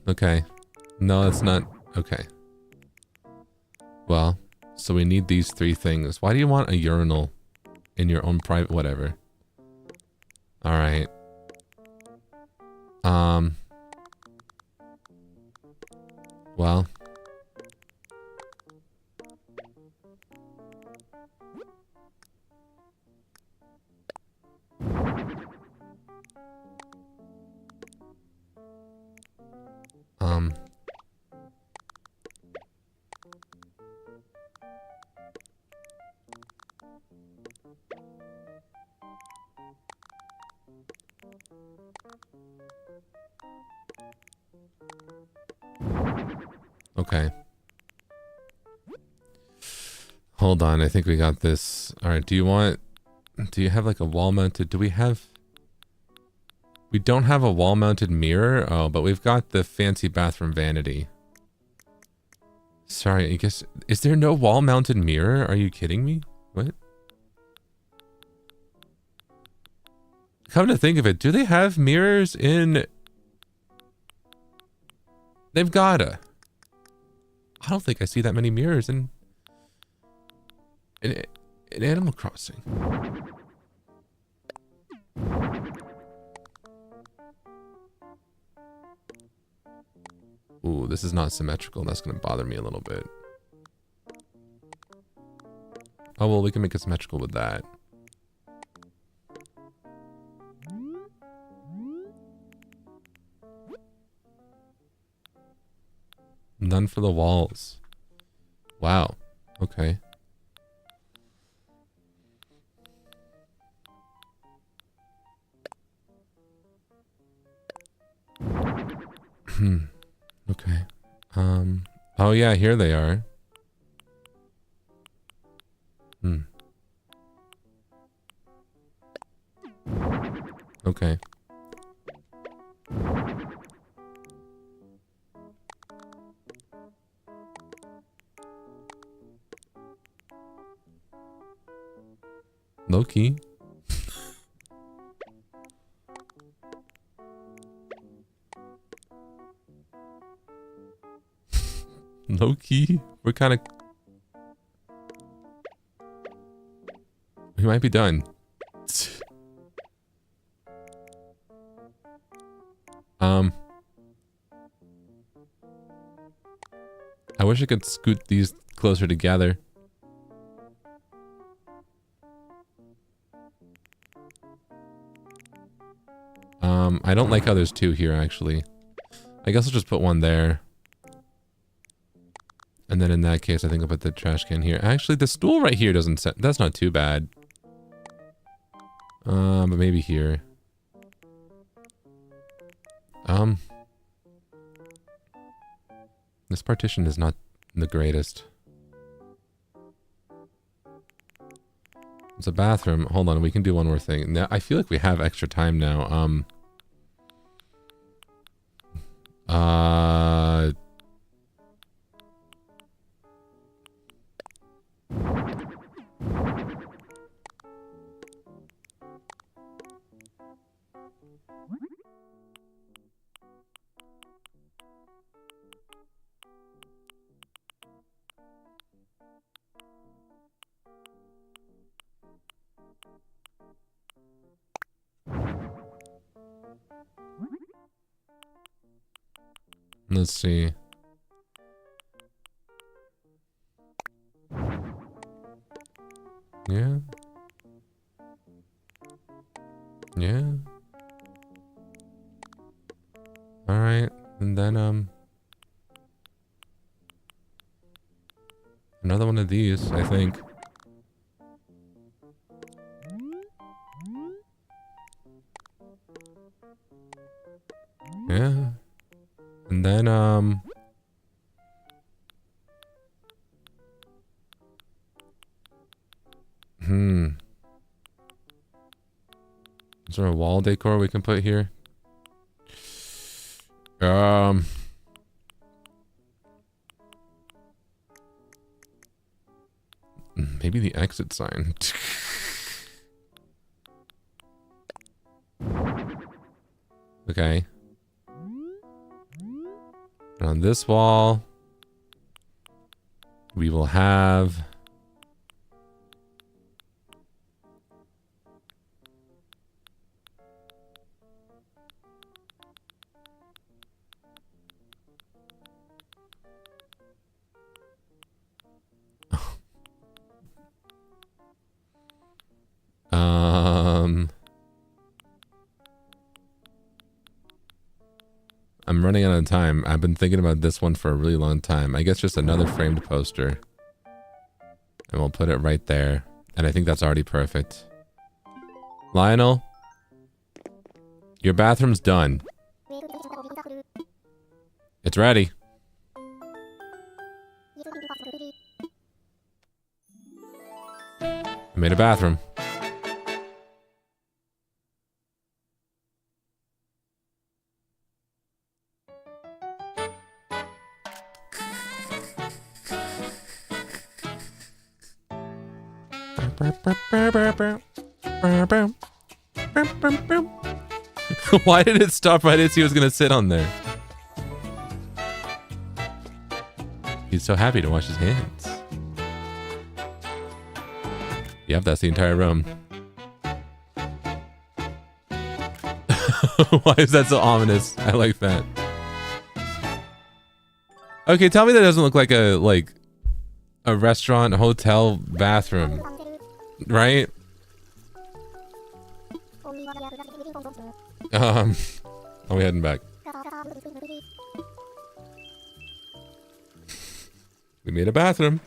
Okay. No, it's not. Okay. Well, so we need these three things. Why do you want a urinal in your own private... Whatever. Alright. Well. Okay. Hold on, I think we got this. Alright, do you have like a wall-mounted... Do we have... We don't have a wall-mounted mirror? Oh, but we've got the fancy bathroom vanity. Sorry, I guess... Is there no wall-mounted mirror? Are you kidding me? What? Come to think of it, do they have mirrors in... They've gotta. I don't think I see that many mirrors in Animal Crossing. Ooh, this is not symmetrical. That's gonna bother me a little bit. Oh, well, we can make it symmetrical with that. None for the walls. Wow. Okay. Okay. Oh yeah, here they are. Okay. Low key. Low key? We're kind of... We might be done. I wish I could scoot these closer together. I don't like how there's two here, actually. I guess I'll just put one there. And then in that case, I think I'll put the trash can here. Actually, the stool right here doesn't set... That's not too bad. But maybe here. This partition is not the greatest. It's a bathroom. Hold on, we can do one more thing. Now, I feel like we have extra time now. Let's see. Yeah. Yeah. All right. And then, another one of these, I think. Yeah. And then, is there a wall decor we can put here? Maybe the exit sign. Okay. And on this wall, we will have I'm running out of time. I've been thinking about this one for a really long time. I guess just another framed poster. And we'll put it right there. And I think that's already perfect. Lionel? Your bathroom's done. It's ready. I made a bathroom. Why did it stop right as he was gonna sit on there? He's so happy to wash his hands. Yep, that's the entire room. Why is that so ominous? I like that. Okay, tell me that doesn't look like a restaurant, hotel, bathroom, right? Are we heading back? We made a bathroom.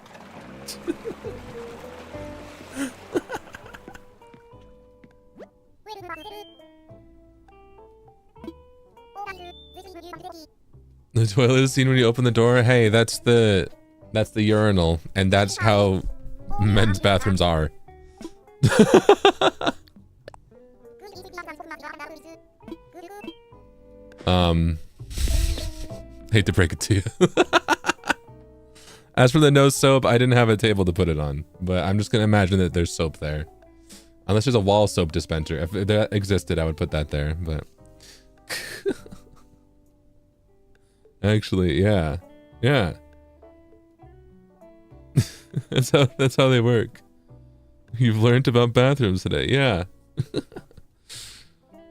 The toilet is seen when you open the door. Hey, that's the urinal, and that's how men's bathrooms are. Hate to break it to you. As for the no soap, I didn't have a table to put it on, but I'm just gonna imagine that there's soap there. Unless there's a wall soap dispenser. If that existed, I would put that there, but... Actually, yeah. Yeah. That's how they work. You've learned about bathrooms today, yeah.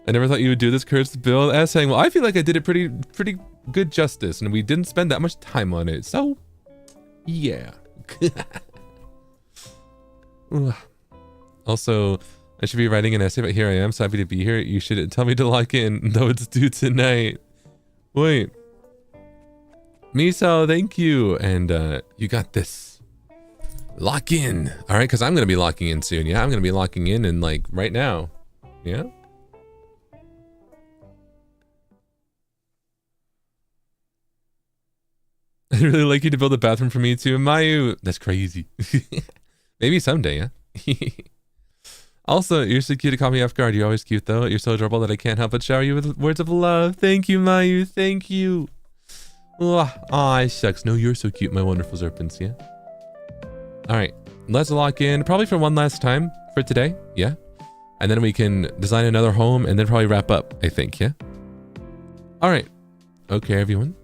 I never thought you would do this, Kurt's build essay. Well, I feel like I did it pretty good justice, and we didn't spend that much time on it, so yeah. Also, I should be writing an essay, but here I am, so happy to be here. You should tell me to lock in, though it's due tonight. Wait. Miso, thank you. And you got this. Lock in. All right, because I'm going to be locking in soon. Yeah, I'm going to be locking in and like right now. Yeah. I'd really like you to build a bathroom for me too. Mayu, that's crazy. Maybe someday, yeah. Also, you're so cute to call me off guard. You're always cute though. You're so adorable that I can't help but shower you with words of love. Thank you, Mayu. Thank you. Aw, shucks. No, you're so cute, my wonderful serpents, yeah? Alright, let's lock in, probably for one last time for today, yeah? And then we can design another home and then probably wrap up, I think, yeah? Alright. Okay, everyone.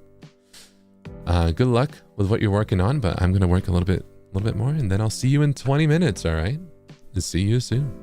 Good luck with what you're working on, but I'm gonna work a little bit more, and then I'll see you in 20 minutes, alright? See you soon.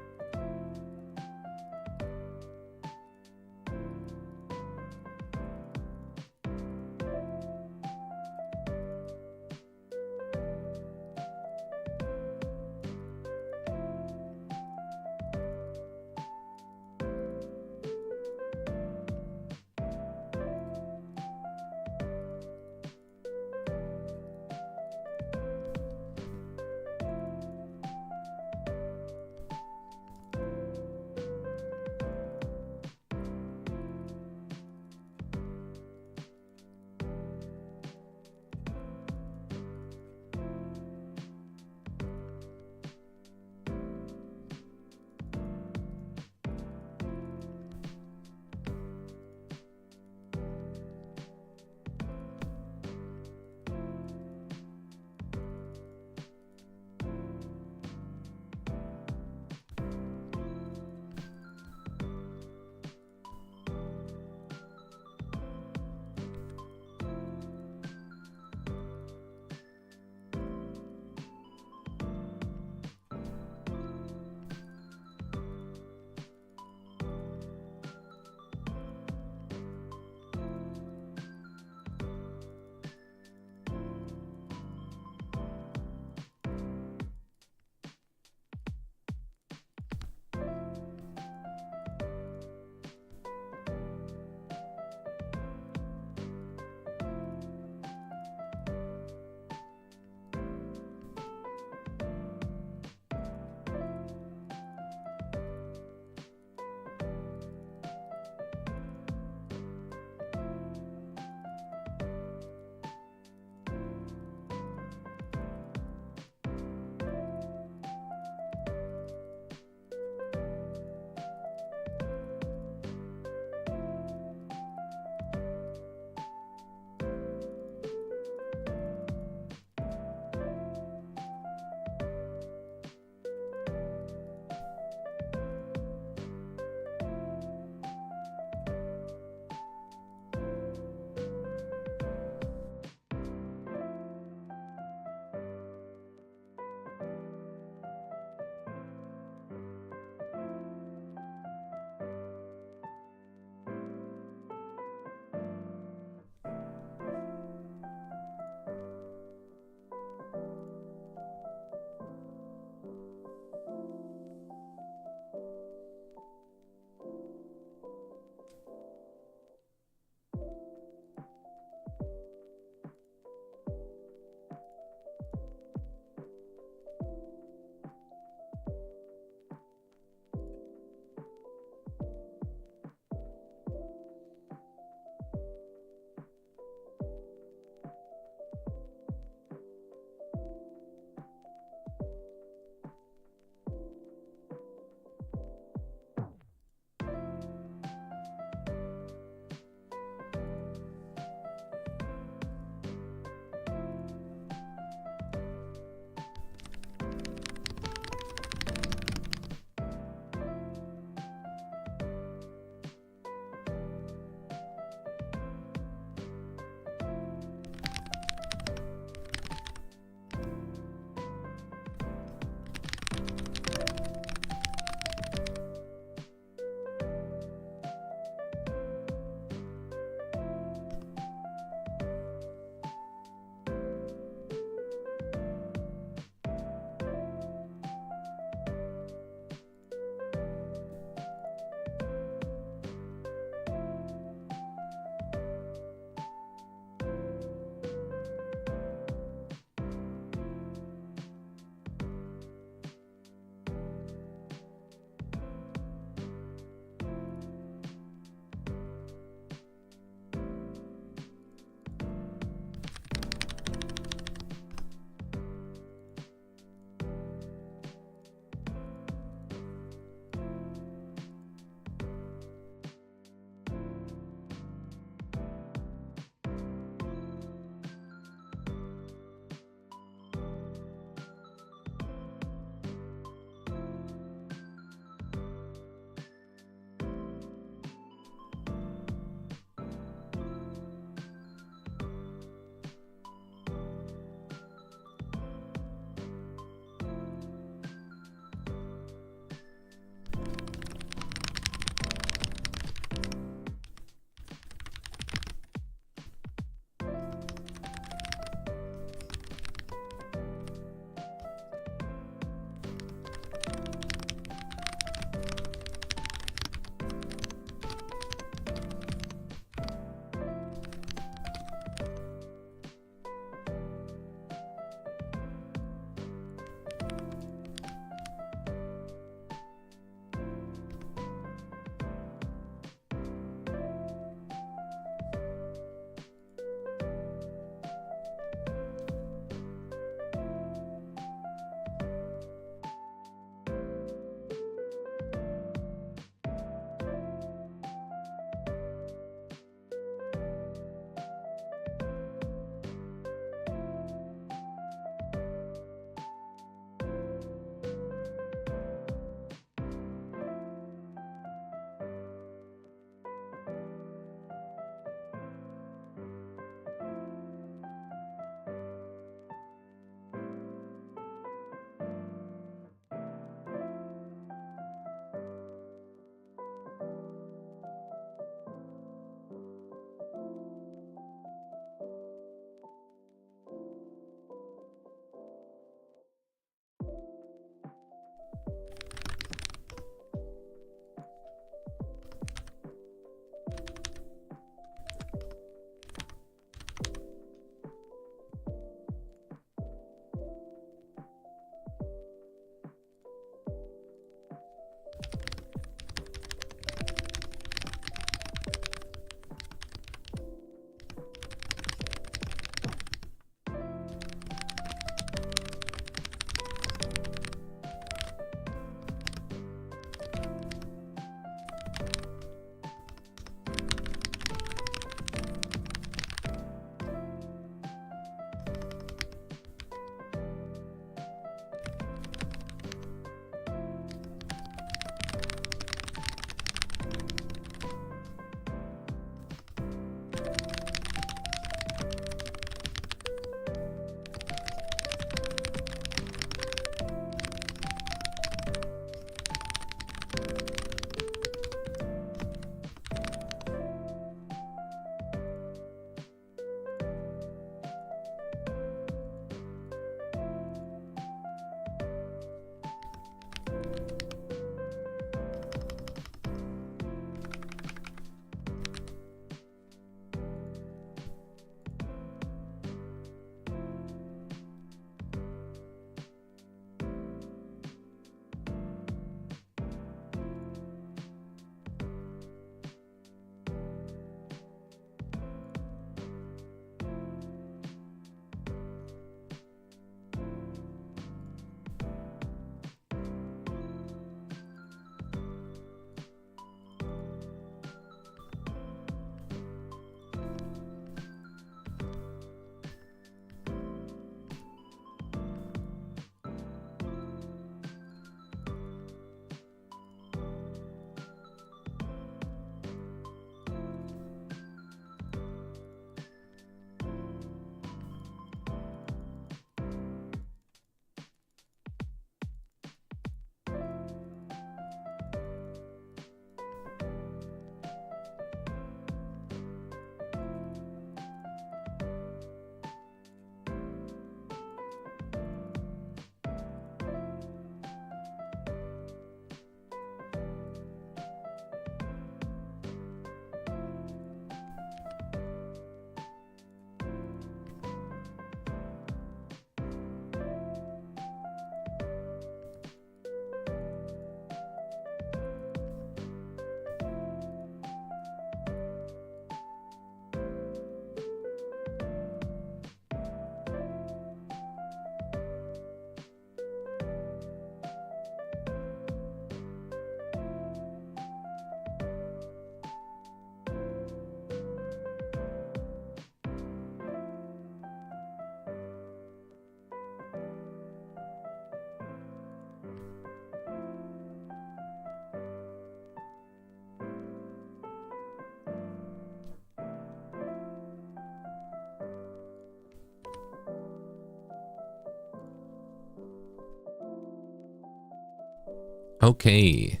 Okay.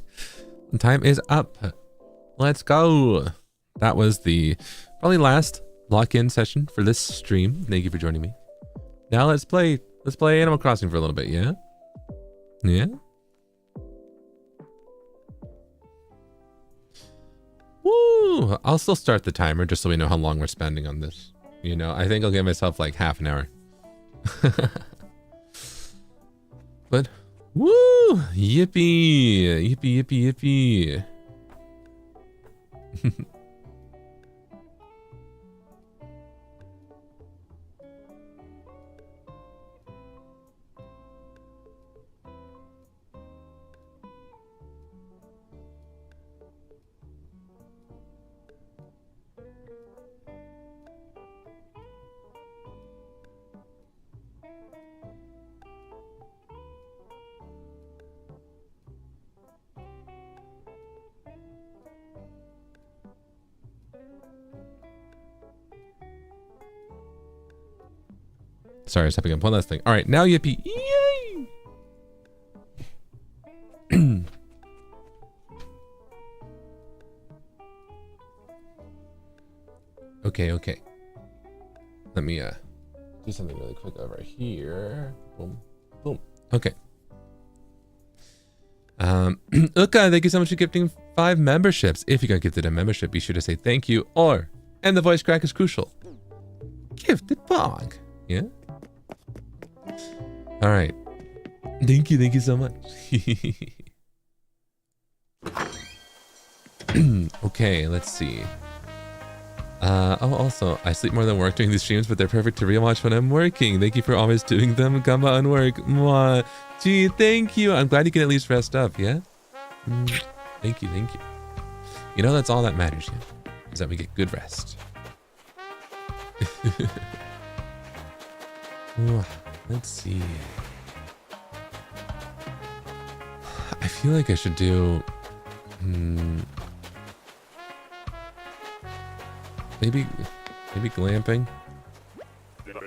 Time is up. Let's go. That was the probably last lock-in session for this stream. Thank you for joining me. Now let's play Animal Crossing for a little bit, yeah? Yeah? Woo! I'll still start the timer just so we know how long we're spending on this. You know, I think I'll give myself like half an hour. But, woo! Yippee! Yippee, yippee, yippee. Sorry, I was having one last thing. All right, now yippee. Yay! Okay. Let me do something really quick over here. Boom, boom. Okay. Uka, thank you so much for gifting 5 memberships. If you got gifted a membership, be sure to say thank you and the voice crack is crucial. Gifted bog. Yeah? All right. Thank you so much. Okay, let's see. Also, I sleep more than work during these streams, but they're perfect to rewatch when I'm working. Thank you for always doing them. Gamba on work. Mwah. Gee, thank you. I'm glad you can at least rest up, yeah? Thank you. You know, that's all that matters, yeah? Is that we get good rest. Let's see. I feel like I should do... Maybe glamping?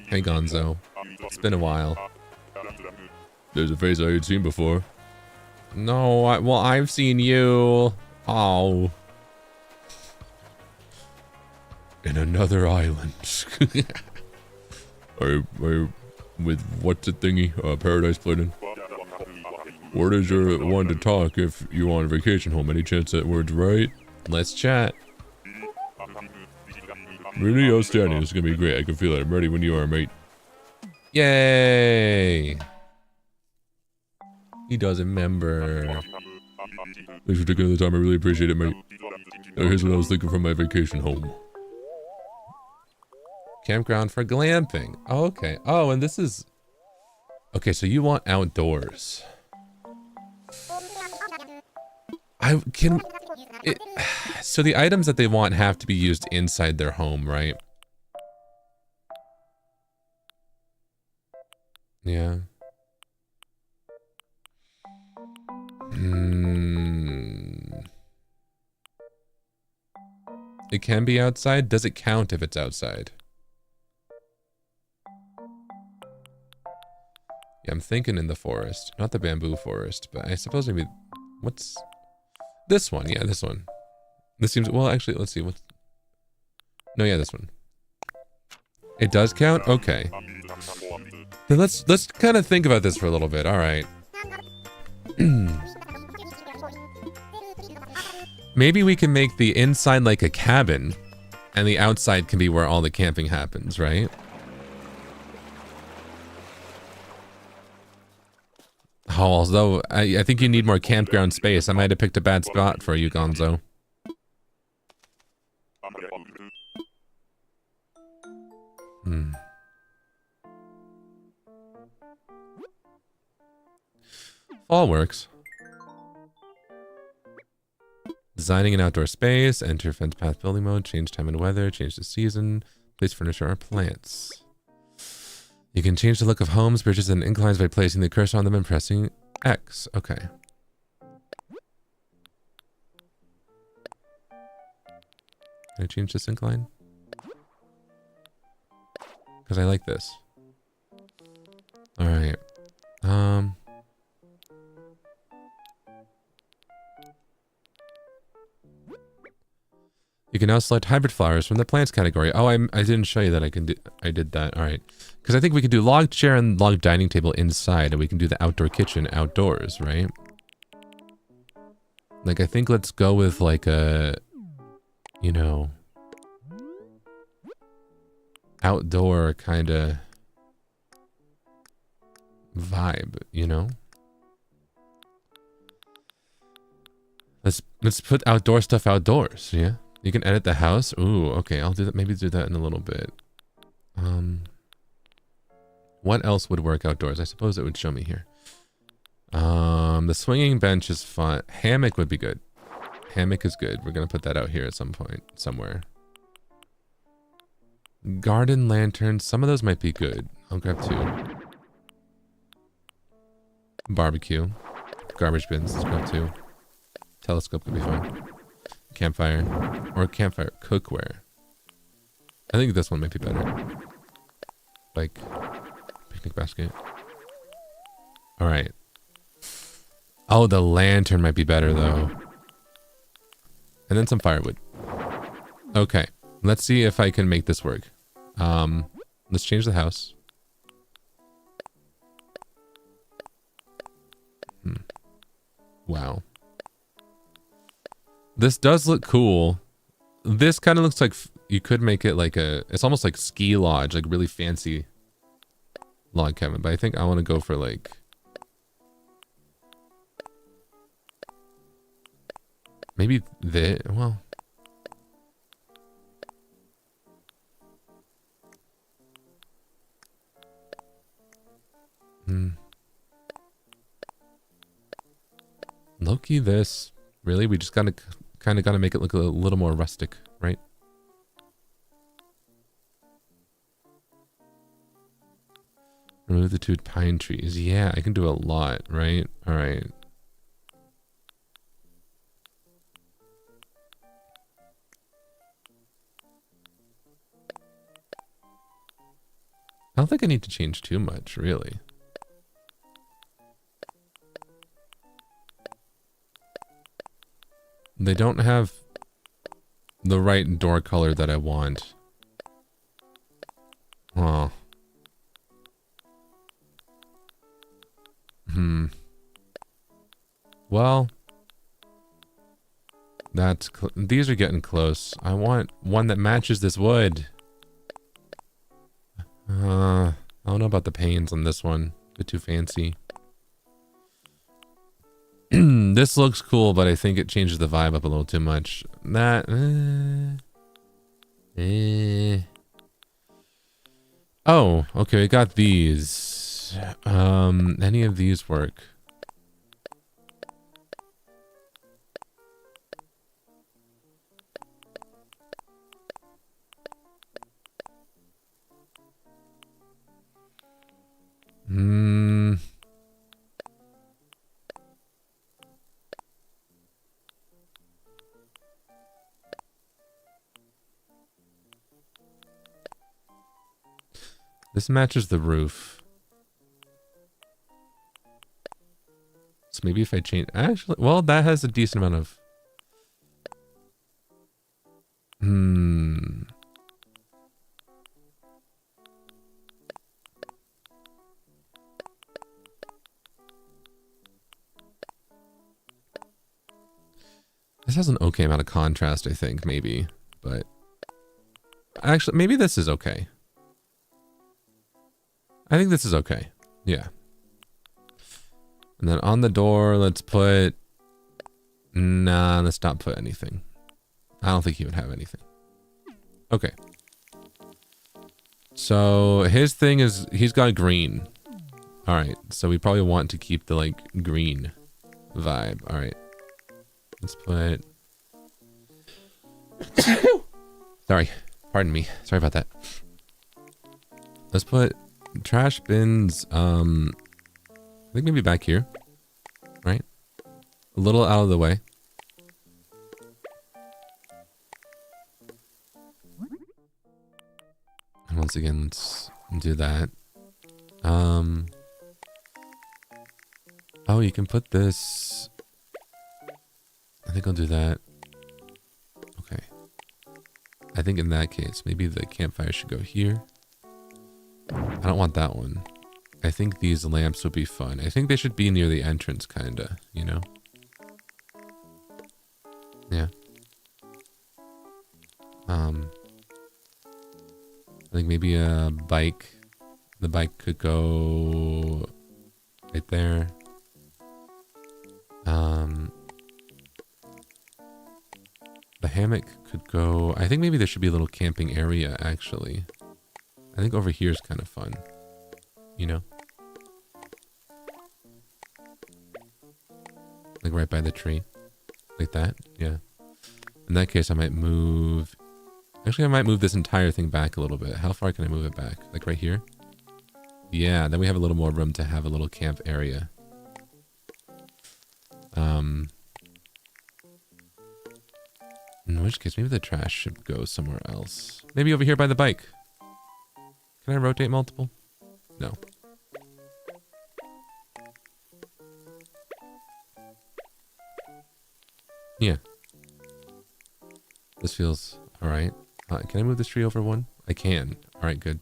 Hey Gonzo. It's been a while. There's a face I had seen before. No, well, I've seen you. Oh. In another island. Are with what's the thingy? Paradise Planning. Word is you're one to talk if you're on vacation home. Any chance that word's right? Let's chat. Really outstanding. This is gonna be great. I can feel it. I'm ready when you are, mate. Yay! He doesn't remember. Thanks for taking the time. I really appreciate it, mate. Now here's what I was thinking from my vacation home. Campground for glamping. Oh, okay. Oh, and this is... Okay, so you want outdoors. So the items that they want have to be used inside their home, right? Yeah. It can be outside. Does it count if it's outside? Yeah, I'm thinking in the forest. Not the bamboo forest, but I suppose maybe... What's... This one, yeah, this one. This seems... Well, actually, let's see. What's... No, yeah, this one. It does count? Okay. Then let's kind of think about this for a little bit. All right. Maybe we can make the inside like a cabin, and the outside can be where all the camping happens, right? Oh, although I think you need more campground space. I might have picked a bad spot for you, Gonzo. Fall works. Designing an outdoor space, enter fence path building mode, change time and weather, change the season, place furniture or plants. You can change the look of homes, bridges, and inclines by placing the cursor on them and pressing X. Okay. Can I change this incline? Because I like this. Alright. You can now select hybrid flowers from the plants category. Oh, I didn't show you that I did that. All right. Because I think we could do log chair and log dining table inside, and we can do the outdoor kitchen outdoors, right? Like, I think let's go with like a, you know, outdoor kind of vibe, you know? Let's put outdoor stuff outdoors, yeah? You can edit the house. Ooh, okay, I'll do that. Maybe do that in a little bit. What else would work outdoors? I suppose it would show me here. The swinging bench is fun. Hammock would be good. Hammock is good. We're gonna put that out here at some point, somewhere. Garden lanterns. Some of those might be good. I'll grab 2. Barbecue. Garbage bins. Let's grab 2. Telescope could be fun. Campfire. Or campfire cookware. I think this one might be better. Like, picnic basket. Alright. Oh, the lantern might be better though. And then some firewood. Okay. Let's see if I can make this work. Let's change the house. Wow. This does look cool. This kind of looks like you could make it like a, it's almost like ski lodge, like really fancy log cabin. But I think I want to go for like, maybe the, well. Low-key this. Really? We just kind of gotta make it look a little more rustic, right? Remove the 2 pine trees. Yeah, I can do a lot, right? Alright. I don't think I need to change too much, really. They don't have the right door color that I want. Oh. Well, that's these are getting close. I want one that matches this wood. I don't know about the panes on this one. A bit too fancy. This looks cool, but I think it changes the vibe up a little too much. That, Oh, okay, we got these. Any of these work? This matches the roof. So maybe if I change... Actually, well, that has a decent amount of... This has an okay amount of contrast, I think, maybe. But... Actually, maybe this is okay. I think this is okay. Yeah. And then on the door, let's put... Nah, let's not put anything. I don't think he would have anything. Okay. So his thing is, he's got green. All right. So we probably want to keep the like green vibe. All right. Let's put... Sorry. Pardon me. Sorry about that. Let's put... trash bins, I think maybe back here, right? A little out of the way. And once again, let's do that. Oh, you can put this. I think I'll do that. Okay. I think in that case, maybe the campfire should go here. I don't want that one. I think these lamps would be fun. I think they should be near the entrance, kinda, you know? Yeah. I think maybe a bike. The bike could go right there. The hammock could go... I think maybe there should be a little camping area, actually. I think over here is kind of fun. You know? Like right by the tree. Like that? Yeah. In that case, I might move... Actually, I might move this entire thing back a little bit. How far can I move it back? Like right here? Yeah, then we have a little more room to have a little camp area. In which case, maybe the trash should go somewhere else. Maybe over here by the bike. Can I rotate multiple? No. Yeah. This feels alright. Can I move this tree over one? I can. Alright, good.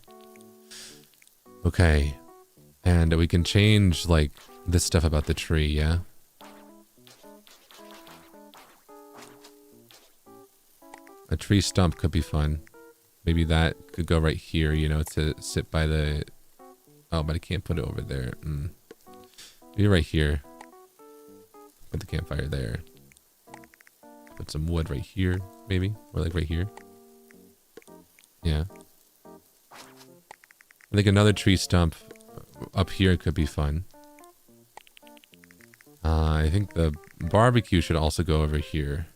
Okay. And we can change, like, this stuff about the tree, yeah? A tree stump could be fun. Maybe that could go right here, you know, to sit by the... Oh, but I can't put it over there. Maybe right here. Put the campfire there. Put some wood right here, maybe? Or like right here. Yeah. I think another tree stump up here could be fun. I think the barbecue should also go over here.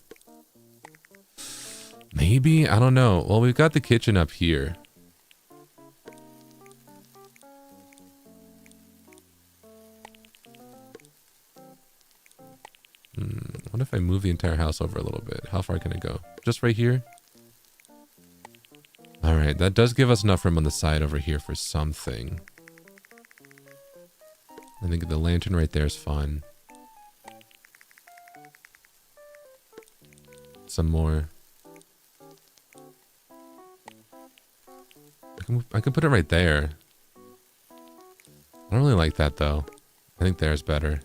Maybe? I don't know. Well, we've got the kitchen up here. What if I move the entire house over a little bit? How far can I go? Just right here? Alright, that does give us enough room on the side over here for something. I think the lantern right there is fun. Some more. I can put it right there. I don't really like that though. I think there's better.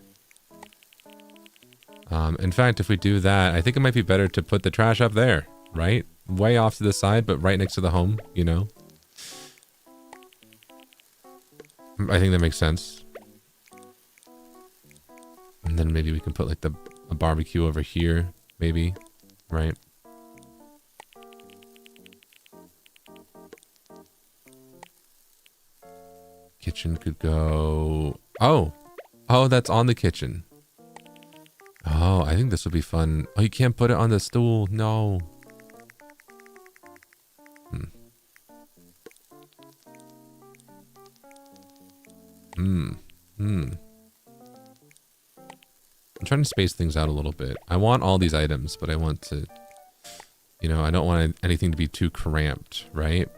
In fact, if we do that, I think it might be better to put the trash up there, right? Way off to the side, but right next to the home, you know? I think that makes sense. And then maybe we can put like a barbecue over here, maybe, right? Kitchen could go... Oh! Oh, that's on the kitchen. Oh, I think this would be fun. Oh, you can't put it on the stool. No. I'm trying to space things out a little bit. I want all these items, but I want to... You know, I don't want anything to be too cramped, right?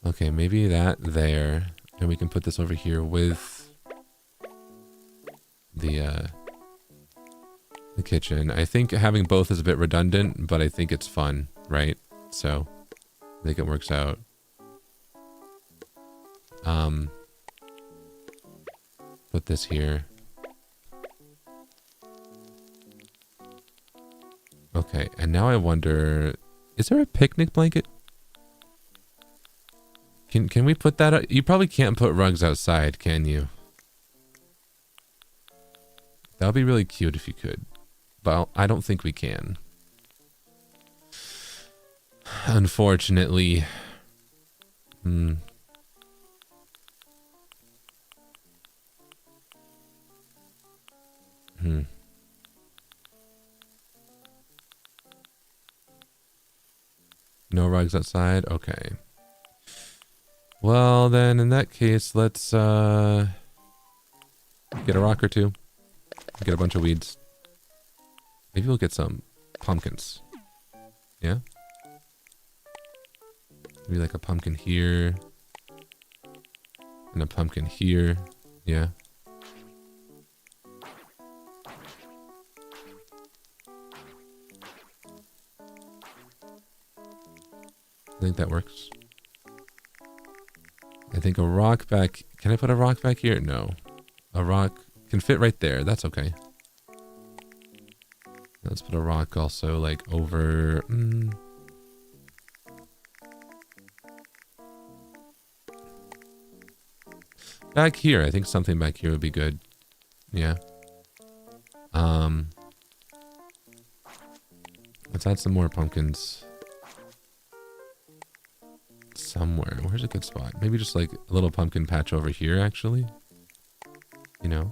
Okay, maybe that there. And we can put this over here with the kitchen. I think having both is a bit redundant, but I think it's fun, right? So, I think it works out. Put this here. Okay, and now I wonder, is there a picnic blanket? Can we put that up? You probably can't put rugs outside, can you? That would be really cute if you could. But I don't think we can. Unfortunately. No rugs outside? Okay. Well, then, in that case, let's, get a rock or two. Get a bunch of weeds. Maybe we'll get some pumpkins. Yeah? Maybe like a pumpkin here. And a pumpkin here. Yeah. I think that works. I think a rock back... Can I put a rock back here? No. A rock can fit right there. That's okay. Let's put a rock also like over... Back here. I think something back here would be good. Yeah. Let's add some more pumpkins. Somewhere. Where's a good spot? Maybe just like a little pumpkin patch over here, actually. You know?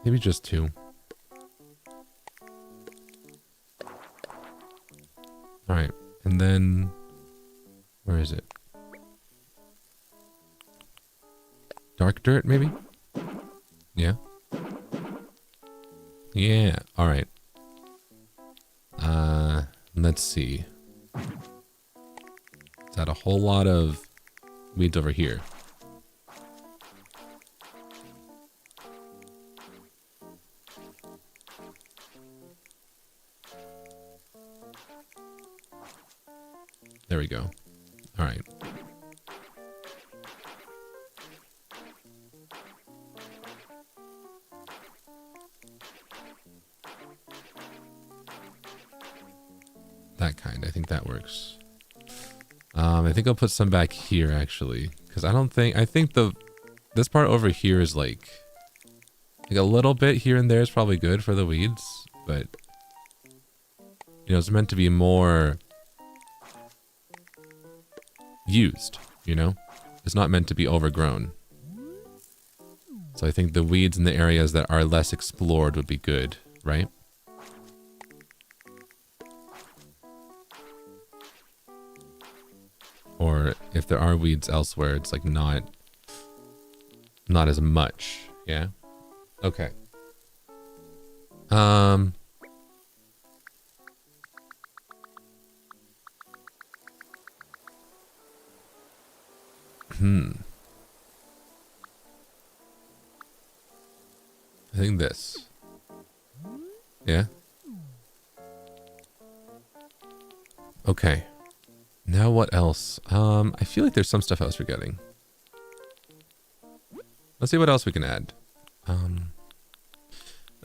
Maybe just 2. Alright, and then... Where is it? Dark dirt, maybe? Yeah? Yeah, alright. Let's see. Let's add a whole lot of weeds over here. There we go. All right. That kind. I think that works. I think I'll put some back here actually, because I think this part over here is like a little bit here and there is probably good for the weeds, but you know, it's meant to be more used, you know? It's not meant to be overgrown. So I think the weeds in the areas that are less explored would be good, right? Or if there are weeds elsewhere, it's like not as much, yeah? Okay. I think this. Yeah? Okay. Now what else? I feel like there's some stuff I was forgetting. Let's see what else we can add. I think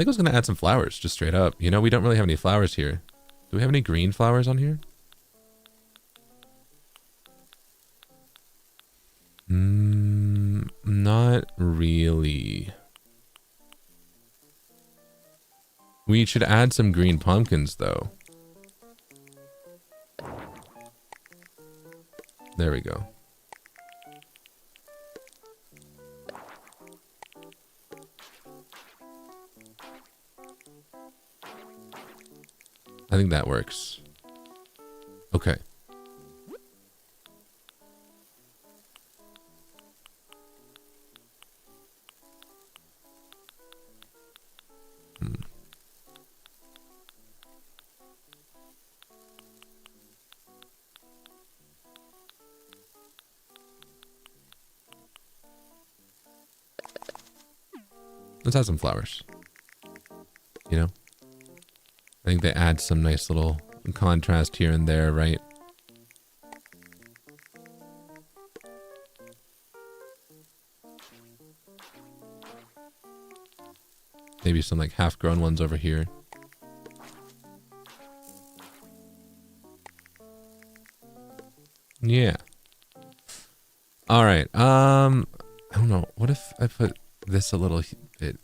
I was going to add some flowers, just straight up. You know, we don't really have any flowers here. Do we have any green flowers on here? Not really. We should add some green pumpkins, though. There we go. I think that works. Okay. Let's add some flowers. You know? I think they add some nice little contrast here and there, right? Maybe some like half-grown ones over here. Yeah. All right. I don't know. What if I put this a little bit?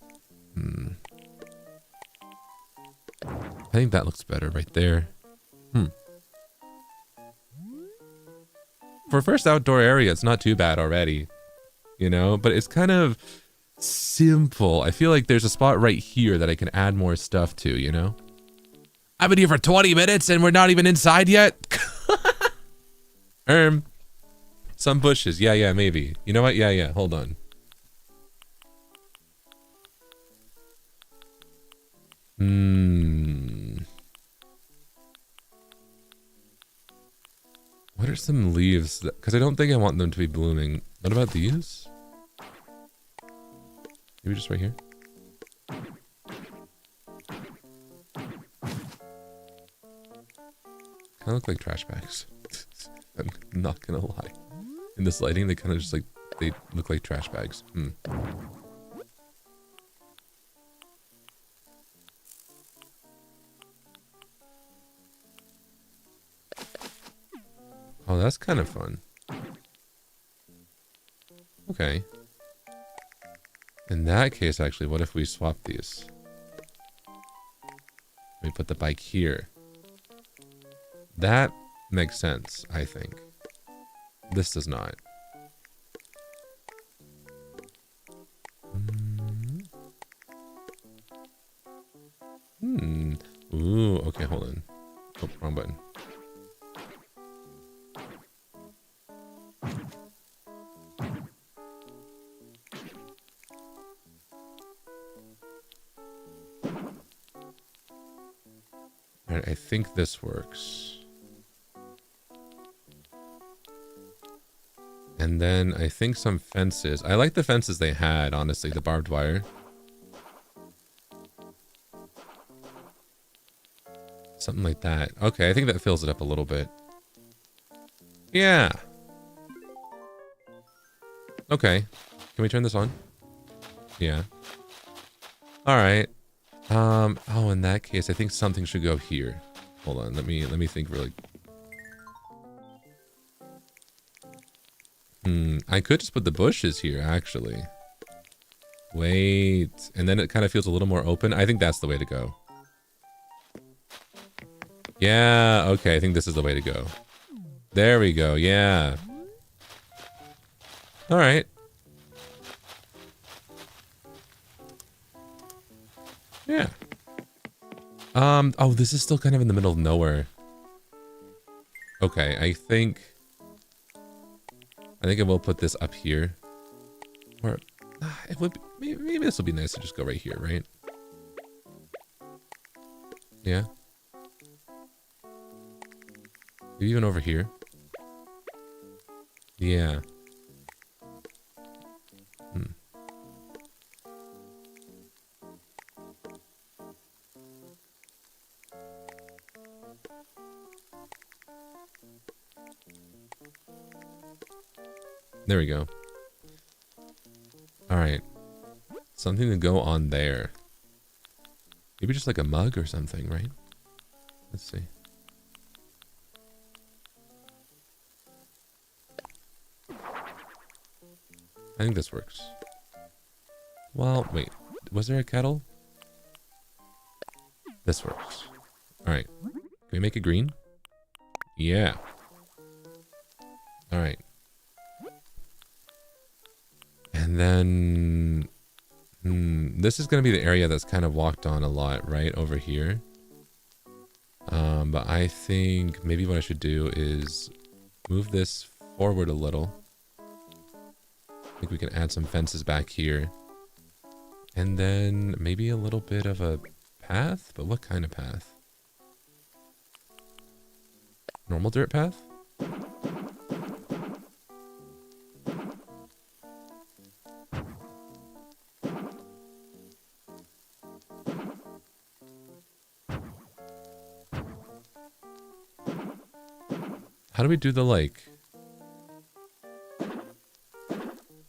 I think that looks better right there. For first outdoor area, it's not too bad already, you know, but it's kind of simple. I feel like there's a spot right here that I can add more stuff to, you know? I've been here for 20 minutes and we're not even inside yet. Some bushes. Yeah, maybe. You know what? Yeah. Hold on. What are some leaves? Because I don't think I want them to be blooming. What about these? Maybe just right here. Kind of look like trash bags. I'm not gonna lie. In this lighting, they kind of just like, they look like trash bags. Oh, that's kind of fun. Okay. In that case, actually, what if we swap these? We put the bike here. That makes sense, I think. This does not. Ooh, okay, hold on. Oh, wrong button. Alright, I think this works. And then I think some fences. I like the fences they had, honestly, the barbed wire. Something like that. Okay, I think that fills it up a little bit. Yeah. Okay. Can we turn this on? Yeah. Alright. Oh, in that case, I think something should go here. Hold on, let me think really. I could just put the bushes here, actually. Wait, and then it kind of feels a little more open. I think that's the way to go. Yeah, okay, I think this is the way to go. There we go, yeah. Alright. Yeah. Oh, this is still kind of in the middle of nowhere. Okay, I think I will put this up here. Or it would be, maybe this will be nice to just go right here, right? Yeah. Maybe even over here. Yeah. There we go. Alright. Something to go on there. Maybe just like a mug or something, right? Let's see. I think this works. Well, wait. Was there a kettle? This works. Alright. Can we make it green? Yeah. Alright. And then... this is going to be the area that's kind of walked on a lot, right? Over here. But I think maybe what I should do is move this forward a little. I think we can add some fences back here. And then maybe a little bit of a path? But what kind of path? Normal dirt path? How do we do the like?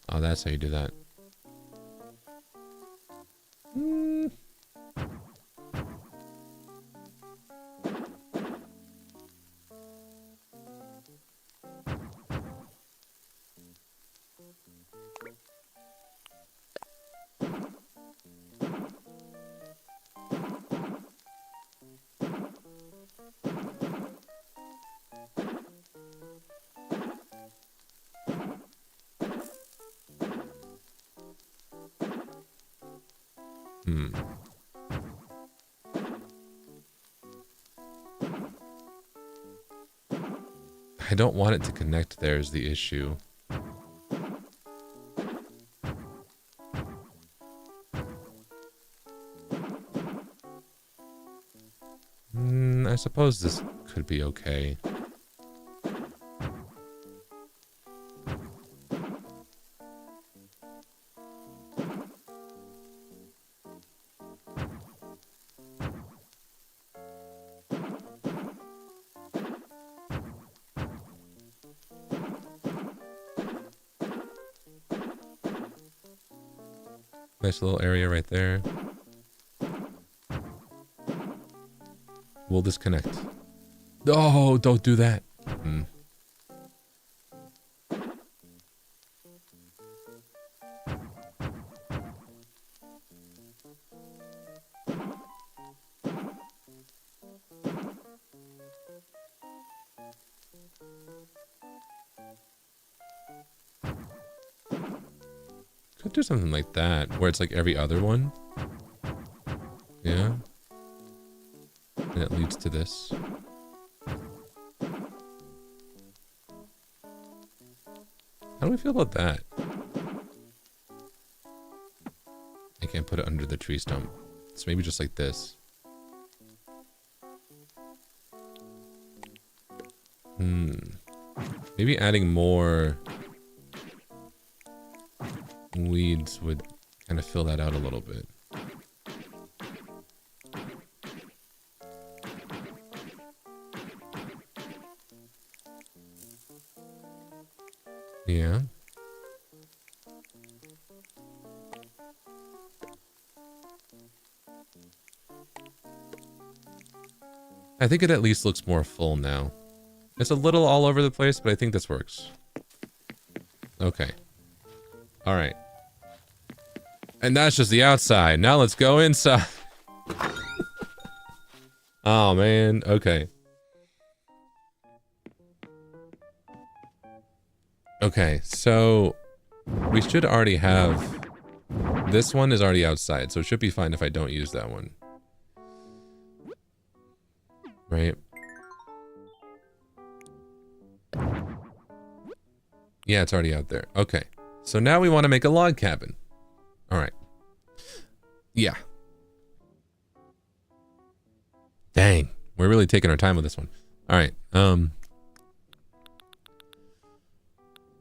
Oh, that's how you do that. I don't want it to connect there is the issue. I suppose this could be okay. Nice little area right there. Will this connect? Oh, don't do that. Could do something like that, where it's like every other one. Yeah. And it leads to this. How do we feel about that? I can't put it under the tree stump. So maybe just like this. Maybe adding more weeds would kind of fill that out a little bit. Yeah. I think it at least looks more full now. It's a little all over the place, but I think this works. Okay. All right. And that's just the outside. Now let's go inside. Oh, man. Okay. Okay, so we should already have... This one is already outside, so it should be fine if I don't use that one. Right? Yeah, it's already out there. Okay. So now we want to make a log cabin. Alright. Yeah. Dang. We're really taking our time with this one. Alright.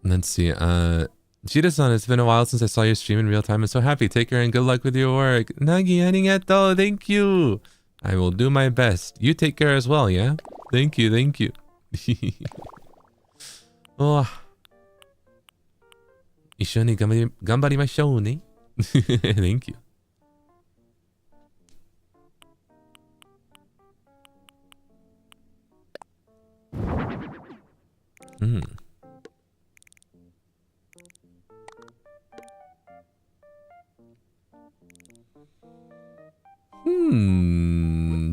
Let's see. Jida-san, it's been a while since I saw your stream in real time. I'm so happy. Take care and good luck with your work. Nagi, arigato. Thank you. I will do my best. You take care as well, yeah? Thank you, thank you. Oh. 一緒に頑張りましょうね。Thank you.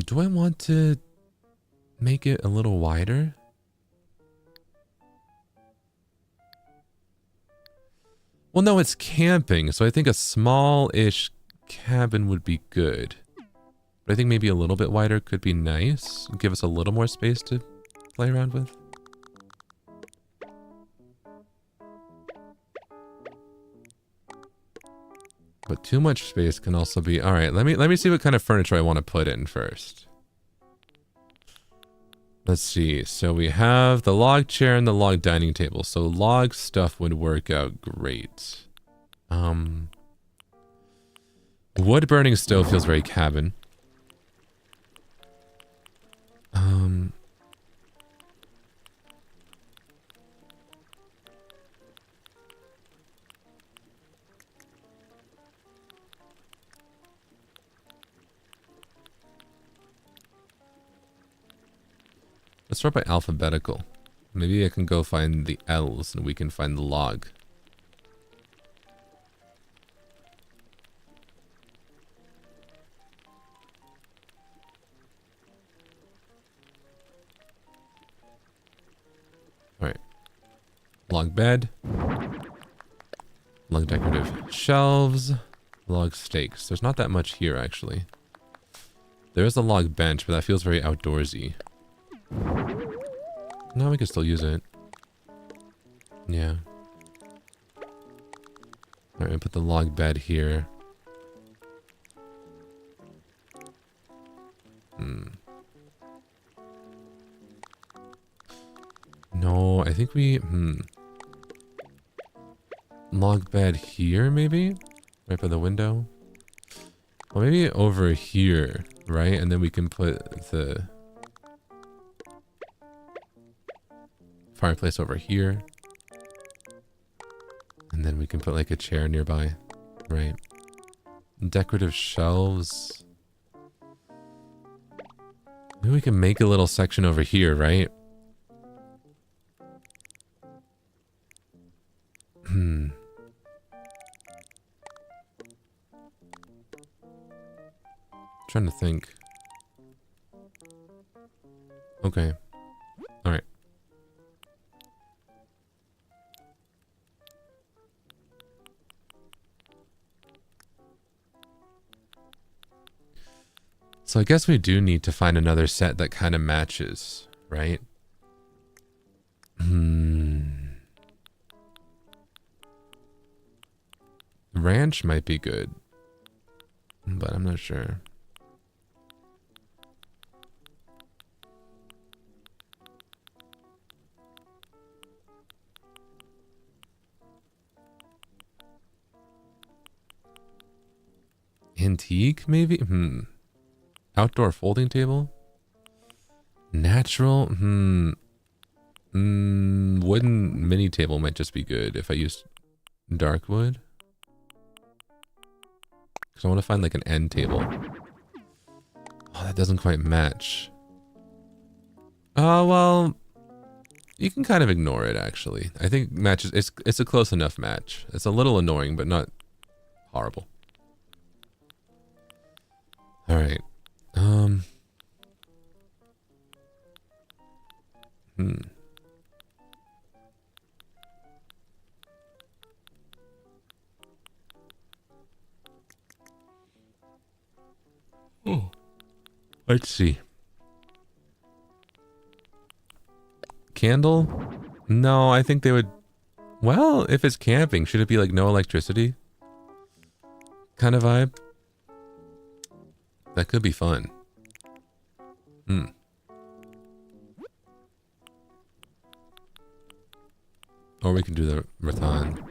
Do I want to make it a little wider? Well, no, it's camping, so I think a small-ish cabin would be good. But I think maybe a little bit wider could be nice. Give us a little more space to play around with. But too much space can also be... Alright, let me see what kind of furniture I want to put in first. Let's see. So we have the log chair and the log dining table. So log stuff would work out great. Wood burning stove feels very cabin. Let's start by alphabetical. Maybe I can go find the L's and we can find the log. Alright. Log bed. Log decorative shelves. Log stakes. There's not that much here, actually. There is a log bench, but that feels very outdoorsy. No, we can still use it. Yeah. Alright, put the log bed here. No, I think we... Log bed here, maybe? Right by the window? Well, maybe over here, right? And then we can put the... fireplace over here. And then we can put like a chair nearby, right? Decorative shelves. Maybe we can make a little section over here, right? Trying to think. Okay. All right. So I guess we do need to find another set that kind of matches, right? Ranch might be good, but I'm not sure. Antique, maybe? Outdoor folding table? Natural? Wooden mini table might just be good if I use dark wood. Because I want to find like an end table. Oh, that doesn't quite match. Oh, well, you can kind of ignore it actually. I think matches, it's a close enough match. It's a little annoying, but not horrible. All right. Oh. Let's see. Candle? No, I think they would... Well, if it's camping, should it be like no electricity? Kind of vibe? That could be fun. Or we can do the rattan.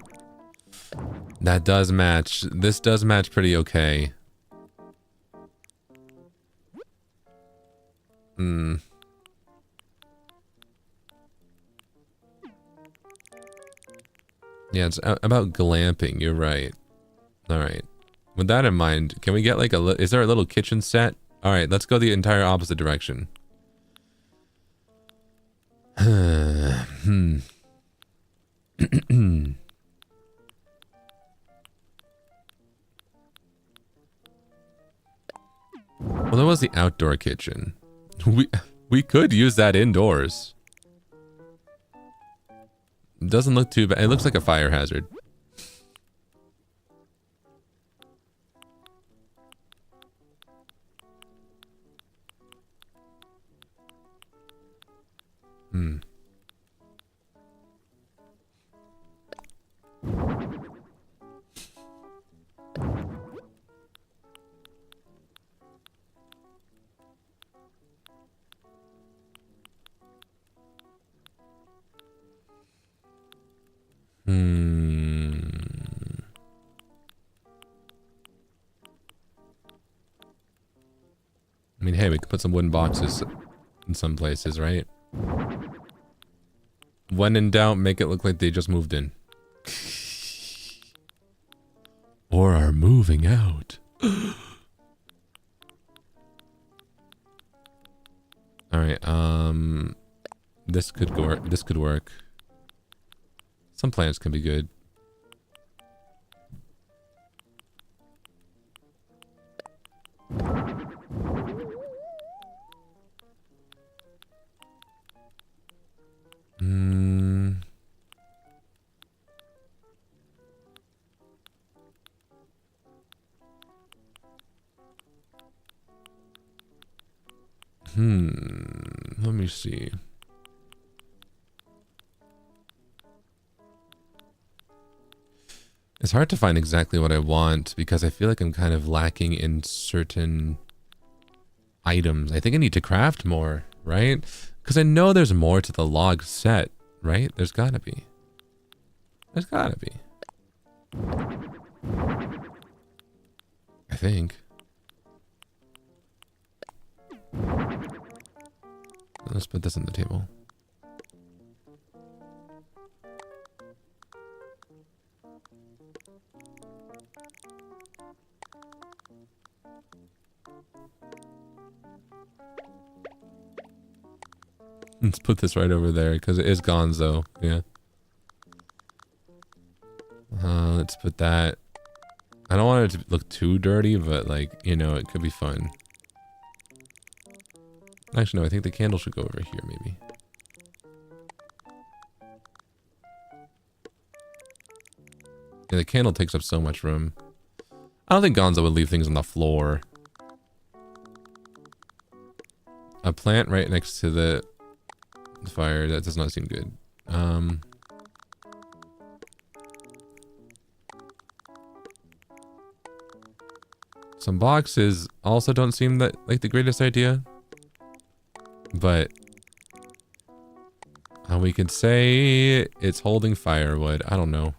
That does match. This does match pretty okay. Yeah, it's about glamping. You're right. All right. With that in mind, can we get like is there a little kitchen set? All right, let's go the entire opposite direction. Well, that was the outdoor kitchen. We could use that indoors. Doesn't look too bad. It looks like a fire hazard. I mean, hey, we could put some wooden boxes in some places, right? When in doubt, make it look like they just moved in. Or are moving out. Alright, this could work. This could work. Some plants can be good. Let me see. It's hard to find exactly what I want because I feel like I'm kind of lacking in certain items. I think I need to craft more, right? Because I know there's more to the log set, right? There's gotta be. There's gotta be. I think. Let's put this on the table. Let's put this right over there because it is gonzo. Yeah. Let's put that. I don't want it to look too dirty, but like, you know, it could be fun. Actually, no, I think the candle should go over here, maybe. Yeah, the candle takes up so much room. I don't think Gonzo would leave things on the floor. A plant right next to the fire, that does not seem good. Some boxes also don't seem that like the greatest idea. But we could say it's holding firewood. I don't know.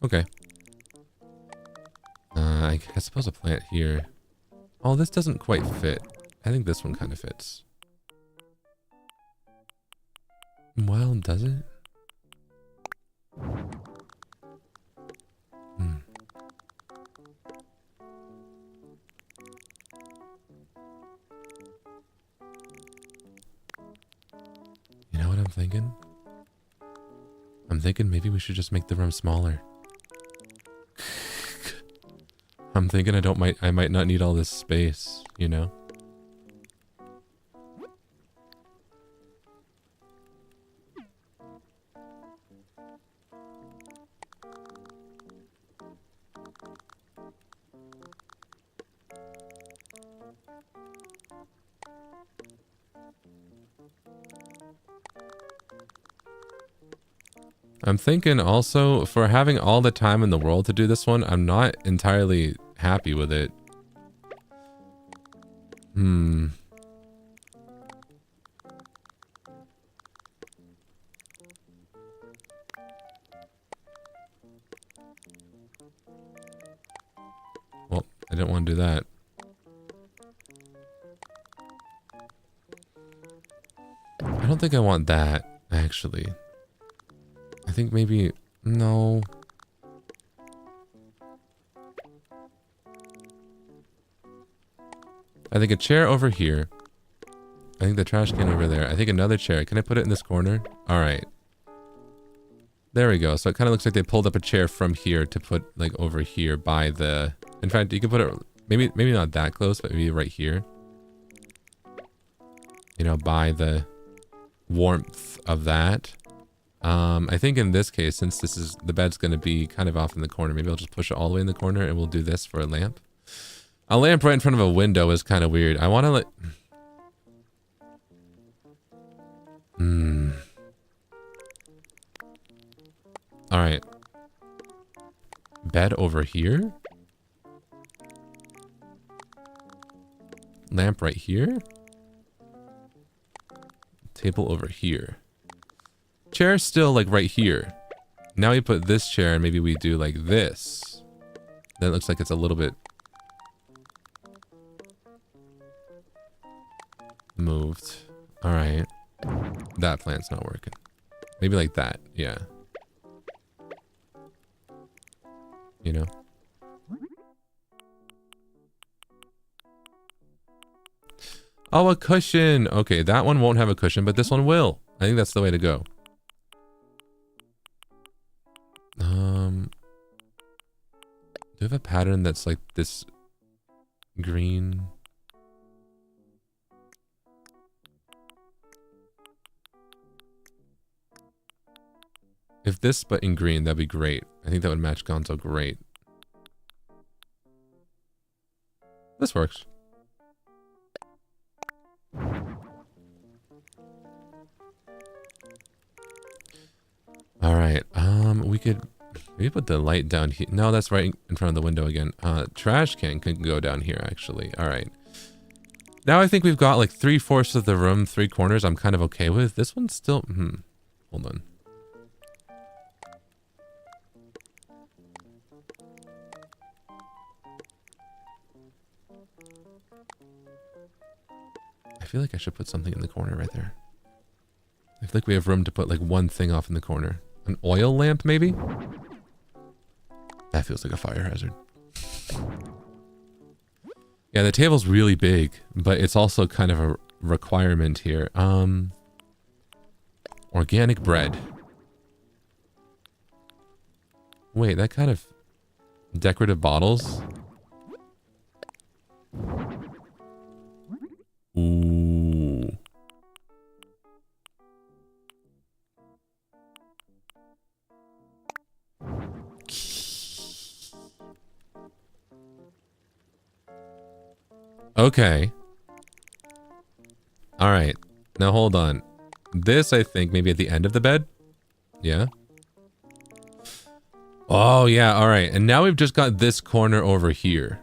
Okay. I suppose a plant here. Oh, this doesn't quite fit. I think this one kind of fits. Well, does it? You know what I'm thinking? I'm thinking maybe we should just make the room smaller. I'm thinking I might not need all this space, you know? I'm thinking also, for having all the time in the world to do this one, I'm not entirely happy with it. Well, I didn't want to do that. I don't think I want that, actually. I think maybe... no. I think a chair over here. I think the trash can over there. I think another chair. Can I put it in this corner? Alright. There we go. So it kind of looks like they pulled up a chair from here to put like over here by the... In fact, you could put it... Maybe not that close, but maybe right here. You know, by the warmth of that. I think in this case, since this is the bed's going to be kind of off in the corner, maybe I'll just push it all the way in the corner and we'll do this for a lamp. A lamp right in front of a window is kind of weird. I want to let... Alright. Bed over here? Lamp right here? Table over here. Chair still like right here. Now we put this chair and maybe we do like this. Then it looks like it's a little bit moved. Alright. That plant's not working. Maybe like that, yeah. You know? Oh, a cushion. Okay, that one won't have a cushion, but this one will. I think that's the way to go. Do you have a pattern that's like this green? If this, but in green, that'd be great. I think that would match Gonzo great. This works. All right. We could maybe put the light down here. No, that's right in front of the window again. Trash can go down here actually. All right. Now I think we've got like 3/4 of the room, 3 corners. I'm kind of okay with this one still. Hold on. I feel like I should put something in the corner right there. I feel like we have room to put like one thing off in the corner. An oil lamp, maybe? That feels like a fire hazard. Yeah, the table's really big, but it's also kind of a requirement here. Organic bread. Wait, that kind of decorative bottles? Ooh. Okay. All right. Now hold on. This, I think, maybe at the end of the bed? Yeah. Oh, yeah. All right. And now we've just got this corner over here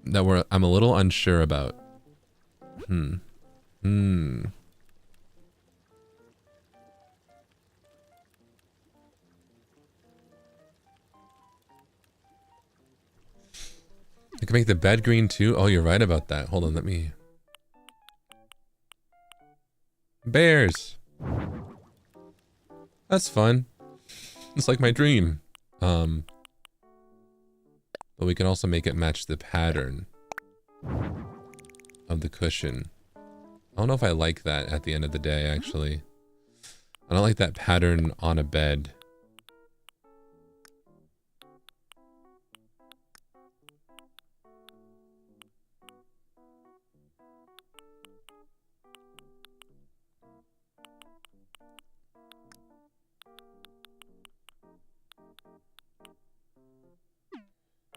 that I'm a little unsure about. I can make the bed green too. Oh, you're right about that. Hold on, let me... Bears! That's fun. It's like my dream. But we can also make it match the pattern of the cushion. I don't know if I like that at the end of the day, actually. I don't like that pattern on a bed.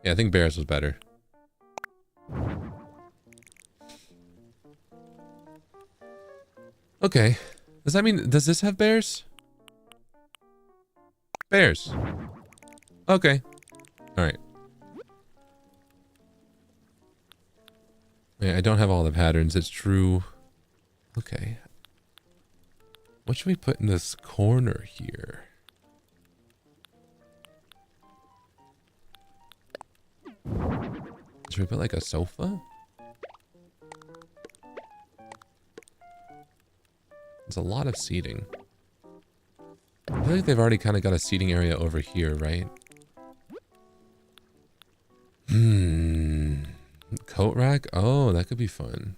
Yeah, I think bears was better. Okay. Does that mean... Does this have bears? Bears. Okay. Alright. Yeah, I don't have all the patterns. It's true. Okay. What should we put in this corner here? Should we put like a sofa? There's a lot of seating. I feel like they've already kind of got a seating area over here, right? Coat rack? Oh, that could be fun.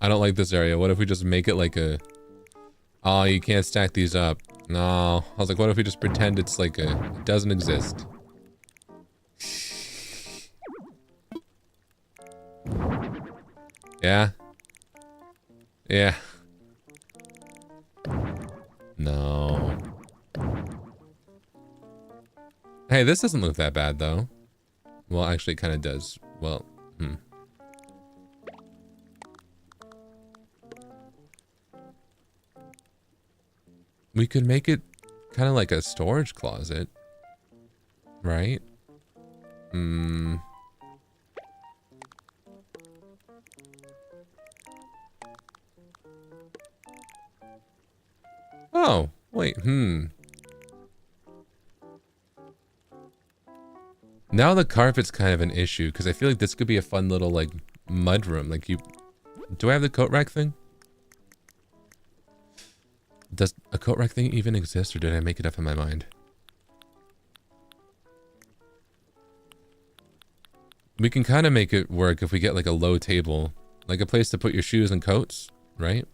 I don't like this area. What if we just make it like a... Oh, you can't stack these up. No. I was like, what if we just pretend it's like a... It doesn't exist. Yeah? Yeah. No. Hey, this doesn't look that bad, though. Well, actually, it kind of does. Well, We could make it kind of like a storage closet, right? Oh, wait, Now the carpet's kind of an issue, because I feel like this could be a fun little, like, mud room. Like, you Do I have the coat rack thing? Does a coat rack thing even exist, or did I make it up in my mind? We can kind of make it work if we get like a low table. Like a place to put your shoes and coats, right?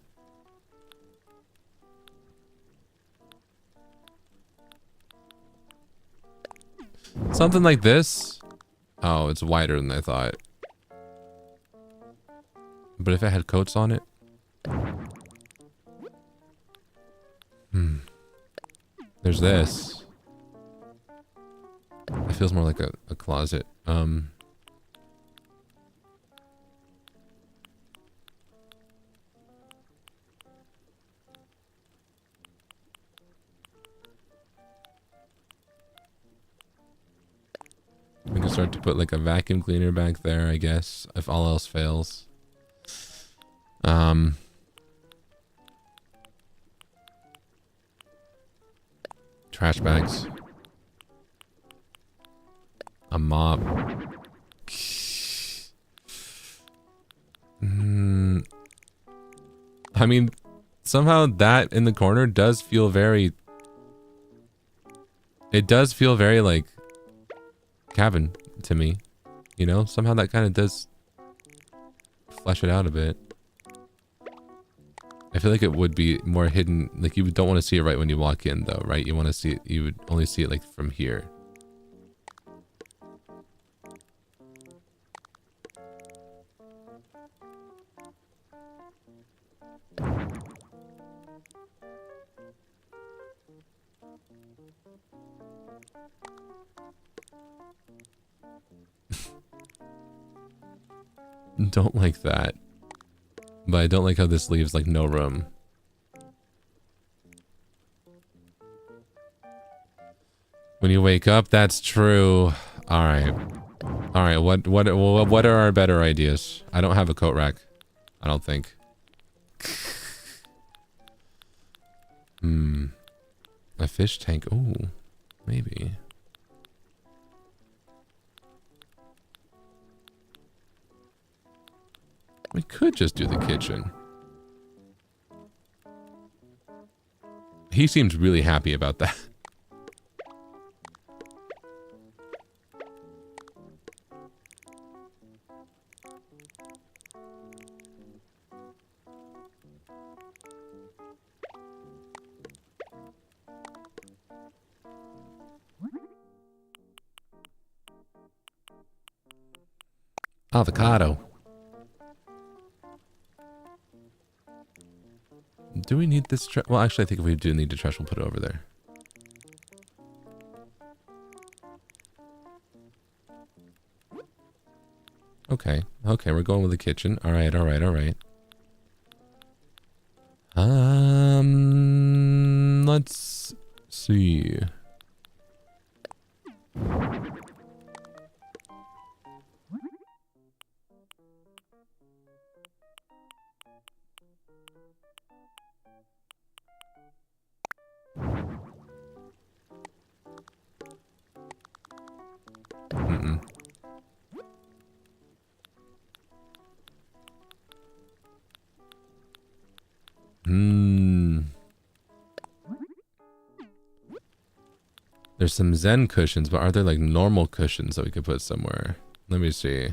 Something like this. Oh, it's wider than I thought. But if it had coats on it. There's this. It feels more like a closet. We can start to put like a vacuum cleaner back there, I guess, if all else fails. Trash bags. A mop. I mean, somehow that in the corner does feel very... It does feel very like cabin to me. You know, somehow that kind of does flesh it out a bit. I feel like it would be more hidden. Like you don't want to see it right when you walk in though, right? You want to see it, you would only see it like from here. Don't like that. But I don't like how this leaves like no room. When you wake up, that's true. Alright. Alright, what are our better ideas? I don't have a coat rack. I don't think. A fish tank. Ooh, maybe. We could just do the kitchen. He seems really happy about that. Avocado. Do we need this trash? Well, actually, I think if we do need the trash, we'll put it over there. Okay. Okay, we're going with the kitchen. All right, all right, all right. Let's see. There's some Zen cushions, but are there like normal cushions that we could put somewhere? Let me see.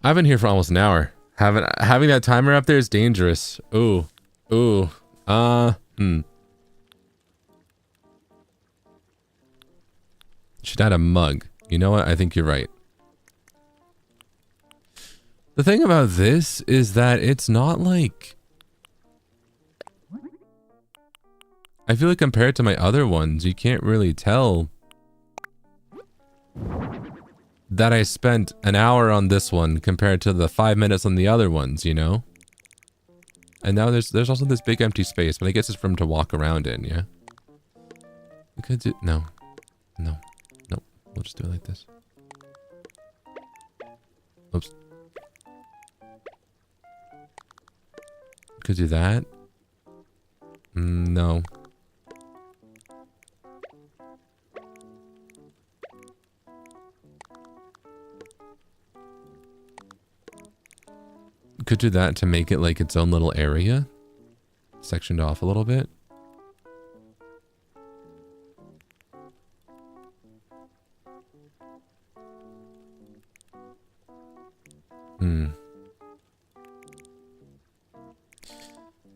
I've been here for almost an hour. Having that timer up there is dangerous. Ooh. Ooh. Should add a mug. You know what? I think you're right. The thing about this is that it's not like... I feel like compared to my other ones, you can't really tell that I spent an hour on this one compared to the 5 minutes on the other ones, you know? And now there's also this big empty space, but I guess it's for him to walk around in, yeah? We could do... No. No. Nope. We'll just do it like this. Oops. Could do that. No. could do that to make it like its own little area. Sectioned off a little bit.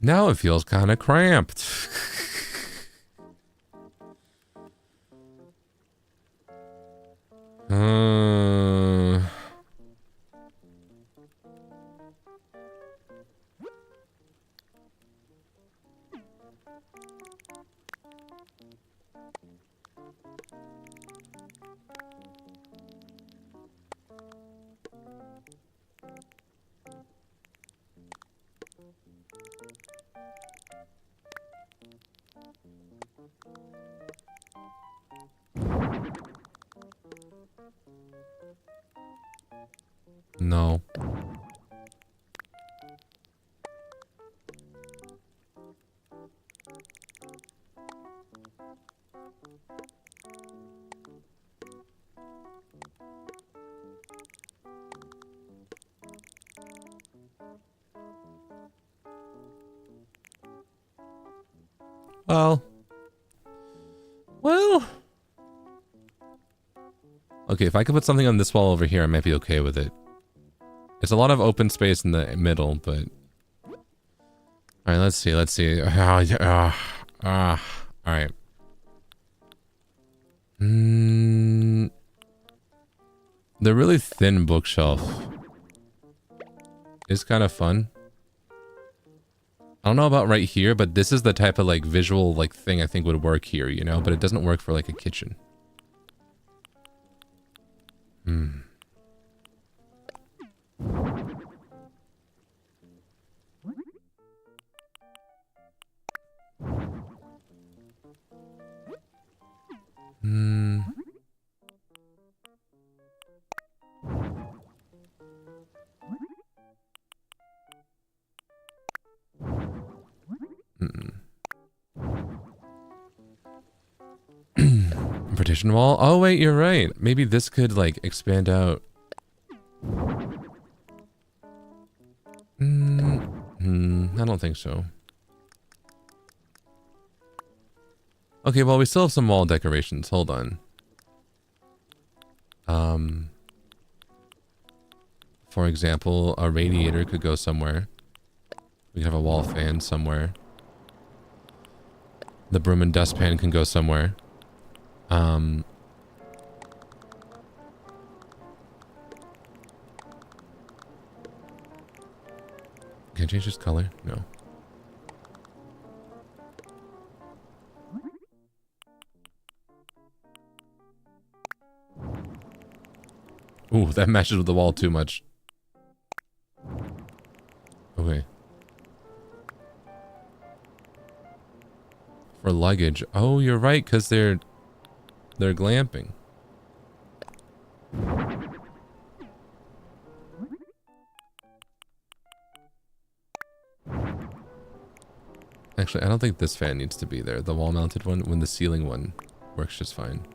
Now it feels kind of cramped. No. Well. Okay, if I could put something on this wall over here, I might be okay with it. It's a lot of open space in the middle, but... Alright, let's see. Alright. The really thin bookshelf is kind of fun. I don't know about right here, but this is the type of like visual like thing I think would work here, you know? But it doesn't work for like a kitchen. Partition wall? Oh wait, you're right. Maybe this could like expand out. I don't think so. Okay, well we still have some wall decorations. Hold on. For example, a radiator could go somewhere. We have a wall fan somewhere. The broom and dustpan can go somewhere. Can I change this color? No. Ooh, that matches with the wall too much. Okay. For luggage. Oh, you're right, because they're glamping. Actually, I don't think this fan needs to be there. The wall-mounted one, when the ceiling one works just fine.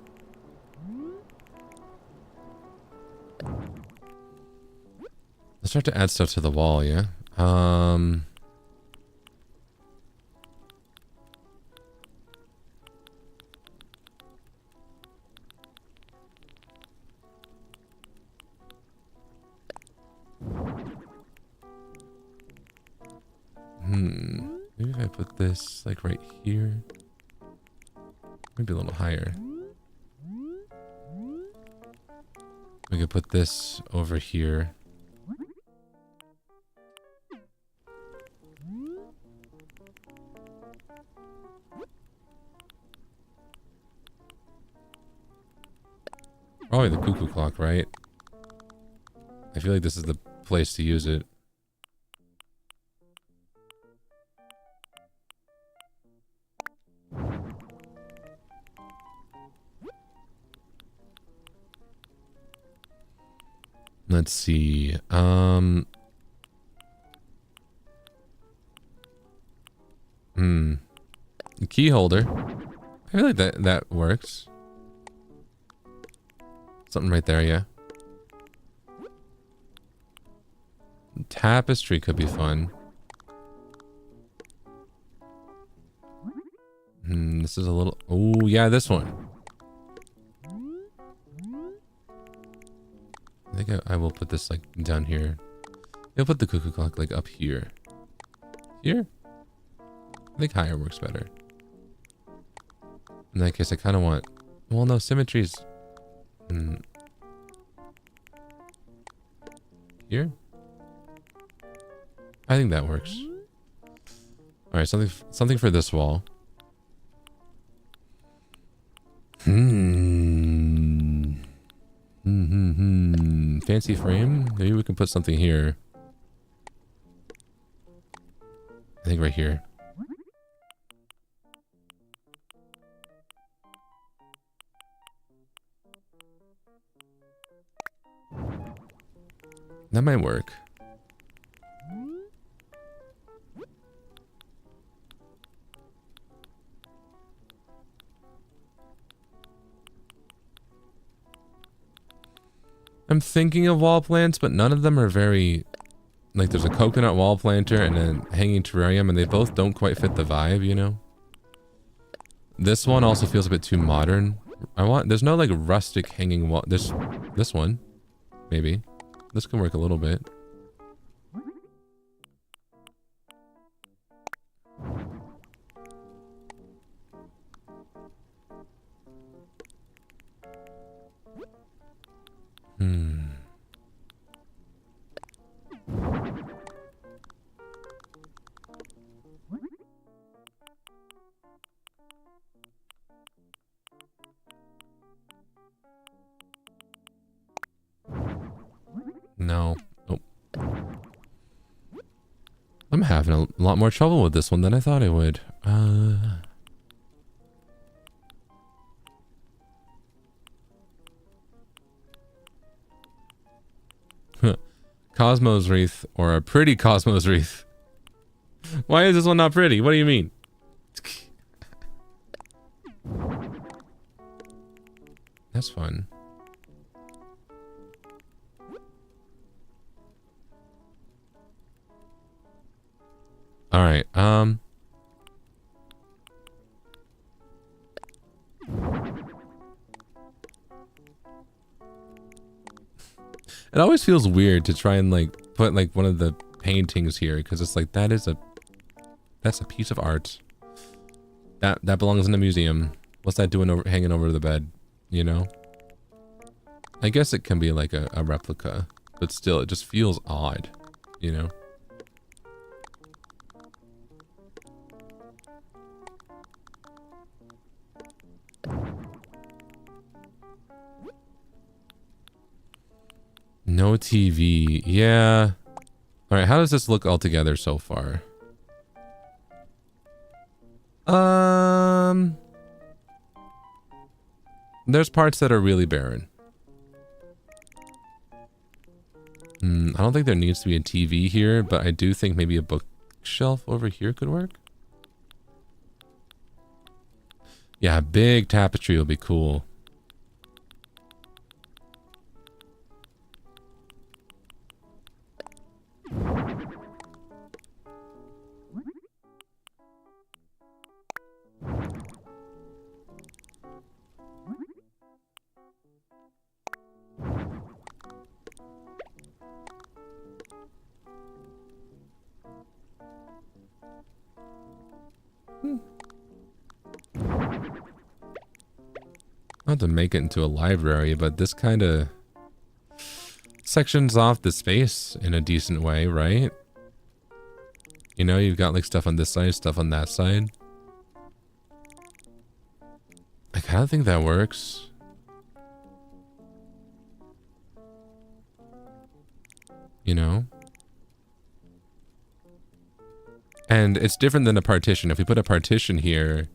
Let's start to add stuff to the wall, yeah? Maybe if I put this like right here. Maybe a little higher. We could put this over here. Probably the cuckoo clock, right? I feel like this is the place to use it. Let's see. Key holder. I feel like that works. Something right there, yeah. Tapestry could be fun. This is a little... Oh, yeah, this one. I think I will put this, like, down here. I'll put the cuckoo clock, like, up here. Here? I think higher works better. In that case, I kind of want... Well, no, symmetry's... Here? I think that works. Alright, something for this wall. Fancy frame? Maybe we can put something here. I think right here. That might work. I'm thinking of wall plants, but none of them are very... Like, there's a coconut wall planter and a hanging terrarium, and they both don't quite fit the vibe, you know? This one also feels a bit too modern. There's no, like, rustic hanging wall... This one. Maybe. This can work a little bit. No. Nope. I'm having a lot more trouble with this one than I thought I would. Cosmos wreath, or a pretty Cosmos wreath. Why is this one not pretty? What do you mean? That's fun. All right. It always feels weird to try and like put like one of the paintings here, because it's like that's a piece of art that belongs in a museum. What's that doing hanging over the bed, you know? I guess it can be like a replica, but still it just feels odd, you know? No TV. Yeah. All right. How does this look altogether so far? There's parts that are really barren. I don't think there needs to be a TV here, but I do think maybe a bookshelf over here could work. Yeah, a big tapestry will be cool. Not to make it into a library, but this kind of sections off the space in a decent way, right? You know, you've got like stuff on this side, stuff on that side. I kind of think that works. You know? And it's different than a partition. If we put a partition here,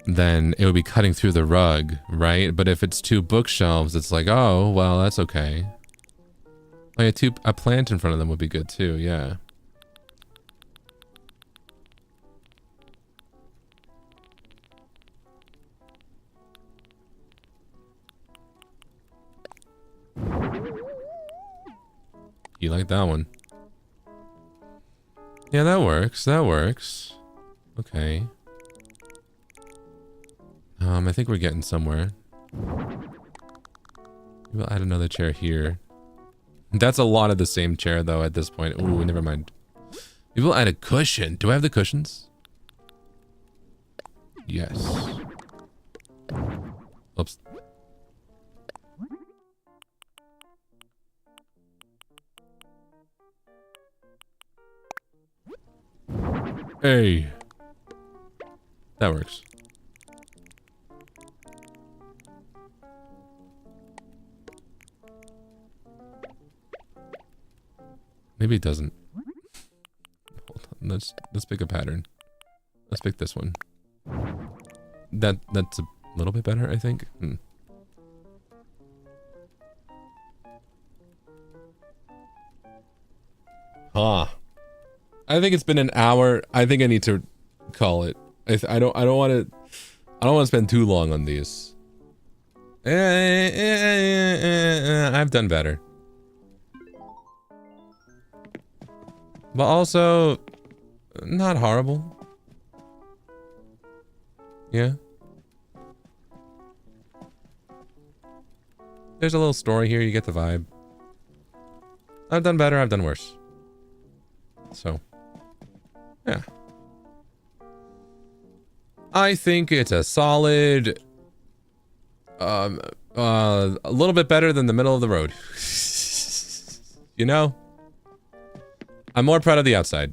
then it would be cutting through the rug, right? But if it's two bookshelves, it's like, oh, well, that's okay. Like a plant in front of them would be good too, yeah. You like that one? Yeah, that works. That works. Okay. I think we're getting somewhere. We'll add another chair here. That's a lot of the same chair, though, at this point. Ooh, never mind. We will add a cushion. Do I have the cushions? Yes. Oops. Hey. That works. Maybe it doesn't. Hold on. Let's pick a pattern. Let's pick this one. That's a little bit better, I think. Huh. I think it's been an hour. I think I need to call it. I don't want to spend too long on these. I've done better. But also, not horrible. Yeah. There's a little story here, you get the vibe. I've done better, I've done worse. So, yeah. I think it's a solid, a little bit better than the middle of the road. You know? I'm more proud of the outside.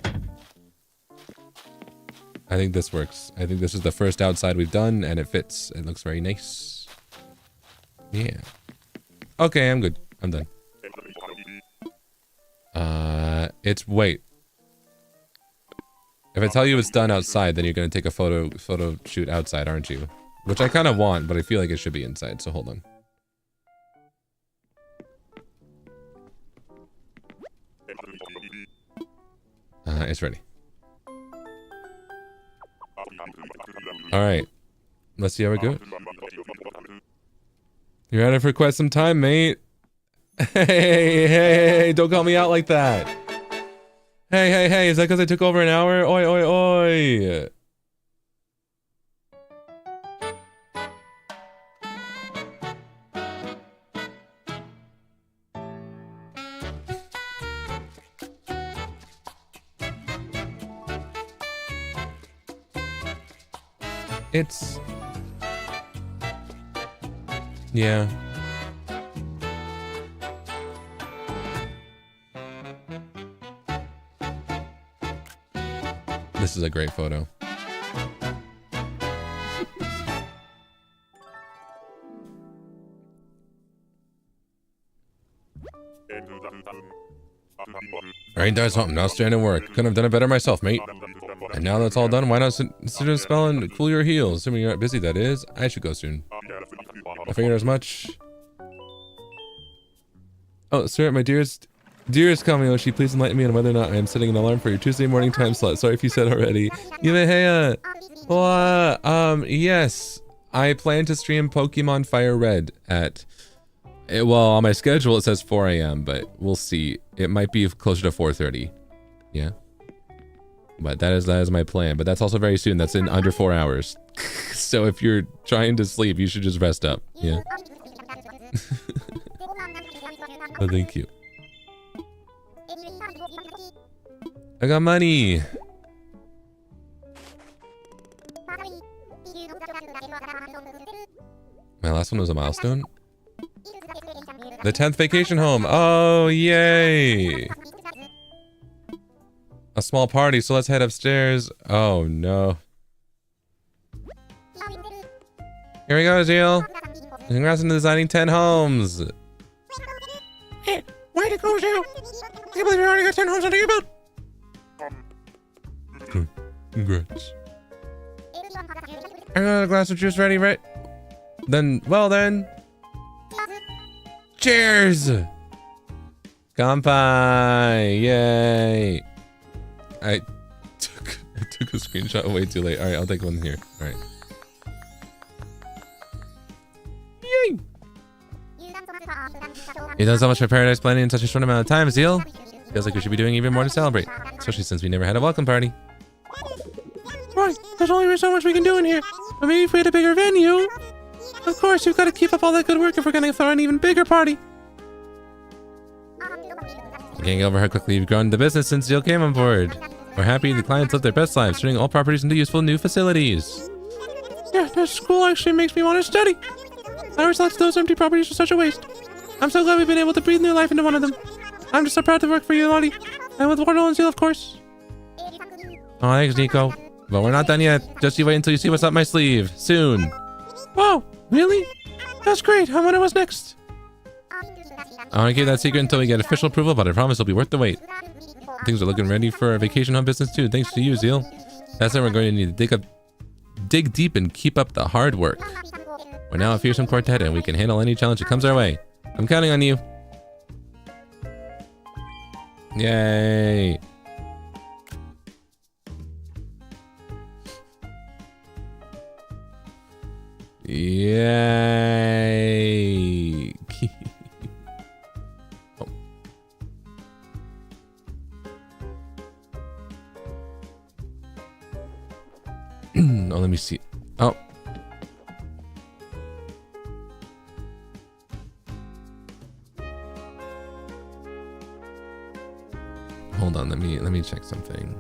I think this works. I think this is the first outside we've done, and it fits. It looks very nice. Yeah. Okay, I'm good. I'm done. Wait. If I tell you it's done outside, then you're gonna take a photo shoot outside, aren't you? Which I kind of want, but I feel like it should be inside, so hold on. It's ready. Alright. Let's see how it goes. You're at it for quite some time, mate. Hey, don't call me out like that. Hey, is that because I took over an hour? Oi, oi, oi. It's... yeah. This is a great photo. Alright, that's something. Now stand and work. Couldn't have done it better myself, mate. And now that's all done, why not sit a spell and cool your heels? Assuming you're not busy, that is. I should go soon. I figured as much. Oh, sir, my dearest Kamioshi, please enlighten me on whether or not I am setting an alarm for your Tuesday morning time slot. Sorry if you said already. Yumehea! Yes. I plan to stream Pokemon Fire Red at... well, on my schedule it says 4 AM, but we'll see. It might be closer to 4:30. Yeah. But that is my plan. But that's also very soon. That's in under 4 hours. So if you're trying to sleep, you should just rest up. Yeah. Oh, thank you. I got money. My last one was a milestone. The 10th vacation home. Oh, yay. A small party, so let's head upstairs. Oh, no. Here we go, Zeal. Congrats on designing 10 homes. Hey, way to go, Zeal. I can't believe you already got 10 homes under your belt. Congrats. I got a glass of juice ready, right? Then, well then. Cheers! Kanpai! Yay! I took a screenshot way too late. Alright, I'll take one here. Alright. Yay! You've done so much for paradise planning in such a short amount of time, Zeal. Feels like we should be doing even more to celebrate, especially since we never had a welcome party.
Right, there's only so much we can do in here. But maybe if we had a bigger venue. Of course, we've got to keep up all that good work if we're going to throw an even bigger party.
Getting over how quickly you've grown the business since Zeal came on board. We're happy the clients live their best lives, turning old properties into useful new facilities.
Yeah, this school actually makes me want to study. I always thought those empty properties were such a waste. I'm so glad we've been able to breathe new life into one of them. I'm just so proud to work for you, Lottie. And with Wardle and Zeal, of course.
Oh, thanks, Nico. But we're not done yet. Just you wait until you see what's up my sleeve. Soon.
Whoa, really? That's great. I wonder what's next.
I want to keep that secret until we get official approval, but I promise it'll be worth the wait. Things are looking ready for our vacation home business too, thanks to you, Zeal. That's why we're going to need to dig deep and keep up the hard work. We're now a fearsome quartet and we can handle any challenge that comes our way. I'm counting on you. Yay. Yay. Oh. Oh, let me see. Oh. Hold on, let me check something.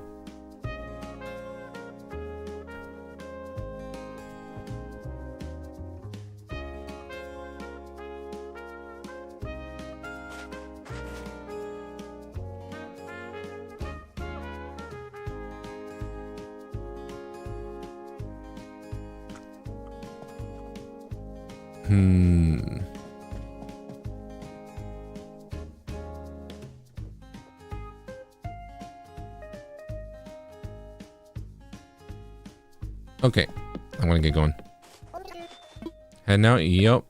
Okay, I'm gonna get going. Heading out. Yup.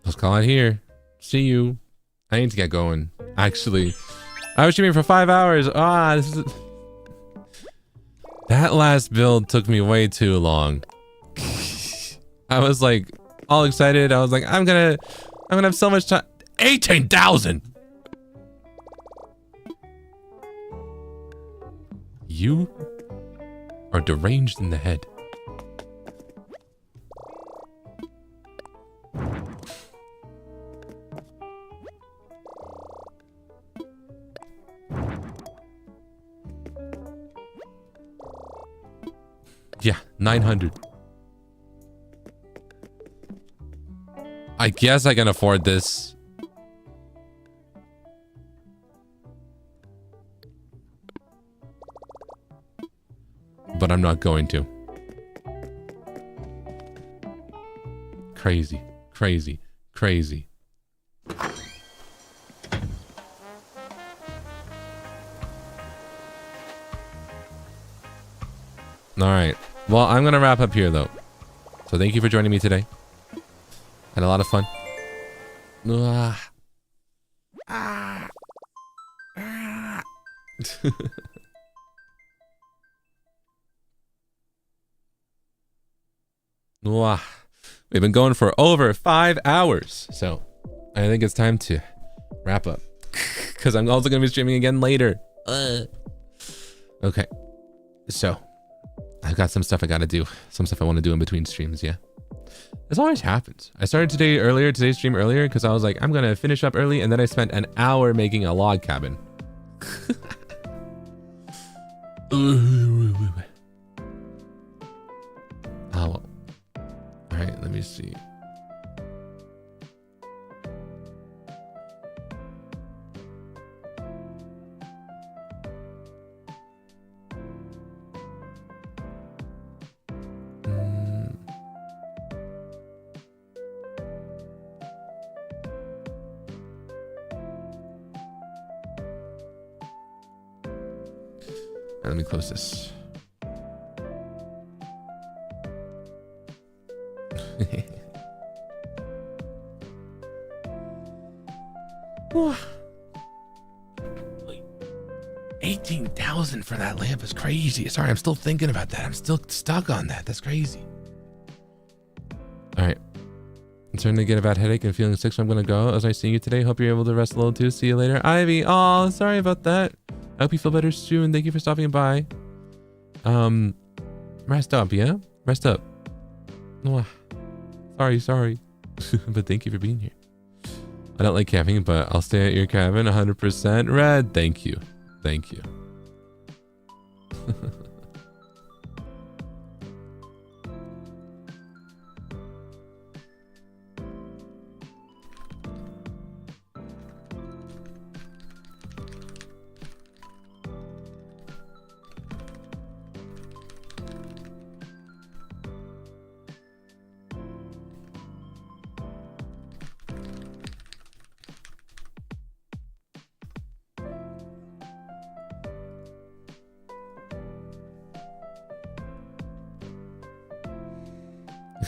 Let's call it here. See you. I need to get going. Actually, I was streaming for 5 hours. This is... That last build took me way too long. I was like all excited. I was like, I'm gonna have so much time. 18,000. You are deranged in the head. Yeah, 900. I guess I can afford this. But I'm not going to. Crazy, crazy, crazy. All right. Well, I'm going to wrap up here, though. So thank you for joining me today. Had a lot of fun. We've been going for over 5 hours. So I think it's time to wrap up. Because I'm also going to be streaming again later. Okay. So I've got some stuff I got to do. Some stuff I want to do in between streams, yeah. This always happens. I started today's stream earlier because I was like, I'm going to finish up early. And then I spent an hour making a log cabin. Oh, well. All right, let me see. Let me close this. Wait, 18,000 for that lamp is crazy. Sorry, I'm still thinking about that. I'm still stuck on that. That's crazy. All right. starting to get a bad headache and feeling sick, so I'm gonna go. It was nice seeing you today. Hope you're able to rest a little too. See you later. Ivy, oh, sorry about that. I hope you feel better soon. Thank you for stopping by. Rest up, yeah? Rest up. Oh, sorry. But thank you for being here. I don't like camping, but I'll stay at your cabin 100%. Red, thank you. Thank you.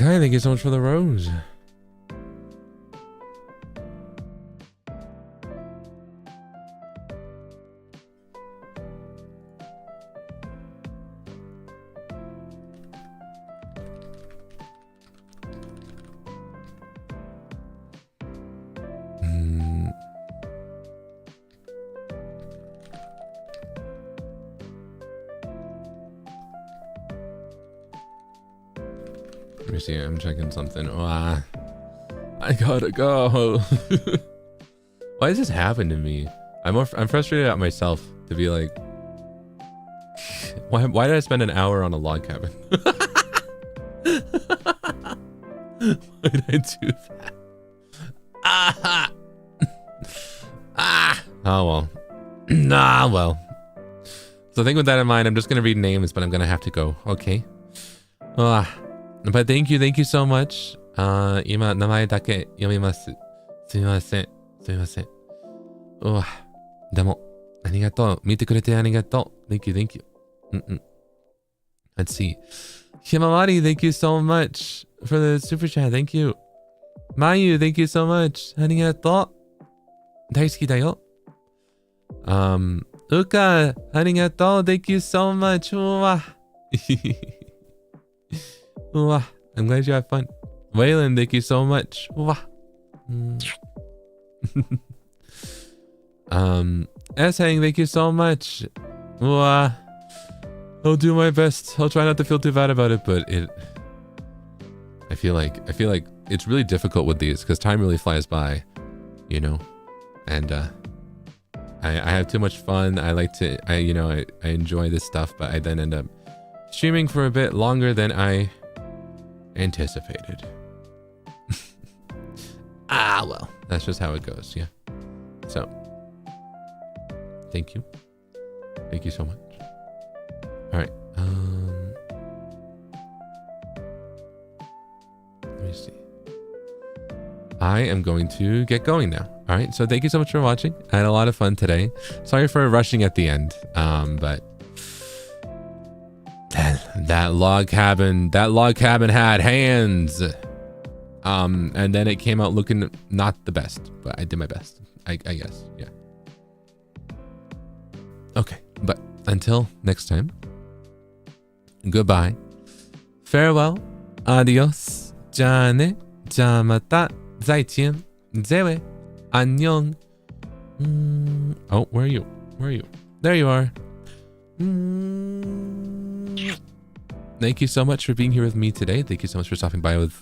Okay, thank you so much for the rose. Let me see, I'm checking something. I gotta go. Why does this happen to me? I'm frustrated at myself to be like, why did I spend an hour on a log cabin? Why did I do that? Oh well. Well. So I think with that in mind, I'm just gonna read names, but I'm gonna have to go. Okay. But thank you so much. 今名前だけ読みます。すみません。でもありがとう。見てくれてありがとう。Thank you. Let's see. Himawari, thank you so much for the super chat. Thank you. Mayu, thank you so much. ありがとう。大好きだよ。Uka, ありがとう。Thank you so much. I'm glad you had fun. Waylon, thank you so much. Essang, thank you so much. I'll do my best. I'll try not to feel too bad about it, but I feel like it's really difficult with these because time really flies by, you know. And I have too much fun. I enjoy this stuff, but I then end up streaming for a bit longer than I anticipated. Well, that's just how it goes. Yeah. So thank you so much. All right, let me see. I am going to get going now. All right, so thank you so much for watching. I had a lot of fun today. Sorry for rushing at the end, but that log cabin had hands. And then it came out looking not the best, but I did my best, I guess. Yeah. Okay, but until next time, goodbye, farewell, adios, じゃあね、じゃあまた、再见, zewe, 안녕. Oh, where are you? There you are. Thank you so much for being here with me today. Thank you so much for stopping by and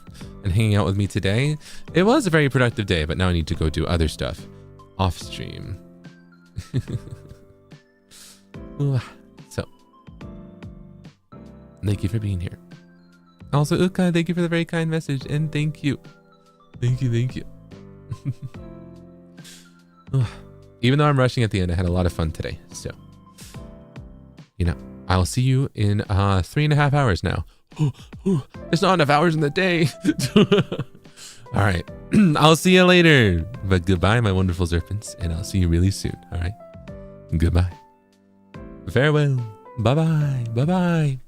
hanging out with me today. It was a very productive day, but now I need to go do other stuff off stream. So, thank you for being here. Also, Uka, thank you for the very kind message, and thank you. Thank you. Even though I'm rushing at the end, I had a lot of fun today. So, I'll see you in 3.5 hours now. There's not enough hours in the day. All right. I'll see you later. But goodbye, my wonderful serpents, and I'll see you really soon. All right. Goodbye. Farewell. Bye-bye. Bye-bye.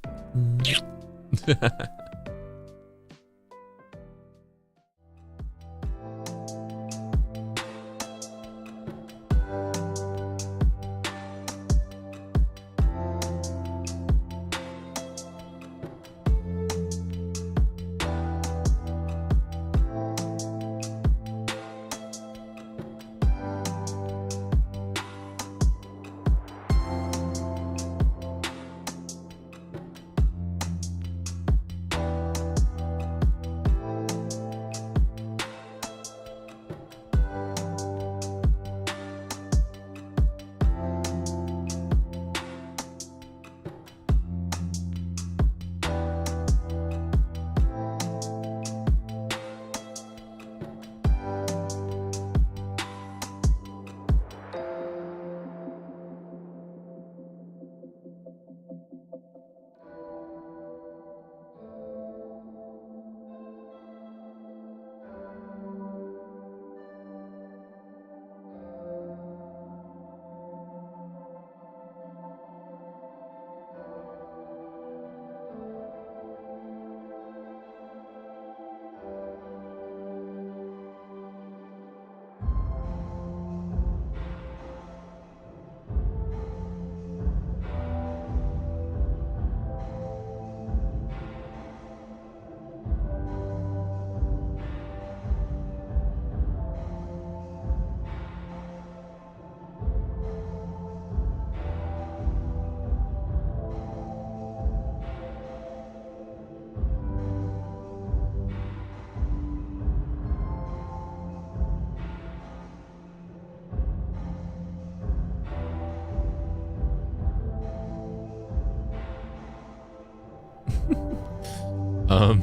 I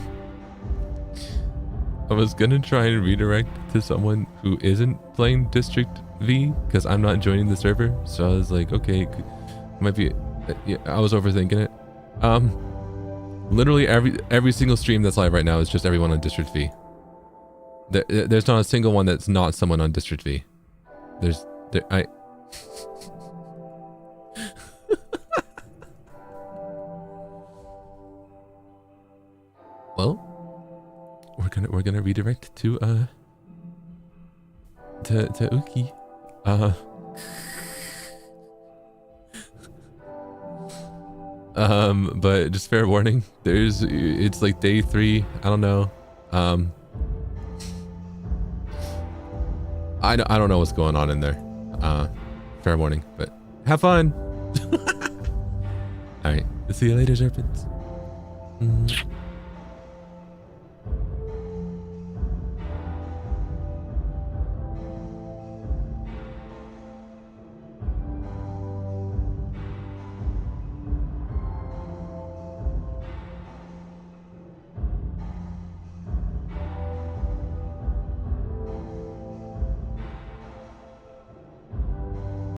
was gonna try and redirect to someone who isn't playing District V because I'm not joining the server. So I was like, okay, might be. Yeah, I was overthinking it. Literally every single stream that's live right now is just everyone on District V. There's not a single one that's not someone on District V. Well, we're gonna redirect to Uki. But just fair warning, it's like day 3. I don't know. I don't know what's going on in there. Fair warning, but have fun. All right, see you later, serpents.